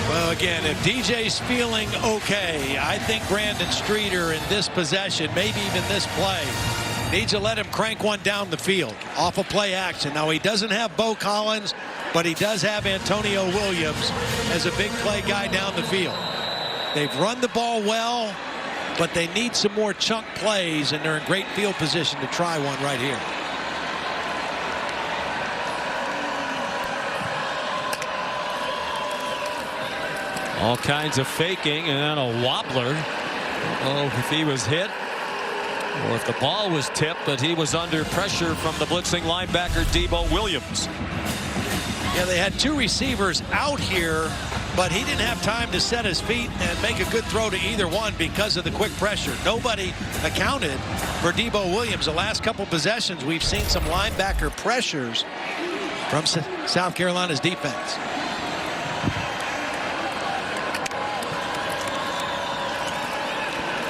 Speaker 3: Well, again, if DJ's feeling okay, I think Brandon Streeter in this possession, maybe even this play, needs to let him crank one down the field off of play action. Now, he doesn't have Bo Collins, but he does have Antonio Williams as a big play guy down the field. They've run the ball well, but they need some more chunk plays, and they're in great field position to try one right here.
Speaker 2: All kinds of faking and a wobbler. Oh, if he was hit or if the ball was tipped, but he was under pressure from the blitzing linebacker Debo Williams.
Speaker 3: Yeah, they had 2 receivers out here, but he didn't have time to set his feet and make a good throw to either one because of the quick pressure. Nobody accounted for Debo Williams. The last couple possessions, we've seen some linebacker pressures from South Carolina's defense.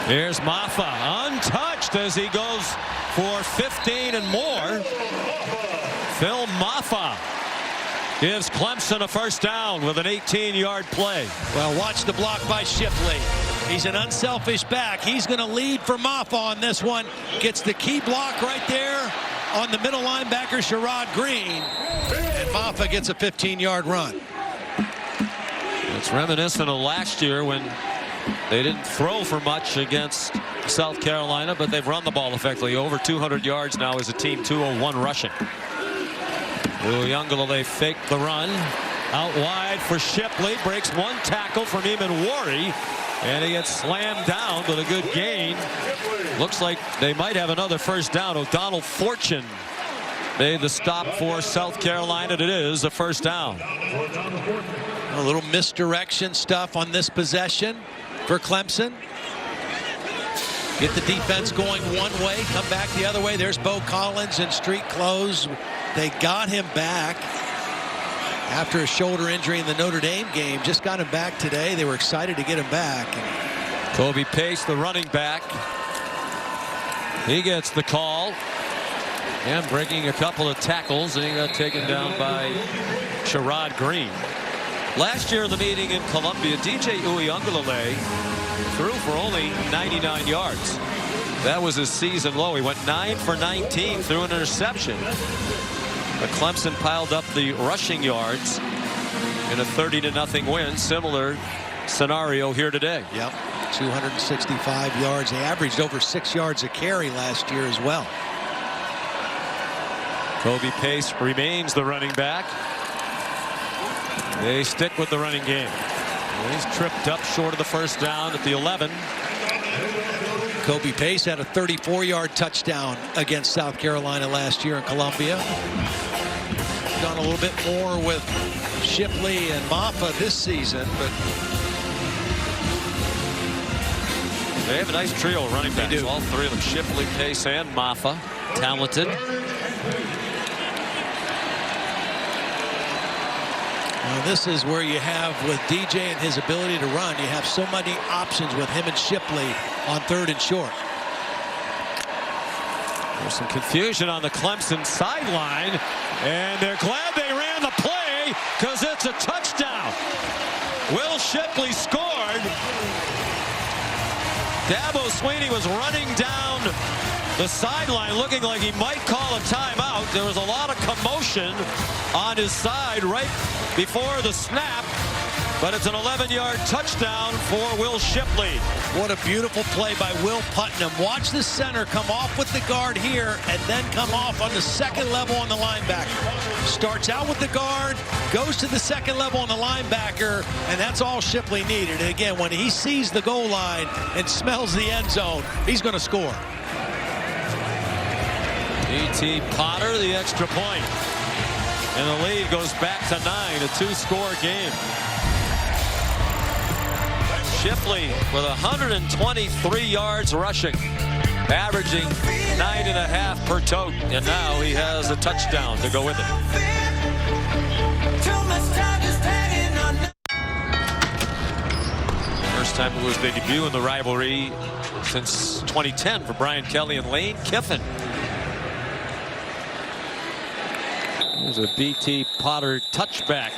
Speaker 2: Here's Maffa, untouched as he goes for 15 and more. Phil Maffa gives Clemson a first down with an 18-yard play.
Speaker 3: Well, watch the block by Shipley. He's an unselfish back. He's going to lead for Maffa on this one. Gets the key block right there on the middle linebacker, Sherrod Green. And Maffa gets a 15-yard run.
Speaker 2: It's reminiscent of last year when they didn't throw for much against South Carolina, but they've run the ball effectively. Over 200 yards now as a team, 201 rushing. Uyunglele faked the run. Out wide for Shipley. Breaks one tackle from Eamon Worry. And he gets slammed down, but a good gain. Looks like they might have another first down. O'Donnell Fortune made the stop for South Carolina. It is a first down.
Speaker 3: A little misdirection stuff on this possession for Clemson. Get the defense going one way, come back the other way. There's Bo Collins in street clothes. They got him back after a shoulder injury in the Notre Dame game. Just got him back today. They were excited to get him back.
Speaker 2: Kobe Pace, the running back. He gets the call. And breaking a couple of tackles, and he got taken down by Sherrod Green. Last year in the meeting in Columbia, DJ Uyunglele threw for only 99 yards. That was his season low. He went 9 for 19, threw an interception. But Clemson piled up the rushing yards in a 30-0 win. Similar scenario here today.
Speaker 3: Yep, 265 yards. They averaged over 6 yards a carry last year as well.
Speaker 2: Kobe Pace remains the running back. They stick with the running game. He's tripped up short of the first down at the 11.
Speaker 3: Kobe Pace had a 34-yard touchdown against South Carolina last year in Columbia. Done a little bit more with Shipley and Maffa this season, but
Speaker 2: they have a nice trio of running backs. All three of them, Shipley, Pace, and Maffa, talented.
Speaker 3: Well, this is where you have, with DJ and his ability to run, you have so many options with him and Shipley on 3rd and short.
Speaker 2: There's some confusion on the Clemson sideline, and they're glad they ran the play because it's a touchdown. Will Shipley scored. Dabo Swinney was running down the sideline looking like he might call a timeout. There was a lot of commotion on his side right before the snap, but it's an 11-yard touchdown for Will Shipley.
Speaker 3: What a beautiful play by Will Putnam. Watch the center come off with the guard here and then come off on the second level on the linebacker. Starts out with the guard, goes to the second level on the linebacker, and that's all Shipley needed. And again, when he sees the goal line and smells the end zone, he's going to score.
Speaker 2: E.T. Potter, the extra point. And the lead goes back to 9, a 2-score game. Shipley with 123 yards rushing, averaging 9.5 per tote, and now he has a touchdown to go with it. First time it was their debut in the rivalry since 2010 for Brian Kelly and Lane Kiffin. There's a B.T. Potter touchback.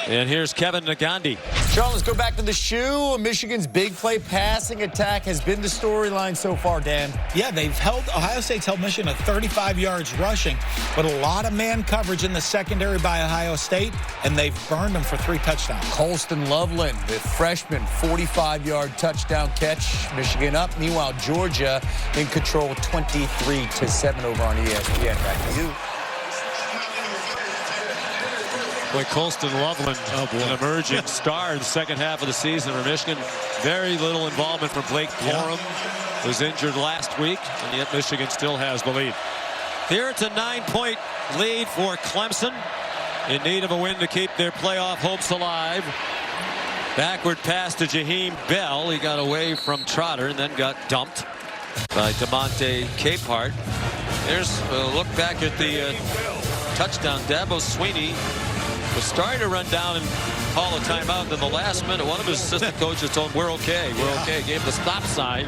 Speaker 2: And here's Kevin Nagandi.
Speaker 6: Sean, let's go back to the shoe. Michigan's big play passing attack has been the storyline so far, Dan.
Speaker 12: Yeah, Ohio State's held Michigan to 35 yards rushing, but a lot of man coverage in the secondary by Ohio State, and they've burned them for 3 touchdowns.
Speaker 6: Colston Loveland, the freshman, 45-yard touchdown catch. Michigan up. Meanwhile, Georgia in control 23-7 over on ESPN. Back to you.
Speaker 2: Boy, Colston Loveland, an emerging star in the second half of the season for Michigan. Very little involvement from Blake Corum. Was injured last week, and yet Michigan still has the lead. Here it's a 9-point lead for Clemson, in need of a win to keep their playoff hopes alive. Backward pass to Jaheim Bell. He got away from Trotter and then got dumped by DeMonte Capehart. There's a look back at the touchdown. Dabo Swinney was starting to run down and call a timeout. Then the last minute, one of his assistant coaches told him, we're okay, we're okay. Gave the stop sign.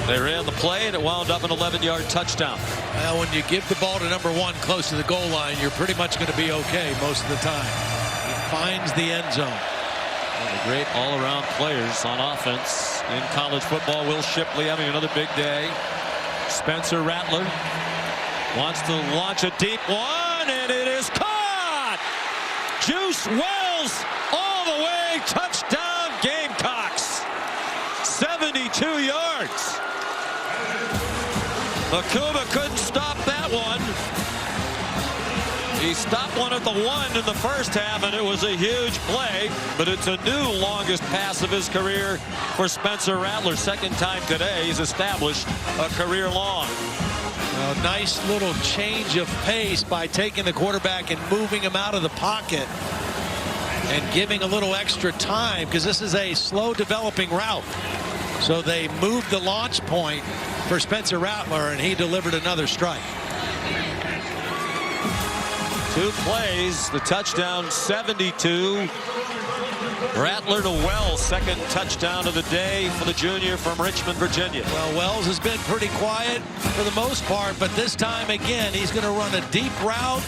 Speaker 2: They ran the play, and it wound up an 11-yard touchdown.
Speaker 3: Well, when you give the ball to number 1 close to the goal line, you're pretty much going to be okay most of the time. He finds the end zone.
Speaker 2: One of the great all-around players on offense in college football. Will Shipley having another big day. Spencer Rattler wants to launch a deep one, and it is caught! Juice Wells all the way, touchdown Gamecocks. 72 yards. Makuba couldn't stop that one. He stopped one at the 1 in the first half, and it was a huge play, but it's a new longest pass of his career for Spencer Rattler. Second time today he's established a career long.
Speaker 3: A nice little change of pace by taking the quarterback and moving him out of the pocket and giving a little extra time, because this is a slow developing route. So they moved the launch point for Spencer Rattler, and he delivered another strike.
Speaker 2: 2 plays, the touchdown, 72. Rattler to Wells, second touchdown of the day for the junior from Richmond, Virginia.
Speaker 3: Well, Wells has been pretty quiet for the most part, but this time again he's going to run a deep route.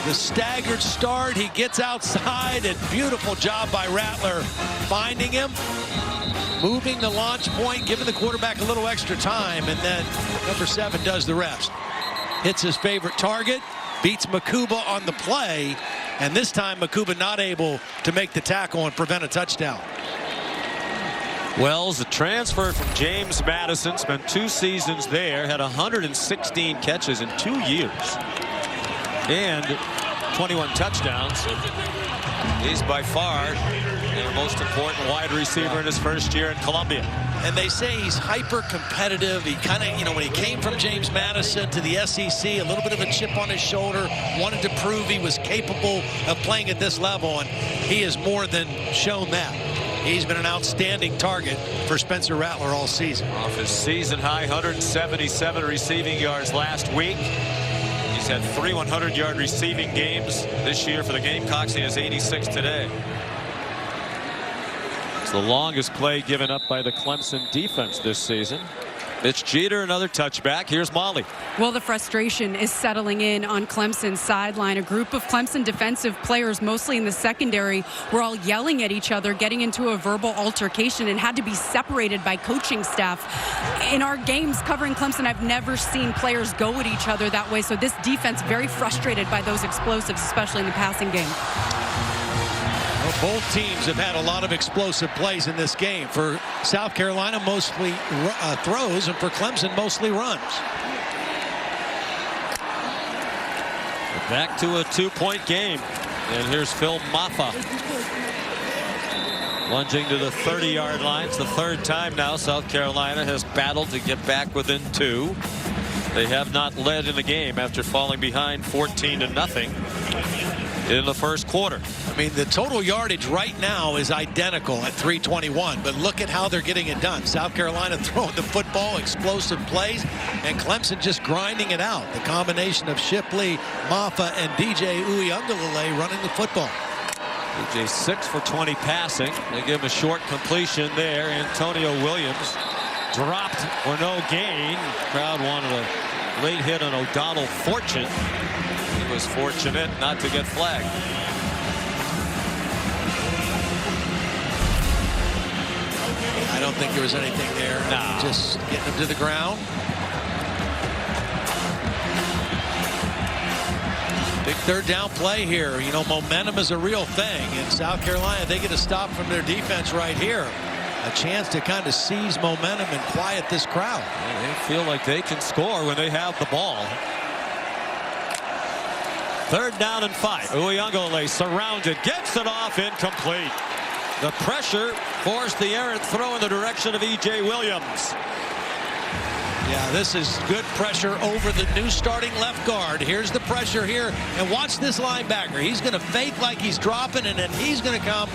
Speaker 3: The staggered start, he gets outside, and beautiful job by Rattler finding him, moving the launch point, giving the quarterback a little extra time, and then number 7 does the rest. Hits his favorite target, beats Makuba on the play, and this time Makuba not able to make the tackle and prevent a touchdown.
Speaker 2: Wells, a transfer from James Madison, spent 2 seasons there, had 116 catches in 2 years, and 21 touchdowns. He's by far their most important wide receiver in his first year in Columbia.
Speaker 3: And they say he's hyper competitive. He kind of, you know, when he came from James Madison to the SEC, a little bit of a chip on his shoulder, wanted to prove he was capable of playing at this level, and he has more than shown that. He's been an outstanding target for Spencer Rattler all season.
Speaker 2: Off his season high 177 receiving yards last week. He's had 3 100-yard receiving games this year for the Gamecocks. He has 86 today. It's the longest play given up by the Clemson defense this season. It's Jeter, another touchback. Here's Molly.
Speaker 1: Well, the frustration is settling in on Clemson's sideline. A group of Clemson defensive players, mostly in the secondary, were all yelling at each other, getting into a verbal altercation, and had to be separated by coaching staff. In our games covering Clemson, I've never seen players go at each other that way. So this defense very frustrated by those explosives, especially in the passing game.
Speaker 3: Both teams have had a lot of explosive plays in this game. For South Carolina, mostly throws, and for Clemson, mostly runs.
Speaker 2: Back to a 2-point game. And here's Phil Maffa lunging to the 30-yard line. It's the 3rd time now South Carolina has battled to get back within 2. They have not led in the game after falling behind 14-0 in the first quarter.
Speaker 3: I mean, the total yardage right now is identical at 321, but look at how they're getting it done. South Carolina throwing the football, explosive plays, and Clemson just grinding it out. The combination of Shipley, Maffa, and DJ Uyunglele running the football.
Speaker 2: DJ 6 for 20 passing. They give him a short completion there. Antonio Williams dropped for no gain. Crowd wanted a late hit on O'Donnell Fortune. He was fortunate not to get flagged.
Speaker 3: I don't think there was anything there.
Speaker 2: No.
Speaker 3: Just getting him to the ground. Big 3rd down play here. You know, momentum is a real thing. In South Carolina, they get a stop from their defense right here. A chance to kind of seize momentum and quiet this crowd.
Speaker 2: Yeah, they feel like they can score when they have the ball. 3rd down and 5. Uyunglele surrounded, gets it off, incomplete. The pressure forced the errant throw in the direction of E.J. Williams.
Speaker 3: Yeah, this is good pressure over the new starting left guard. Here's the pressure here, and watch this linebacker. He's going to fake like he's dropping, and then he's going to come.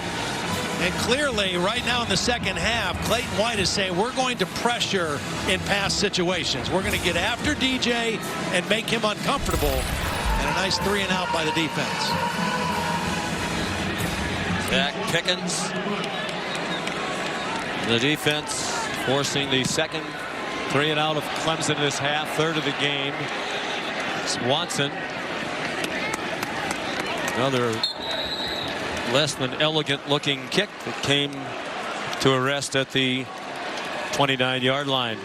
Speaker 3: And clearly, right now in the second half, Clayton White is saying we're going to pressure in pass situations. We're going to get after DJ and make him uncomfortable. And a nice 3-and-out by the defense.
Speaker 2: Zach Pickens. The defense forcing the second 3 and out of Clemson this half, third of the game. Swanson. Another less than elegant looking kick that came to a rest at the 29-yard line.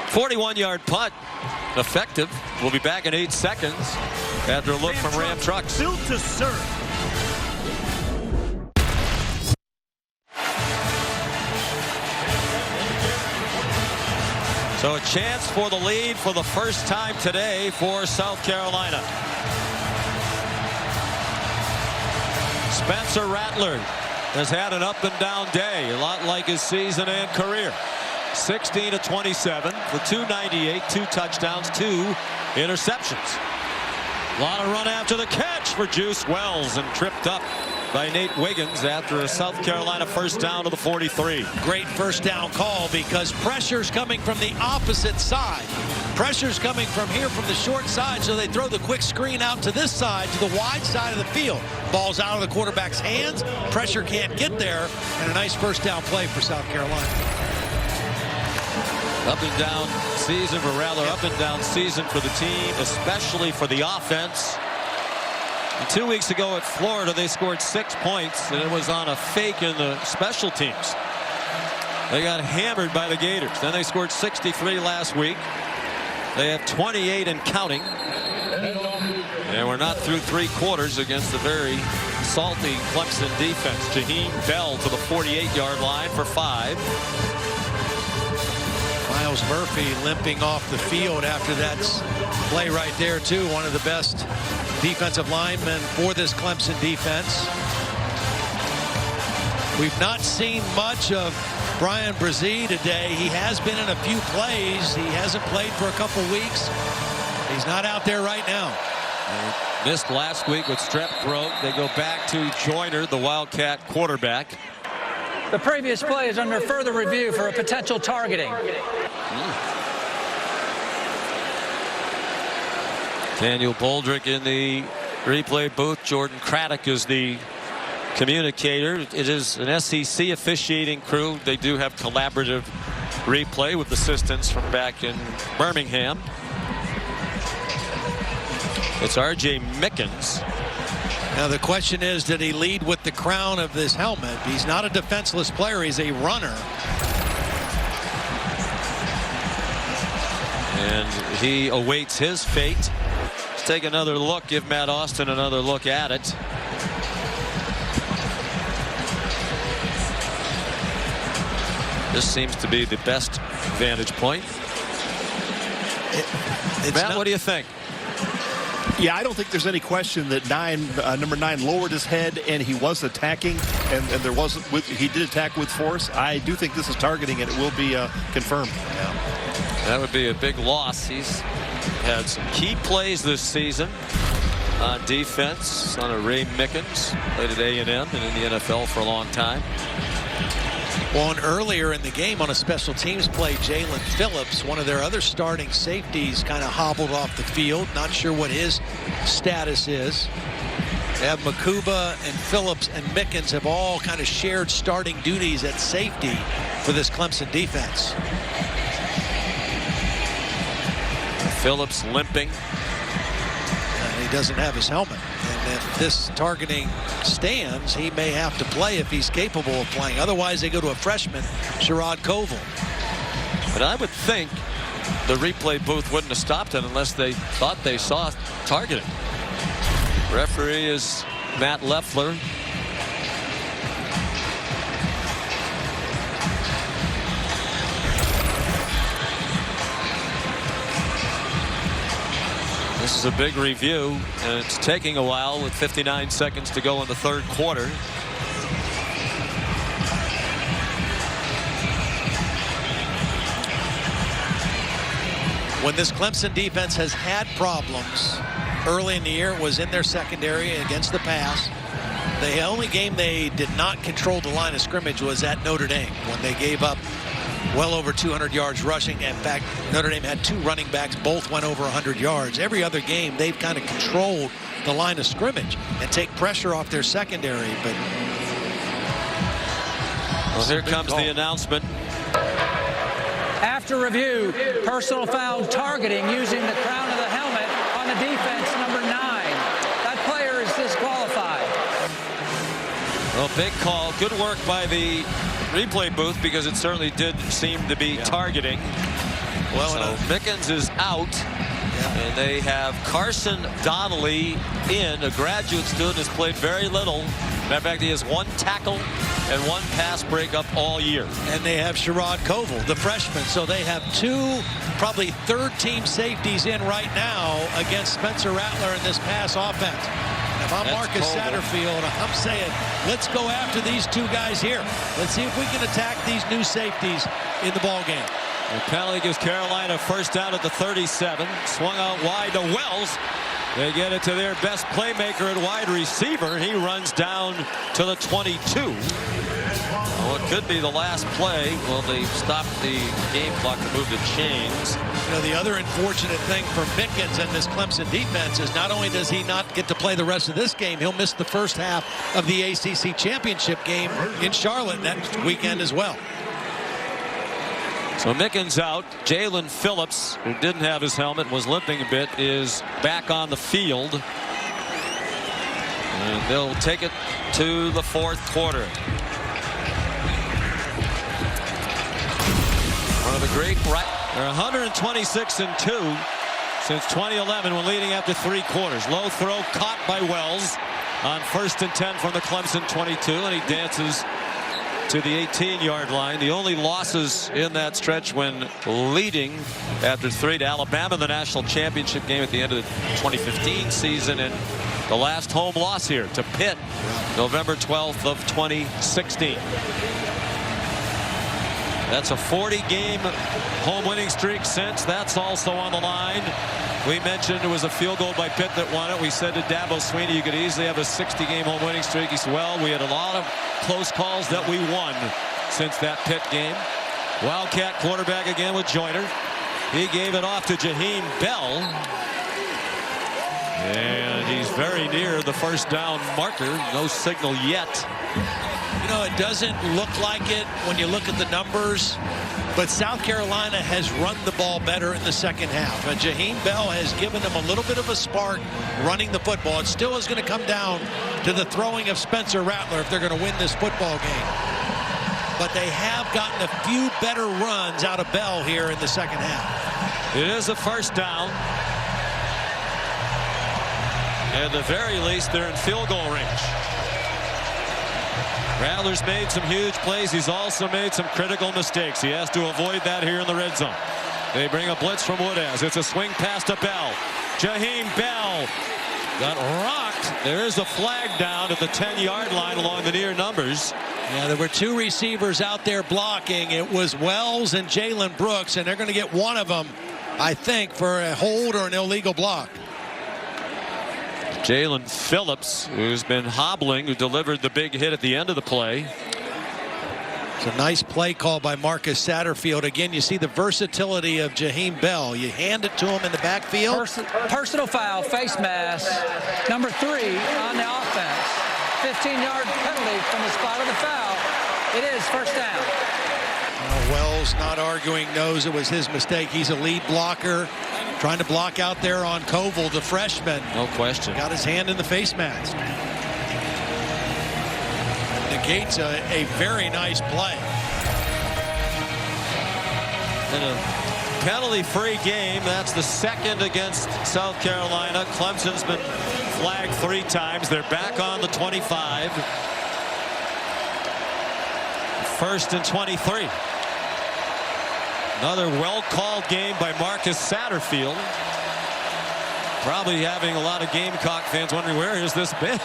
Speaker 2: 41-yard punt. Effective. We'll be back in 8 seconds after a look from Ram Trucks.
Speaker 14: Built to serve.
Speaker 2: So a chance for the lead for the first time today for South Carolina. Spencer Rattler has had an up and down day, a lot like his season and career. 16 of 27 for 298, 2 touchdowns, 2 interceptions. A lot of run after the catch for Juice Wells, and tripped up by Nate Wiggins after a South Carolina first down to the 43.
Speaker 3: Great first down call because pressure's coming from the opposite side. Pressure's coming from here from the short side, so they throw the quick screen out to this side, to the wide side of the field. Ball's out of the quarterback's hands. Pressure can't get there, and a nice first down play for South Carolina.
Speaker 2: Up and down season for Rattler, up and down season for the team, especially for the offense. And 2 weeks ago at Florida, they scored 6 points, and it was on a fake in the special teams. They got hammered by the Gators. Then they scored 63 last week. They have 28 and counting. And we're not through 3 quarters against the very salty Clemson defense. Jaheim Bell to the 48-yard line for 5.
Speaker 3: Miles Murphy limping off the field after that play right there, too. One of the best defensive linemen for this Clemson defense. We've not seen much of Brian Brzee today. He has been in a few plays. He hasn't played for a couple weeks. He's not out there right now.
Speaker 2: They missed last week with strep throat. They go back to Joyner, the Wildcat quarterback.
Speaker 4: The previous play is under further review for a potential targeting.
Speaker 2: Daniel Boldrick in the replay booth. Jordan Craddock is the communicator. It is an SEC officiating crew. They do have collaborative replay with assistants from back in Birmingham. It's R.J. Mickens.
Speaker 3: Now the question is, did he lead with the crown of this helmet? He's not a defenseless player. He's a runner.
Speaker 2: And he awaits his fate. Let's take another look. Give Matt Austin another look at it. This seems to be the best vantage point. Matt, what do you think?
Speaker 10: Yeah, I don't think there's any question that number 9 lowered his head and he was attacking, and there wasn't. He did attack with force. I do think this is targeting, and it will be confirmed.
Speaker 2: Yeah. That would be a big loss. He's had some key plays this season on defense. Son of Ray Mickens, played at A&M and in the NFL for a long time.
Speaker 3: Well, and earlier in the game on a special teams play, Jalen Phillips, one of their other starting safeties, kind of hobbled off the field. Not sure what his status is. They have Makuba and Phillips and Mickens have all kind of shared starting duties at safety for this Clemson defense.
Speaker 2: Phillips limping.
Speaker 3: And he doesn't have his helmet. And if this targeting stands, he may have to play if he's capable of playing. Otherwise, they go to a freshman, Sherrod Koval.
Speaker 2: But I would think the replay booth wouldn't have stopped it unless they thought they saw targeting. Referee is Matt Leffler. This is a big review, and it's taking a while with 59 seconds to go in the third quarter.
Speaker 3: When this Clemson defense has had problems early in the year, it was in their secondary against the pass. The only game they did not control the line of scrimmage was at Notre Dame, when they gave up well over 200 yards rushing. In fact, Notre Dame had 2 running backs, both went over 100 yards. Every other game, they've kind of controlled the line of scrimmage and take pressure off their secondary. But
Speaker 2: well, here comes the announcement.
Speaker 4: After review, personal foul targeting using the crown of the helmet on the defense, number 9. That player is disqualified.
Speaker 2: Well, big call. Good work by the replay booth because it certainly did seem to be targeting. Well, so Mickens is out. And they have Carson Donnelly in, a graduate student, has played very little. Matter of fact, he has 1 tackle and 1 pass breakup all year.
Speaker 3: And they have Sherrod Koval, the freshman. So they have 2 probably third-team safeties in right now against Spencer Rattler in this pass offense. And if I'm Marcus Satterfield, I'm saying, let's go after these 2 guys here. Let's see if we can attack these new safeties in the ball game.
Speaker 2: The penalty gives Carolina first down at the 37. Swung out wide to Wells. They get it to their best playmaker at wide receiver. He runs down to the 22. Well, it could be the last play. Well, they stopped the game clock to move the chains.
Speaker 3: You know, the other unfortunate thing for Mickens and this Clemson defense is not only does he not get to play the rest of this game, he'll miss the first half of the ACC championship game in Charlotte next weekend as well.
Speaker 2: So Mickens out. Jalen Phillips, who didn't have his helmet, was limping a bit, is back on the field. And they'll take it to the 4th quarter. One of the great they're 126-2 since 2011 when leading after 3 quarters. Low throw caught by Wells on 1st and 10 from the Clemson 22, and he dances to the 18-yard line. The only losses in that stretch when leading after 3 to Alabama in the national championship game at the end of the 2015 season, and the last home loss here to Pitt November 12th of 2016. That's a 40-game home winning streak since. That's also on the line. We mentioned it was a field goal by Pitt that won it. We said to Dabo Sweeney you could easily have a 60-game home winning streak. He said, well, we had a lot of close calls that we won since that Pitt game. Wildcat quarterback again with Joyner. He gave it off to Jaheim Bell. And he's very near the first down marker. No signal yet.
Speaker 3: You know, it doesn't look like it when you look at the numbers, but South Carolina has run the ball better in the second half. And Jaheim Bell has given them a little bit of a spark running the football. It still is going to come down to the throwing of Spencer Rattler if they're going to win this football game. But they have gotten a few better runs out of Bell here in the second half.
Speaker 2: It is a first down. At the very least, they're in field goal range. Rattler's made some huge plays. He's also made some critical mistakes. He has to avoid that here in the red zone. They bring a blitz from Woodaz. It's a swing pass to Bell. Jaheim Bell got rocked. There is a flag down at the 10-yard line along the near numbers.
Speaker 3: Yeah, there were 2 receivers out there blocking. It was Wells and Jalen Brooks, and they're going to get one of them, I think, for a hold or an illegal block.
Speaker 2: Jalen Phillips, who's been hobbling, who delivered the big hit at the end of the play.
Speaker 3: It's a nice play call by Marcus Satterfield. Again, you see the versatility of Jaheim Bell. You hand it to him in the backfield.
Speaker 4: Personal foul, face mask, number 3 on the offense. 15-yard penalty from the spot of the foul. It is first down.
Speaker 3: Wells, not arguing, knows it was his mistake. He's a lead blocker. Trying to block out there on Koval, the freshman.
Speaker 2: No question.
Speaker 3: Got his hand in the face mask. Negates a very nice play.
Speaker 2: In a penalty-free game, that's the 2nd against South Carolina. Clemson's been flagged 3 times. They're back on the 25. 1st and 23. Another well-called game by Marcus Satterfield. Probably having a lot of Gamecock fans wondering, where has this been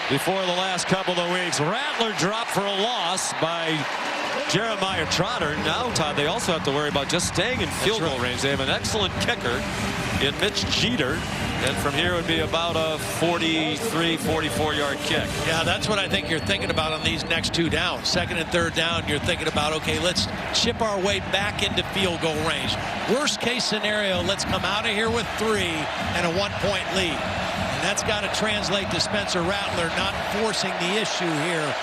Speaker 2: before the last couple of weeks. Rattler dropped for a loss by Jeremiah Trotter. Now, Todd, they also have to worry about just staying in field goal range. They have an excellent kicker in Mitch Jeter. And from here it would be about a 43, 44-yard kick.
Speaker 3: Yeah, that's what I think you're thinking about on these next 2 downs. 2nd and 3rd down, you're thinking about, okay, let's chip our way back into field goal range. Worst case scenario, let's come out of here with 3 and a 1-point lead. And that's got to translate to Spencer Rattler not forcing the issue here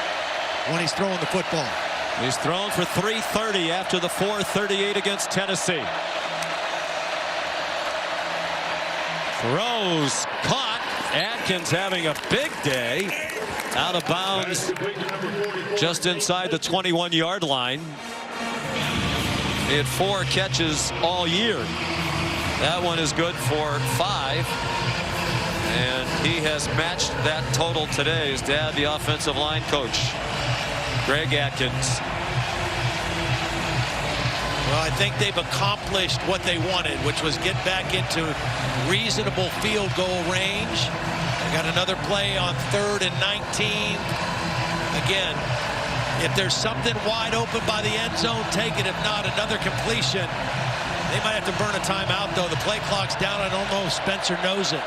Speaker 3: when he's throwing the football.
Speaker 2: He's thrown for 330 after the 438 against Tennessee. Throws caught. Atkins having a big day. Out of bounds just inside the 21-yard line. He had 4 catches all year. That one is good for 5. And he has matched that total today. His dad, the offensive line coach, Greg Atkins.
Speaker 3: Well, I think they've accomplished what they wanted, which was get back into reasonable field goal range. They got another play on 3rd and 19. Again, if there's something wide open by the end zone, take it. If not, another completion. They might have to burn a timeout, though. The play clock's down. I don't know if Spencer knows it.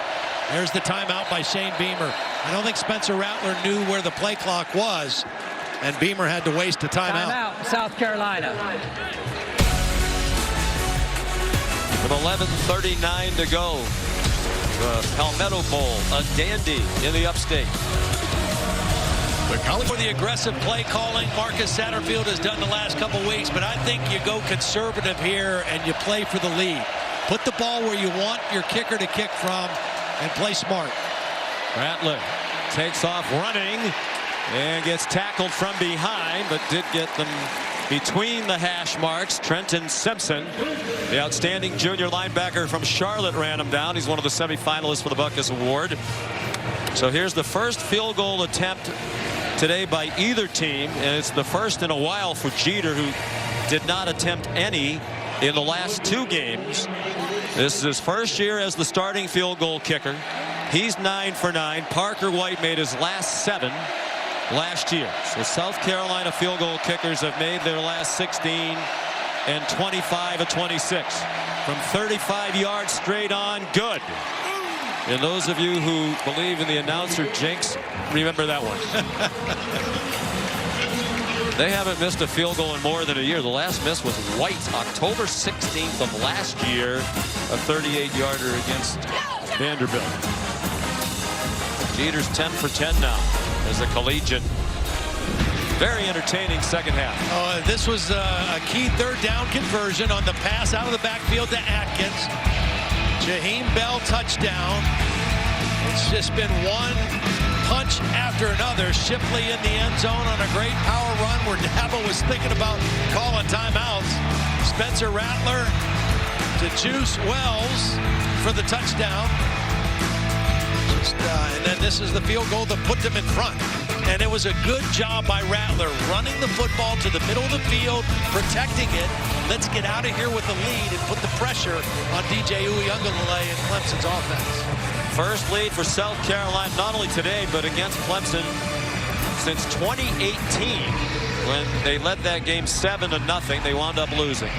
Speaker 3: There's the timeout by Shane Beamer. I don't think Spencer Rattler knew where the play clock was, and Beamer had to waste a timeout.
Speaker 4: Timeout, South Carolina.
Speaker 2: With 11:39 to go, the Palmetto Bowl, a dandy in the upstate.
Speaker 3: For the aggressive play calling Marcus Satterfield has done the last couple weeks, but I think you go conservative here and you play for the lead. Put the ball where you want your kicker to kick from and play smart.
Speaker 2: Rattler takes off running and gets tackled from behind, but did get them between the hash marks. Trenton Simpson, the outstanding junior linebacker from Charlotte, ran him down. He's one of the semifinalists for the Butkus Award. So here's the first field goal attempt today by either team, and it's the first in a while for Jeter, who did not attempt any in the last 2 games. This is his first year as the starting field goal kicker. He's 9 for 9. Parker White made his last 7 last year. So South Carolina field goal kickers have made their last 16 and 25 of 26 from 35 yards straight on. Good. And those of you who believe in the announcer jinx, remember that one. They haven't missed a field goal in more than a year. The last miss was White, October 16th of last year, a 38-yarder against Vanderbilt. Jeter's 10 for 10 now as a collegiate. Very entertaining second half.
Speaker 3: This was a key 3rd down conversion on the pass out of the backfield to Atkins. Jaheim Bell touchdown. It's just been one punch after another. Shipley in the end zone on a great power run where Dabo was thinking about calling timeouts. Spencer Rattler to Juice Wells for the touchdown. And then this is the field goal that put them in front. And it was a good job by Rattler running the football to the middle of the field, protecting it. Let's get out of here with the lead and put the pressure on DJ Uiagalelei and Clemson's offense.
Speaker 2: First lead for South Carolina, not only today, but against Clemson since 2018, when they led that game 7-0. They wound up losing.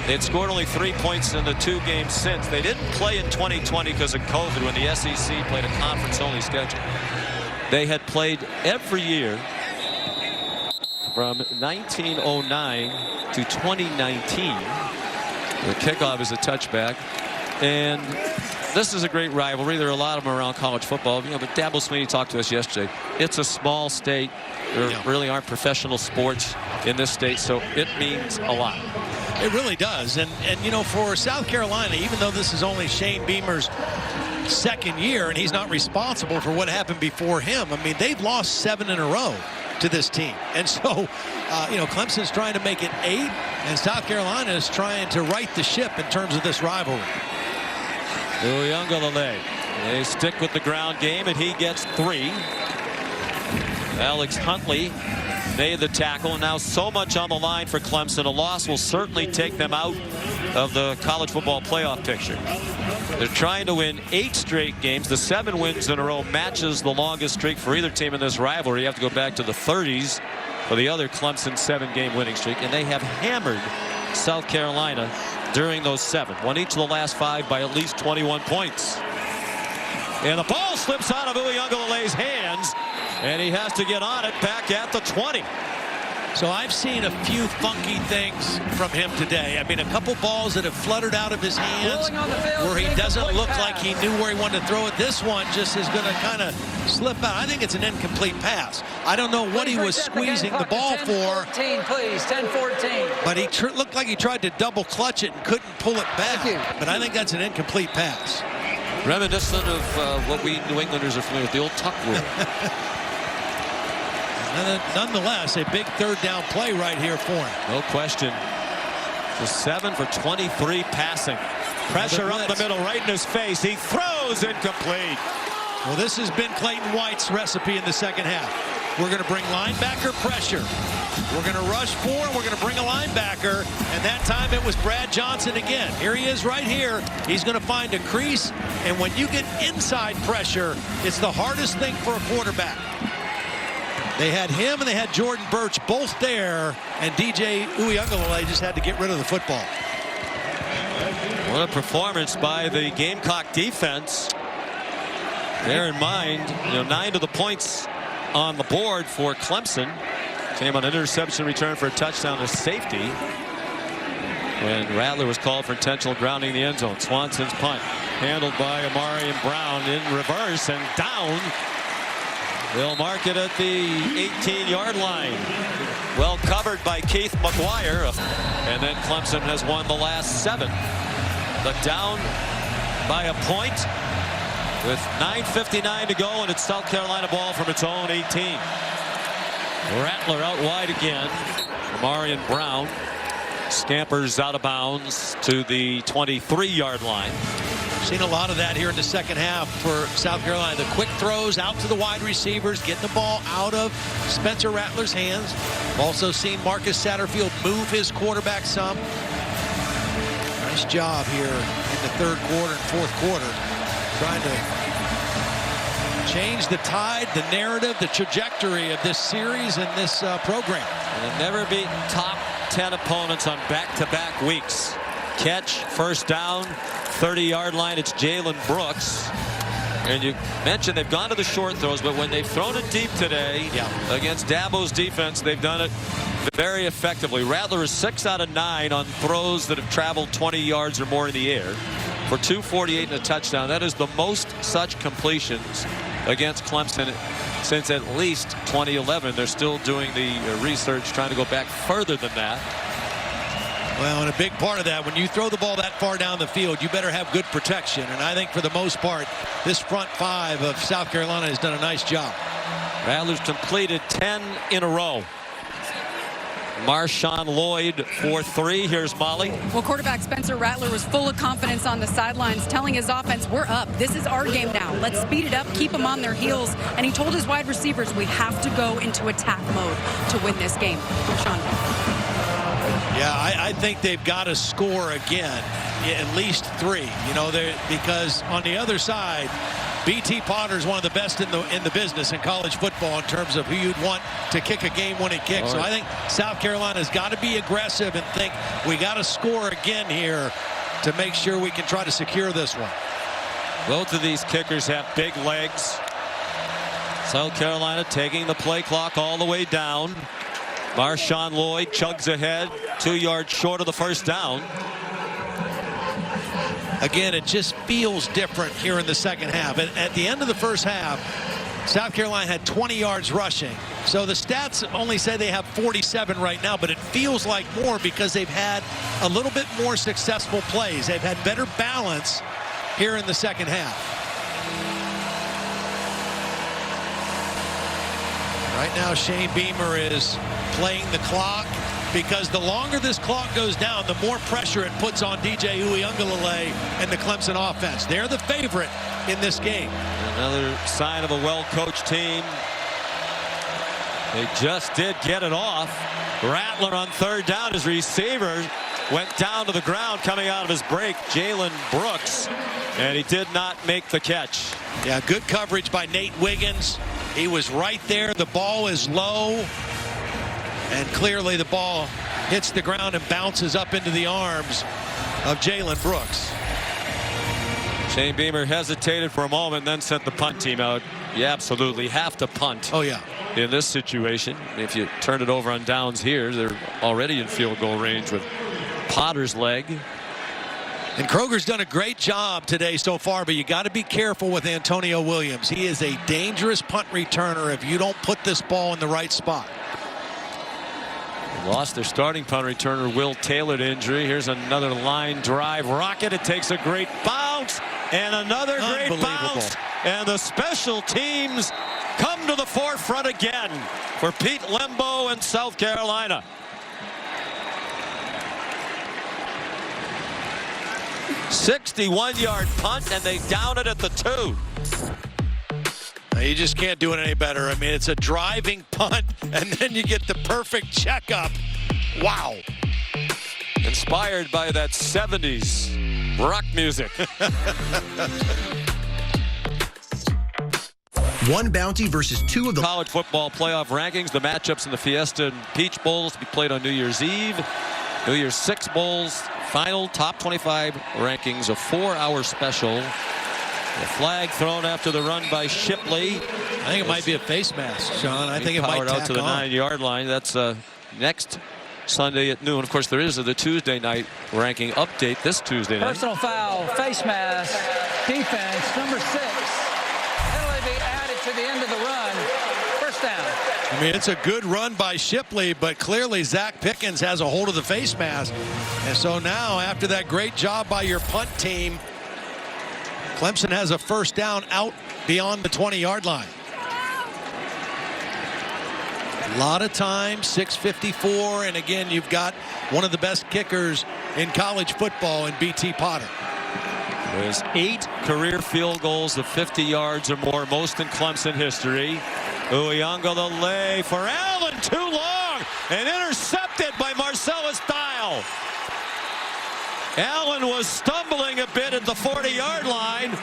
Speaker 2: They'd scored only 3 points in the 2 games since. They didn't play in 2020 because of COVID, when the SEC played a conference-only schedule. They had played every year from 1909 to 2019. The kickoff is a touchback. And this is a great rivalry. There are a lot of them around college football. You know, but Dabo Swinney talked to us yesterday. It's a small state. There really aren't professional sports in this state, so it means a lot.
Speaker 3: It really does. And you know, for South Carolina, even though this is only Shane Beamer's 2nd year and he's not responsible for what happened before him, I mean, they've lost 7 in a row to this team. And so, you know, Clemson's trying to make it 8, and South Carolina is trying to right the ship in terms of this rivalry.
Speaker 2: Uiagalelei. They stick with the ground game, and he gets 3. Alex Huntley made the tackle, and now so much on the line for Clemson. A loss will certainly take them out of the college football playoff picture. They're trying to win 8 straight games. The 7 wins in a row matches the longest streak for either team in this rivalry. You have to go back to the 30s for the other Clemson 7-game winning streak, and they have hammered South Carolina during those 7. Won each of the last 5 by at least 21 points. And the ball slips out of Uiagalelei's hands, and he has to get on it back at the 20.
Speaker 3: So I've seen a few funky things from him today. I mean, a couple balls that have fluttered out of his hands where he doesn't look like he knew where he wanted to throw it. This one just is going to kind of slip out. I think it's an incomplete pass. I don't know what he was squeezing the ball for.
Speaker 4: 10-14, please, 10-14.
Speaker 3: But he looked like he tried to double clutch it and couldn't pull it back. But I think that's an incomplete pass.
Speaker 2: Reminiscent of what we New Englanders are familiar with, the old tuck rule.
Speaker 3: Nonetheless, a big third down play right here for him.
Speaker 2: No question. Just 7 for 23 passing. Pressure up the middle, right in his face. He throws incomplete.
Speaker 3: Well, this has been Clayton White's recipe in the second half. We're going to bring linebacker pressure. We're going to rush 4, and we're going to bring a linebacker. And that time it was Brad Johnson again. Here he is right here. He's going to find a crease. And when you get inside pressure, it's the hardest thing for a quarterback. They had him and they had Jordan Birch both there, and DJ Uiagalelei just had to get rid of the football.
Speaker 2: What a performance by the Gamecock defense. Bear in mind, 9 of the points on the board for Clemson came on an interception return for a touchdown to safety when Rattler was called for intentional grounding in the end zone. Swanson's punt handled by Amarian Brown in reverse and down. They'll mark it at the 18-yard line. Well covered by Keith McGuire. And then Clemson has won the last 7. But down by a point with 9:59 to go, and it's South Carolina ball from its own 18. Rattler out wide again. Amarian Brown scampers out of bounds to the 23-yard line.
Speaker 3: Seen a lot of that here in the second half for South Carolina. The quick throws out to the wide receivers, getting the ball out of Spencer Rattler's hands. Also seen Marcus Satterfield move his quarterback some. Nice job here in the third quarter and fourth quarter, trying to change the tide, the narrative, the trajectory of this series and this program.
Speaker 2: And they've never beaten top 10 opponents on back-to-back weeks. Catch, first down, 30-yard line. It's Jalen Brooks. And you mentioned they've gone to the short throws, but when they've thrown it deep today against Dabo's defense, they've done it very effectively. Rattler is 6 out of 9 on throws that have traveled 20 yards or more in the air for 248 and a touchdown. That is the most such completions against Clemson since at least 2011. They're still doing the research, trying to go back further than that.
Speaker 3: Well, and a big part of that, when you throw the ball that far down the field, you better have good protection. And I think for the most part, this front 5 of South Carolina has done a nice job.
Speaker 2: Rattler's completed 10 in a row. Marshawn Lloyd for 3. Here's Molly.
Speaker 1: Well, quarterback Spencer Rattler was full of confidence on the sidelines, telling his offense, we're up. This is our game now. Let's speed it up, keep them on their heels. And he told his wide receivers, we have to go into attack mode to win this game. Sean.
Speaker 3: Yeah, I think they've got to score again, at least 3. Because on the other side, B.T. Potter is one of the best in the business in college football in terms of who you'd want to kick a game-winning kick. So I think South Carolina's got to be aggressive and think we got to score again here to make sure we can try to secure this one.
Speaker 2: Both of these kickers have big legs. South Carolina taking the play clock all the way down. Marshawn Lloyd chugs ahead, 2 yards short of the first down.
Speaker 3: Again, it just feels different here in the second half. At the end of the first half, South Carolina had 20 yards rushing. So the stats only say they have 47 right now, but it feels like more because they've had a little bit more successful plays. They've had better balance here in the second half. Right now, Shane Beamer is playing the clock because the longer this clock goes down, the more pressure it puts on DJ Uiagalelei and the Clemson offense. They're the favorite in this game.
Speaker 2: Another sign of a well-coached team. They just did get it off. Rattler on third down. His receiver went down to the ground coming out of his break, Jalen Brooks, and he did not make the catch.
Speaker 3: Yeah, good coverage by Nate Wiggins. He was right there. The ball is low, and clearly the ball hits the ground and bounces up into the arms of Jalen Brooks.
Speaker 2: Shane Beamer hesitated for a moment, then sent the punt team out. You absolutely have to punt.
Speaker 3: Oh, yeah.
Speaker 2: in this situation. If you turn it over on downs here, they're already in field goal range with Potter's leg.
Speaker 3: And Kroger's done a great job today so far, but you got to be careful with Antonio Williams. He is a dangerous punt returner if you don't put this ball in the right spot.
Speaker 2: Lost their starting punt returner, Will Taylor, to injury. Here's another line drive rocket. It takes a great bounce and another great bounce. And the special teams come to the forefront again for Pete Lembo and South Carolina. 61-yard punt, and they down it at the 2.
Speaker 3: You just can't do it any better. I mean, it's a driving punt, and then you get the perfect checkup. Wow.
Speaker 2: Inspired by that 70s rock music.
Speaker 8: One bounty versus 2 of the
Speaker 2: college football playoff rankings. The matchups in the Fiesta and Peach Bowls to be played on New Year's Eve. New Year's 6 Bowls. Final top 25 rankings, a 4-hour special. The flag thrown after the run by Shipley.
Speaker 3: I think it might be a face mask, Sean. I think it might
Speaker 2: out to the 9-yard line. That's next Sunday at noon. Of course, there is the Tuesday night ranking update this Tuesday night.
Speaker 4: Personal foul, face mask, defense, number 6. Penalty be added to the end of the run. First down.
Speaker 3: I mean, it's a good run by Shipley, but clearly Zach Pickens has a hold of the face mask. And so now, after that great job by your punt team, Clemson has a first down out beyond the 20-yard line. A lot of time, 6:54, and again, you've got one of the best kickers in college football in B.T. Potter.
Speaker 2: There's 8 career field goals of 50 yards or more, most in Clemson history. Uyunglele for Allen, too long, and intercepted by Marcellus Dial. Allen was stumbling a bit at the 40-yard line,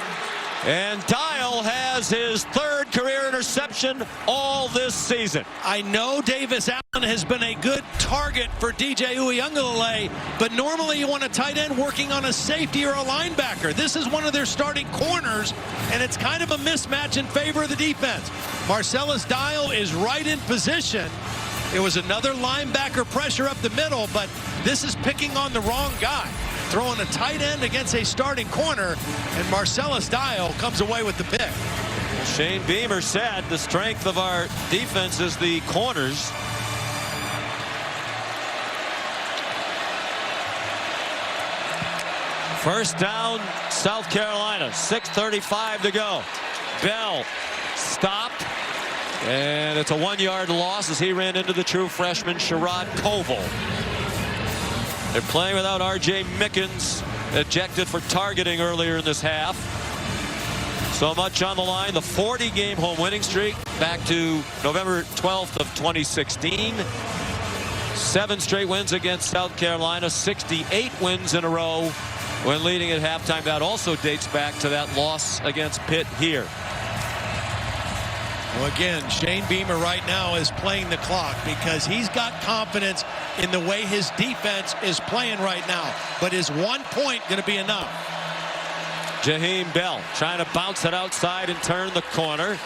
Speaker 2: and Dial has his 3rd career interception all this season.
Speaker 3: I know Davis Allen has been a good target for DJ Uyunglele, but normally you want a tight end working on a safety or a linebacker. This is one of their starting corners, and it's kind of a mismatch in favor of the defense. Marcellus Dial is right in position. It was another linebacker pressure up the middle, but this is picking on the wrong guy. Throwing a tight end against a starting corner, and Marcellus Dial comes away with the pick.
Speaker 2: Shane Beamer said the strength of our defense is the corners. First down, South Carolina, 6:35 to go. Bell stopped, and it's a 1-yard loss as he ran into the true freshman Sherrod Koval. They're playing without R.J. Mickens, ejected for targeting earlier in this half. So much on the line. The 40-game home winning streak back to November 12th of 2016. 7 straight wins against South Carolina, 68 wins in a row when leading at halftime. That also dates back to that loss against Pitt here.
Speaker 3: Well, again, Shane Beamer right now is playing the clock because he's got confidence in the way his defense is playing right now. But is 1 point going to be enough?
Speaker 2: Jaheim Bell trying to bounce it outside and turn the corner.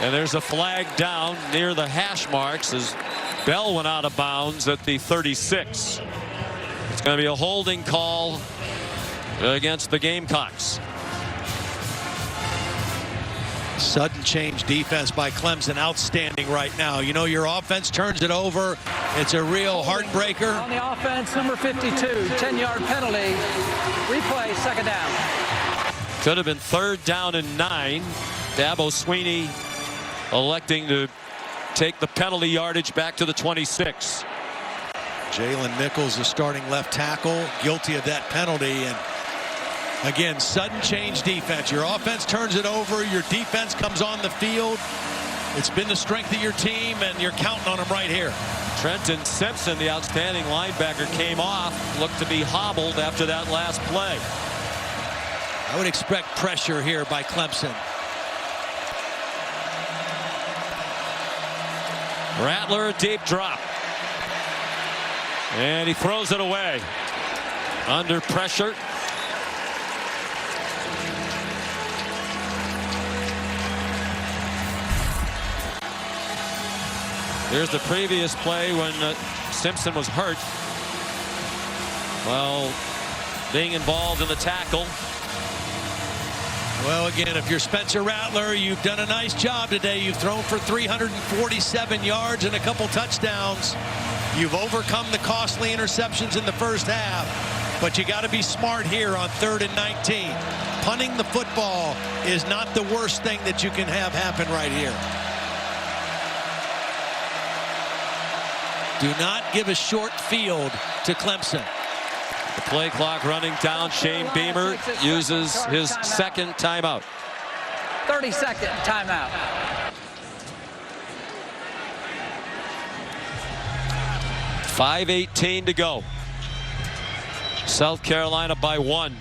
Speaker 2: And there's a flag down near the hash marks as Bell went out of bounds at the 36. It's going to be a holding call against the Gamecocks.
Speaker 3: Sudden change defense by Clemson, outstanding right now. You know, your offense turns it over. It's a real heartbreaker.
Speaker 4: On the offense, number 52, 10-yard penalty. Replay, second down.
Speaker 2: Could have been 3rd down and 9. Dabo Sweeney electing to take the penalty yardage back to the 26.
Speaker 3: Jalen Nichols, the starting left tackle, guilty of that penalty. And again, sudden change defense. Your offense turns it over. Your defense comes on the field. It's been the strength of your team, and you're counting on them right here.
Speaker 2: Trenton Simpson, the outstanding linebacker, came off, looked to be hobbled after that last play.
Speaker 3: I would expect pressure here by Clemson.
Speaker 2: Rattler, a deep drop. And he throws it away. Under pressure. Here's the previous play when Simpson was hurt. Well, being involved in the tackle.
Speaker 3: Well, again, if you're Spencer Rattler, you've done a nice job today. You've thrown for 347 yards and a couple touchdowns. You've overcome the costly interceptions in the first half. But you got to be smart here on 3rd and 19. Punting the football is not the worst thing that you can have happen right here. Do not give a short field to Clemson.
Speaker 2: The play clock running down. Shane Beamer uses his second timeout.
Speaker 4: 30-second timeout.
Speaker 2: .5:18 to go. South Carolina by 1.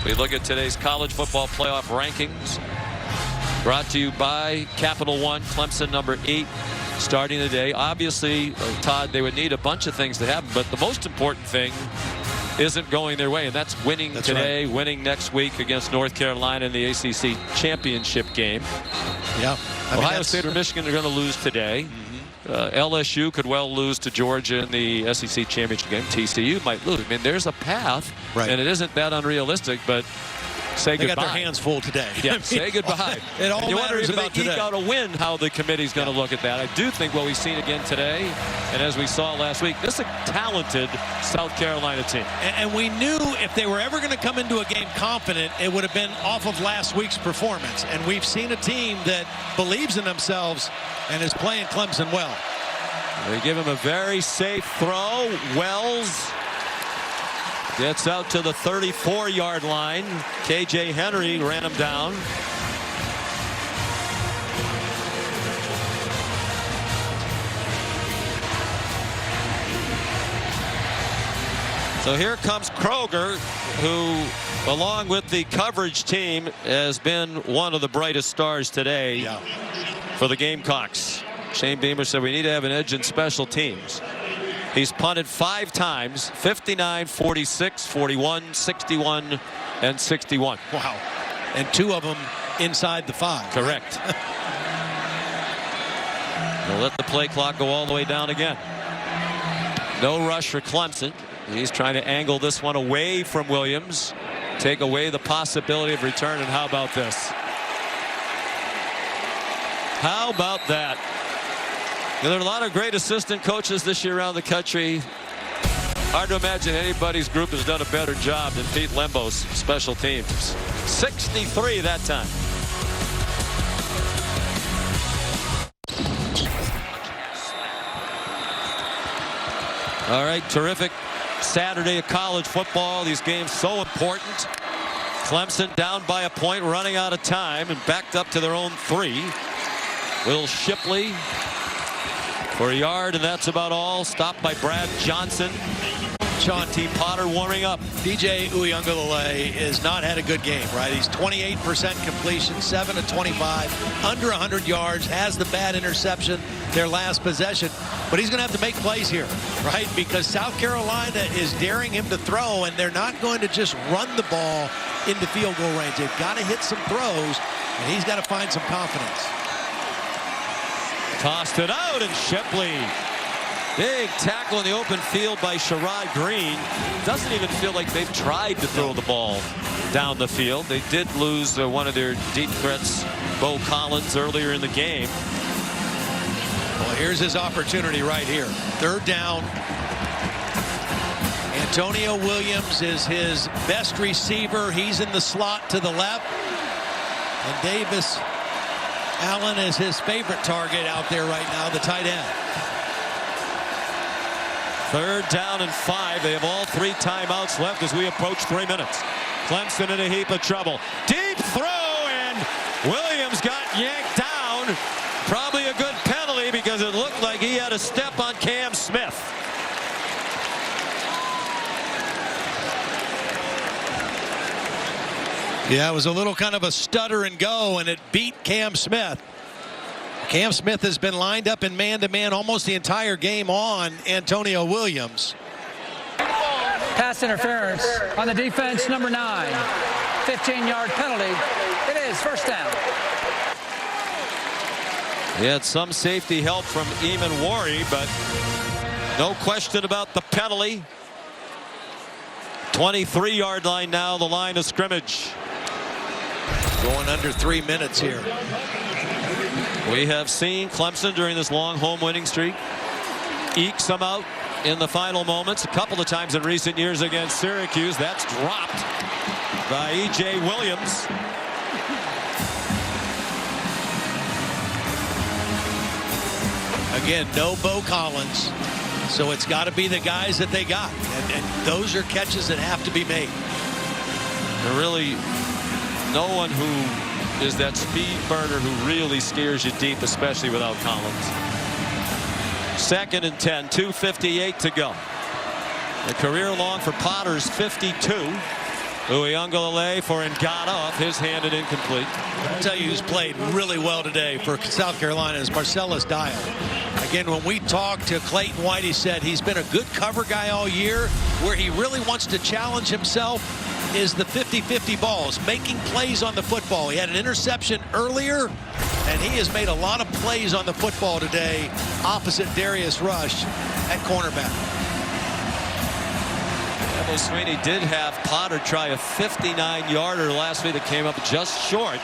Speaker 2: We look at today's college football playoff rankings. Brought to you by Capital One. Clemson number 8 starting today. Obviously, Todd, they would need a bunch of things to happen, but the most important thing isn't going their way, and that's winning today, winning next week against North Carolina in the ACC championship game.
Speaker 3: Yeah.
Speaker 2: Ohio State or Michigan are going to lose today. LSU could well lose to Georgia in the SEC championship game. TCU might lose. I mean, there's a path, and it isn't that unrealistic, but say goodbye.
Speaker 3: They got their hands full today.
Speaker 2: Yeah, say goodbye.
Speaker 3: It all matters about today.
Speaker 2: You wonder if they eke out a win, how the committee's going to look at that. I do think what we've seen again today, and as we saw last week, this is a talented South Carolina team.
Speaker 3: And we knew if they were ever going to come into a game confident, it would have been off of last week's performance. And we've seen a team that believes in themselves and is playing Clemson well.
Speaker 2: They give him a very safe throw. Wells gets out to the 34-yard line. KJ Henry ran him down. So here comes Kroger, who, along with the coverage team, has been one of the brightest stars today for the Gamecocks. Shane Beamer said we need to have an edge in special teams. He's punted 5 times, 59, 46, 41, 61, and 61.
Speaker 3: Wow. And 2 of them inside the 5.
Speaker 2: Correct. We'll let the play clock go all the way down again. No rush for Clemson. He's trying to angle this one away from Williams. Take away the possibility of return. And how about this? How about that? There are a lot of great assistant coaches this year around the country. Hard to imagine anybody's group has done a better job than Pete Lembo's special teams. 63 that time. All right, terrific Saturday of college football. These games so important. Clemson down by a point, running out of time, and backed up to their own 3. Will Shipley for a yard, and that's about all. Stopped by Brad Johnson. Sean T. Potter warming up.
Speaker 3: DJ Uiagalelei has not had a good game, right? He's 28% completion, 7 of 25, under 100 yards, has the bad interception, their last possession. But he's going to have to make plays here, right? Because South Carolina is daring him to throw, and they're not going to just run the ball into field goal range. They've got to hit some throws, and he's got to find some confidence.
Speaker 2: Tossed it out, and Shipley. Big tackle in the open field by Sherrod Green. Doesn't even feel like they've tried to throw the ball down the field. They did lose one of their deep threats, Bo Collins, earlier in the game.
Speaker 3: Well, here's his opportunity right here. 3rd down. Antonio Williams is his best receiver. He's in the slot to the left. And Davis Allen is his favorite target out there right now, the tight end.
Speaker 2: 3rd down and 5. They have all 3 timeouts left as we approach 3 minutes. Clemson in a heap of trouble. Deep throw, and Williams got yanked down. Probably a good penalty because it looked like he had a step on Cam Smith.
Speaker 3: Yeah, it was a little kind of a stutter and go, and it beat Cam Smith. Cam Smith has been lined up in man-to-man almost the entire game on Antonio Williams.
Speaker 4: Pass interference on the defense, number 9. 15-yard penalty. It is 1st down.
Speaker 2: He had some safety help from Eamon Worry, but no question about the penalty. 23-yard line now, the line of scrimmage.
Speaker 3: Going under 3 minutes here.
Speaker 2: We have seen Clemson during this long home winning streak eke some out in the final moments. A couple of times in recent years against Syracuse. That's dropped by E.J. Williams.
Speaker 3: Again, no Bo Collins. So it's got to be the guys that they got. And those are catches that have to be made.
Speaker 2: There really no one who is that speed burner who really scares you deep, especially without Collins. 2nd and 10, 2:58 to go. The career long for Potter's 52. Uyunglele for Ngata off his hand and incomplete.
Speaker 3: I'll tell you who's played really well today for South Carolina is Marcellus Dial. Again, when we talked to Clayton White, he said he's been a good cover guy all year. Where he really wants to challenge himself is the 50-50 balls, making plays on the football. He had an interception earlier, and he has made a lot of plays on the football today opposite Darius Rush at cornerback.
Speaker 2: Dabo Swinney did have Potter try a 59-yarder last week that came up just short.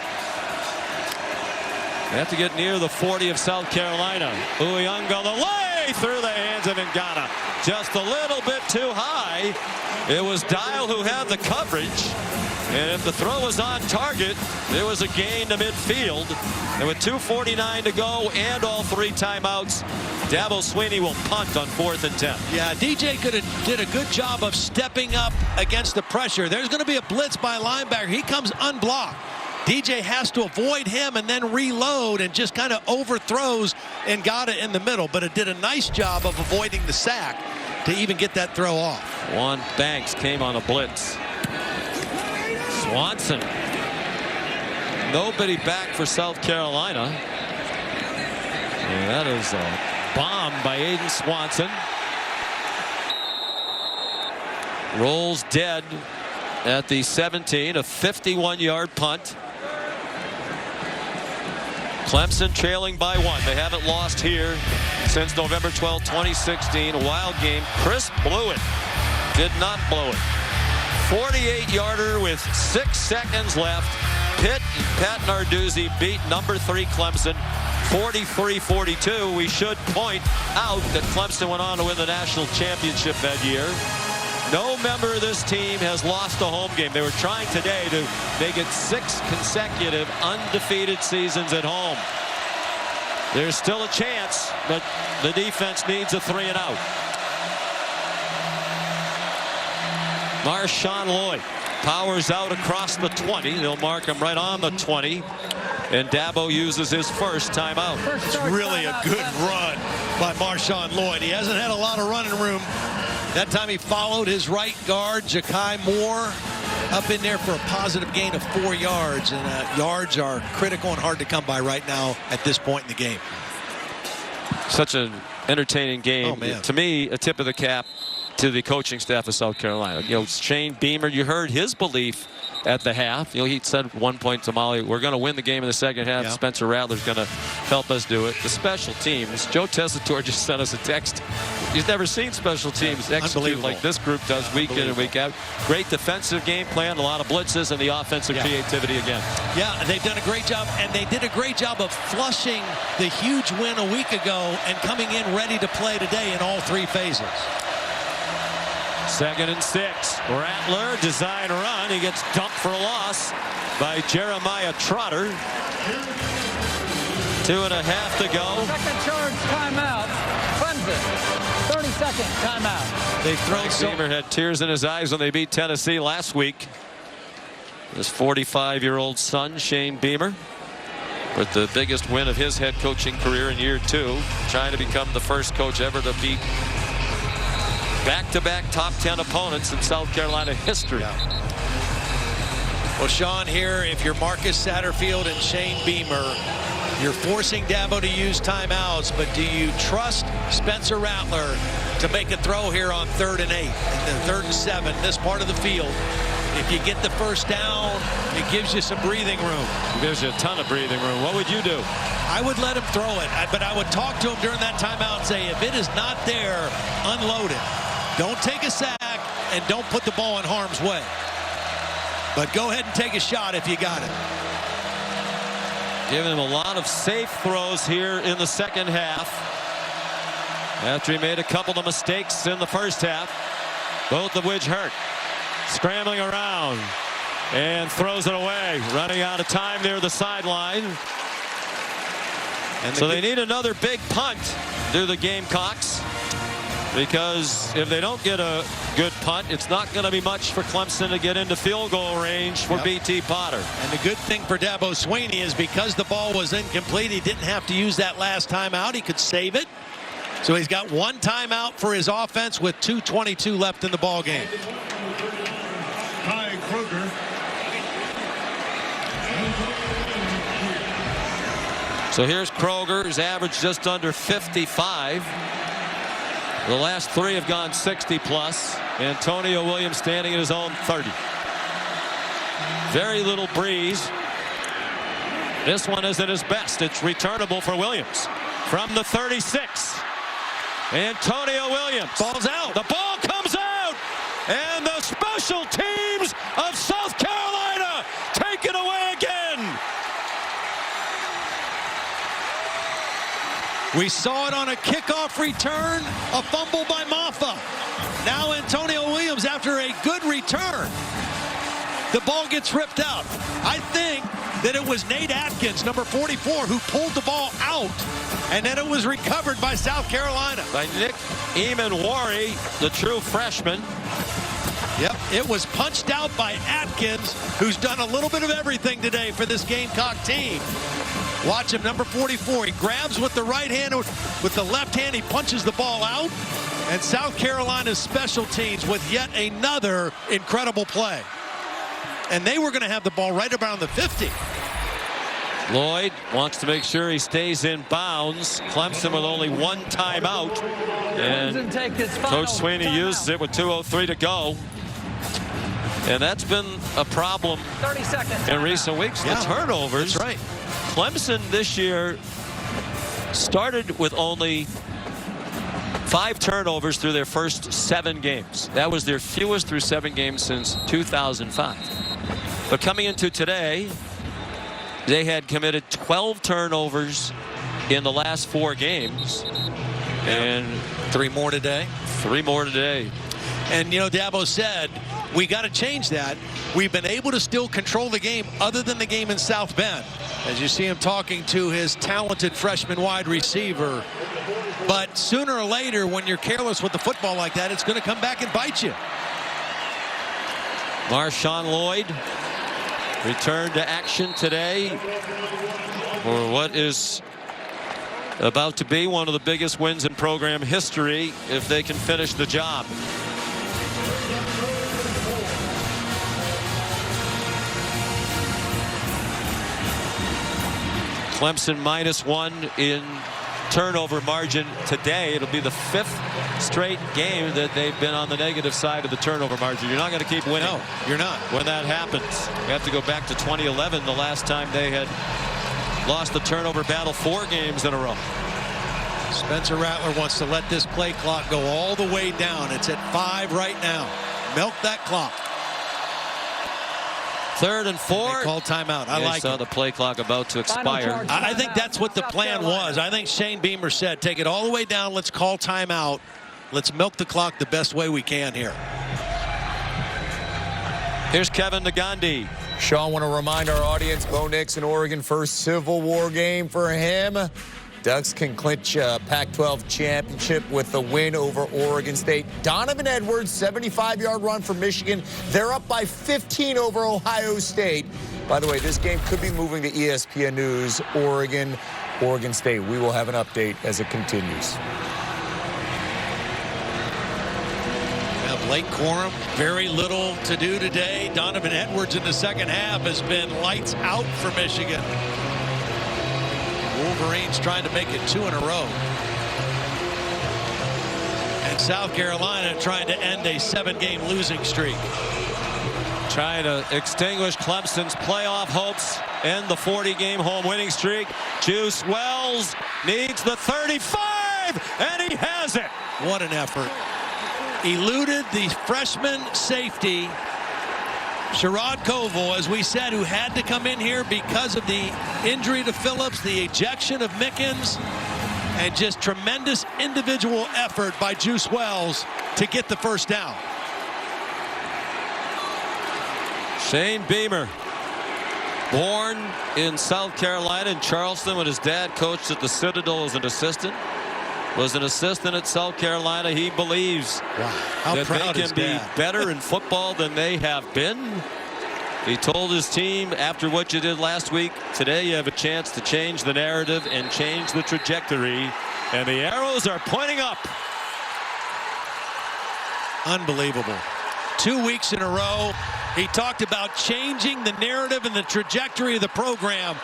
Speaker 2: They have to get near the 40 of South Carolina. Uyunglele through the hands of Ngata. Just a little bit too high. It was Dial who had the coverage. And if the throw was on target, there was a gain to midfield. And with 2:49 to go and all 3 timeouts, Dabo Swinney will punt on 4th and 10.
Speaker 3: Yeah, DJ did a good job of stepping up against the pressure. There's going to be a blitz by a linebacker. He comes unblocked. DJ has to avoid him and then reload and just kind of overthrows Ngata in the middle. But it did a nice job of avoiding the sack to even get that throw off.
Speaker 2: Juan Banks came on a blitz. Swanson. Nobody back for South Carolina. And that is a bomb by Aiden Swanson. Rolls dead at the 17, a 51-yard punt. Clemson trailing by 1. They haven't lost here since November 12, 2016. A wild game. Chris blew it. Did not blow it. 48-yarder with 6 seconds left. Pitt and Pat Narduzzi beat number 3 Clemson 43-42. We should point out that Clemson went on to win the national championship that year. No member of this team has lost a home game. They were trying today to make it 6 consecutive undefeated seasons at home. There's still a chance, but the defense needs a 3-and-out. Marshawn Lloyd powers out across the 20. They'll mark him right on the 20. And Dabo uses his first timeout.
Speaker 3: It's really a good run by Marshawn Lloyd. He hasn't had a lot of running room. That time he followed his right guard, Ja'Kai Moore, up in there for a positive gain of 4 yards. And yards are critical and hard to come by right now at this point in the game.
Speaker 2: Such an entertaining game.
Speaker 3: Oh, man.
Speaker 2: To me, a tip of the cap to the coaching staff of South Carolina. You know, Shane Beamer, you heard his belief at the half. You know, he said at one point to Molly, we're going to win the game in the second half. Yeah. Spencer Rattler's going to help us do it. The special teams, Joe Tessitore just sent us a text. He's never seen special teams execute like this group does week in and week out. Great defensive game plan, a lot of blitzes, and the offensive creativity again.
Speaker 3: Yeah, they've done a great job, and they did a great job of flushing the huge win a week ago and coming in ready to play today in all 3 phases.
Speaker 2: 2nd and 6. Rattler, design run. He gets dumped for a loss by Jeremiah Trotter. 2.5 to go.
Speaker 4: Second charge timeout. Clemson. 30-second timeout.
Speaker 3: They've thrown
Speaker 2: Beamer had tears in his eyes when they beat Tennessee last week. His 45-year-old son, Shane Beamer, with the biggest win of his head coaching career in year 2, trying to become the first coach ever to beat back-to-back top 10 opponents in South Carolina history.
Speaker 3: Yeah. Well, Sean, here, if you're Marcus Satterfield and Shane Beamer, you're forcing Dabo to use timeouts, but do you trust Spencer Rattler to make a throw here on 3rd and 8, and 3rd and 7, this part of the field? If you get the first down, it gives you some breathing room.
Speaker 2: It gives you a ton of breathing room. What would you do?
Speaker 3: I would let him throw it, but I would talk to him during that timeout and say, if it is not there, unload it. Don't take a sack and don't put the ball in harm's way. But go ahead and take a shot if you got it.
Speaker 2: Giving him a lot of safe throws here in the second half. After he made a couple of mistakes in the first half, both of which hurt. Scrambling around and throws it away. Running out of time near the sideline. And so they need another big punt, do the Gamecocks. Because if they don't get a good punt, it's not going to be much for Clemson to get into field goal range for BT Potter.
Speaker 3: And the good thing for Dabo Swinney is because the ball was incomplete, he didn't have to use that last timeout. He could save it. So he's got one timeout for his offense with 2:22 left in the ball game.
Speaker 11: Ty Kruger.
Speaker 2: So here's Kroger, who's averaged just under 55. The last three have gone 60+. Antonio Williams standing at his own 30. Very little breeze. This one isn't his best. It's returnable for Williams. From the 36. Antonio Williams.
Speaker 3: Ball's out.
Speaker 2: The ball comes out. And the special teams of South Carolina take it away again.
Speaker 3: We saw it on a kickoff return, a fumble by Maffa. Now Antonio Williams, after a good return, the ball gets ripped out. I think that it was Nate Atkins, number 44, who pulled the ball out, and then it was recovered by South Carolina.
Speaker 2: By Nick Eamon-Wari, the true freshman.
Speaker 3: Yep, it was punched out by Atkins, who's done a little bit of everything today for this Gamecock team. Watch him, number 44. He grabs with the right hand, with the left hand, he punches the ball out. And South Carolina's special teams with yet another incredible play. And they were going to have the ball right around the 50.
Speaker 2: Lloyd wants to make sure he stays in bounds. Clemson with only one timeout. And Coach Swinney uses it with 2:03 to go. And that's been a problem in recent weeks. The turnovers.
Speaker 3: That's right.
Speaker 2: Clemson this year started with only 5 turnovers through their first 7 games. That was their fewest through 7 games since 2005. But coming into today, they had committed 12 turnovers in the last 4 games. And
Speaker 3: 3 more today.
Speaker 2: 3 more today.
Speaker 3: And, you know, Dabo said, we got to change that. We've been able to still control the game other than the game in South Bend. As you see him talking to his talented freshman wide receiver. But sooner or later, when you're careless with the football like that, it's going to come back and bite you.
Speaker 2: Marshawn Lloyd returned to action today for what is about to be one of the biggest wins in program history if they can finish the job. Clemson -1 in turnover margin today. It'll be the 5th straight game that they've been on the negative side of the turnover margin. You're not going to keep winning.
Speaker 3: No, you're not.
Speaker 2: When that happens, you have to go back to 2011, the last time they had lost the turnover battle 4 games in a row.
Speaker 3: Spencer Rattler wants to let this play clock go all the way down. It's at 5 right now. Milk that clock.
Speaker 2: 3rd and 4.
Speaker 3: They call timeout. I like
Speaker 2: saw the play clock about to expire.
Speaker 3: I think that's what the plan was. I think Shane Beamer said, take it all the way down. Let's call timeout. Let's milk the clock the best way we can here.
Speaker 2: Here's Kevin Nagandi.
Speaker 6: Sean, want to remind our audience, Bo Nix in Oregon, first Civil War game for him. Ducks can clinch a Pac-12 championship with a win over Oregon State. Donovan Edwards, 75-yard run for Michigan. They're up by 15 over Ohio State. By the way, this game could be moving to ESPN News, Oregon State. We will have an update as it continues.
Speaker 3: Blake Corum, very little to do today. Donovan Edwards in the second half has been lights out for Michigan. Wolverines trying to make it 2 in a row. And South Carolina trying to end a 7-game losing streak.
Speaker 2: trying to extinguish Clemson's playoff hopes, end the 40-game home winning streak. Juice Wells needs the 35, and he has it.
Speaker 3: What an effort. Eluded the freshman safety, Sherrod Koval, as we said, who had to come in here because of the injury to Phillips, the ejection of Mickens, and just tremendous individual effort by Juice Wells to get the first down.
Speaker 2: Shane Beamer, born in South Carolina in Charleston when his dad coached at the Citadel as an assistant. Was an assistant at South Carolina. He believes that they can be better in football than they have been. He told his team, after what you did last week, today you have a chance to change the narrative and change the trajectory. And the arrows are pointing up.
Speaker 3: Unbelievable. 2 weeks in a row, he talked about changing the narrative and the trajectory of the program.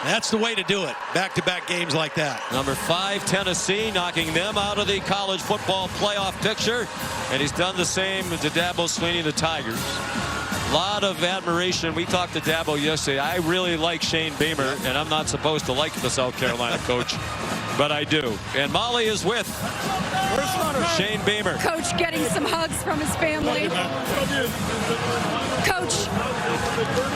Speaker 3: That's the way to do it. Back-to-back games like that.
Speaker 2: Number 5, Tennessee, knocking them out of the college football playoff picture. And he's done the same to Dabo Swinney, the Tigers. A lot of admiration. We talked to Dabo yesterday. I really like Shane Beamer, and I'm not supposed to like the South Carolina coach, but I do. And Molly is with Shane Beamer.
Speaker 1: Coach getting some hugs from his family. Coach,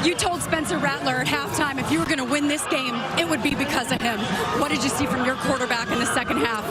Speaker 1: you told Spencer Rattler at halftime if you were going to win this game, it would be because of him. What did you see from your quarterback in the second half?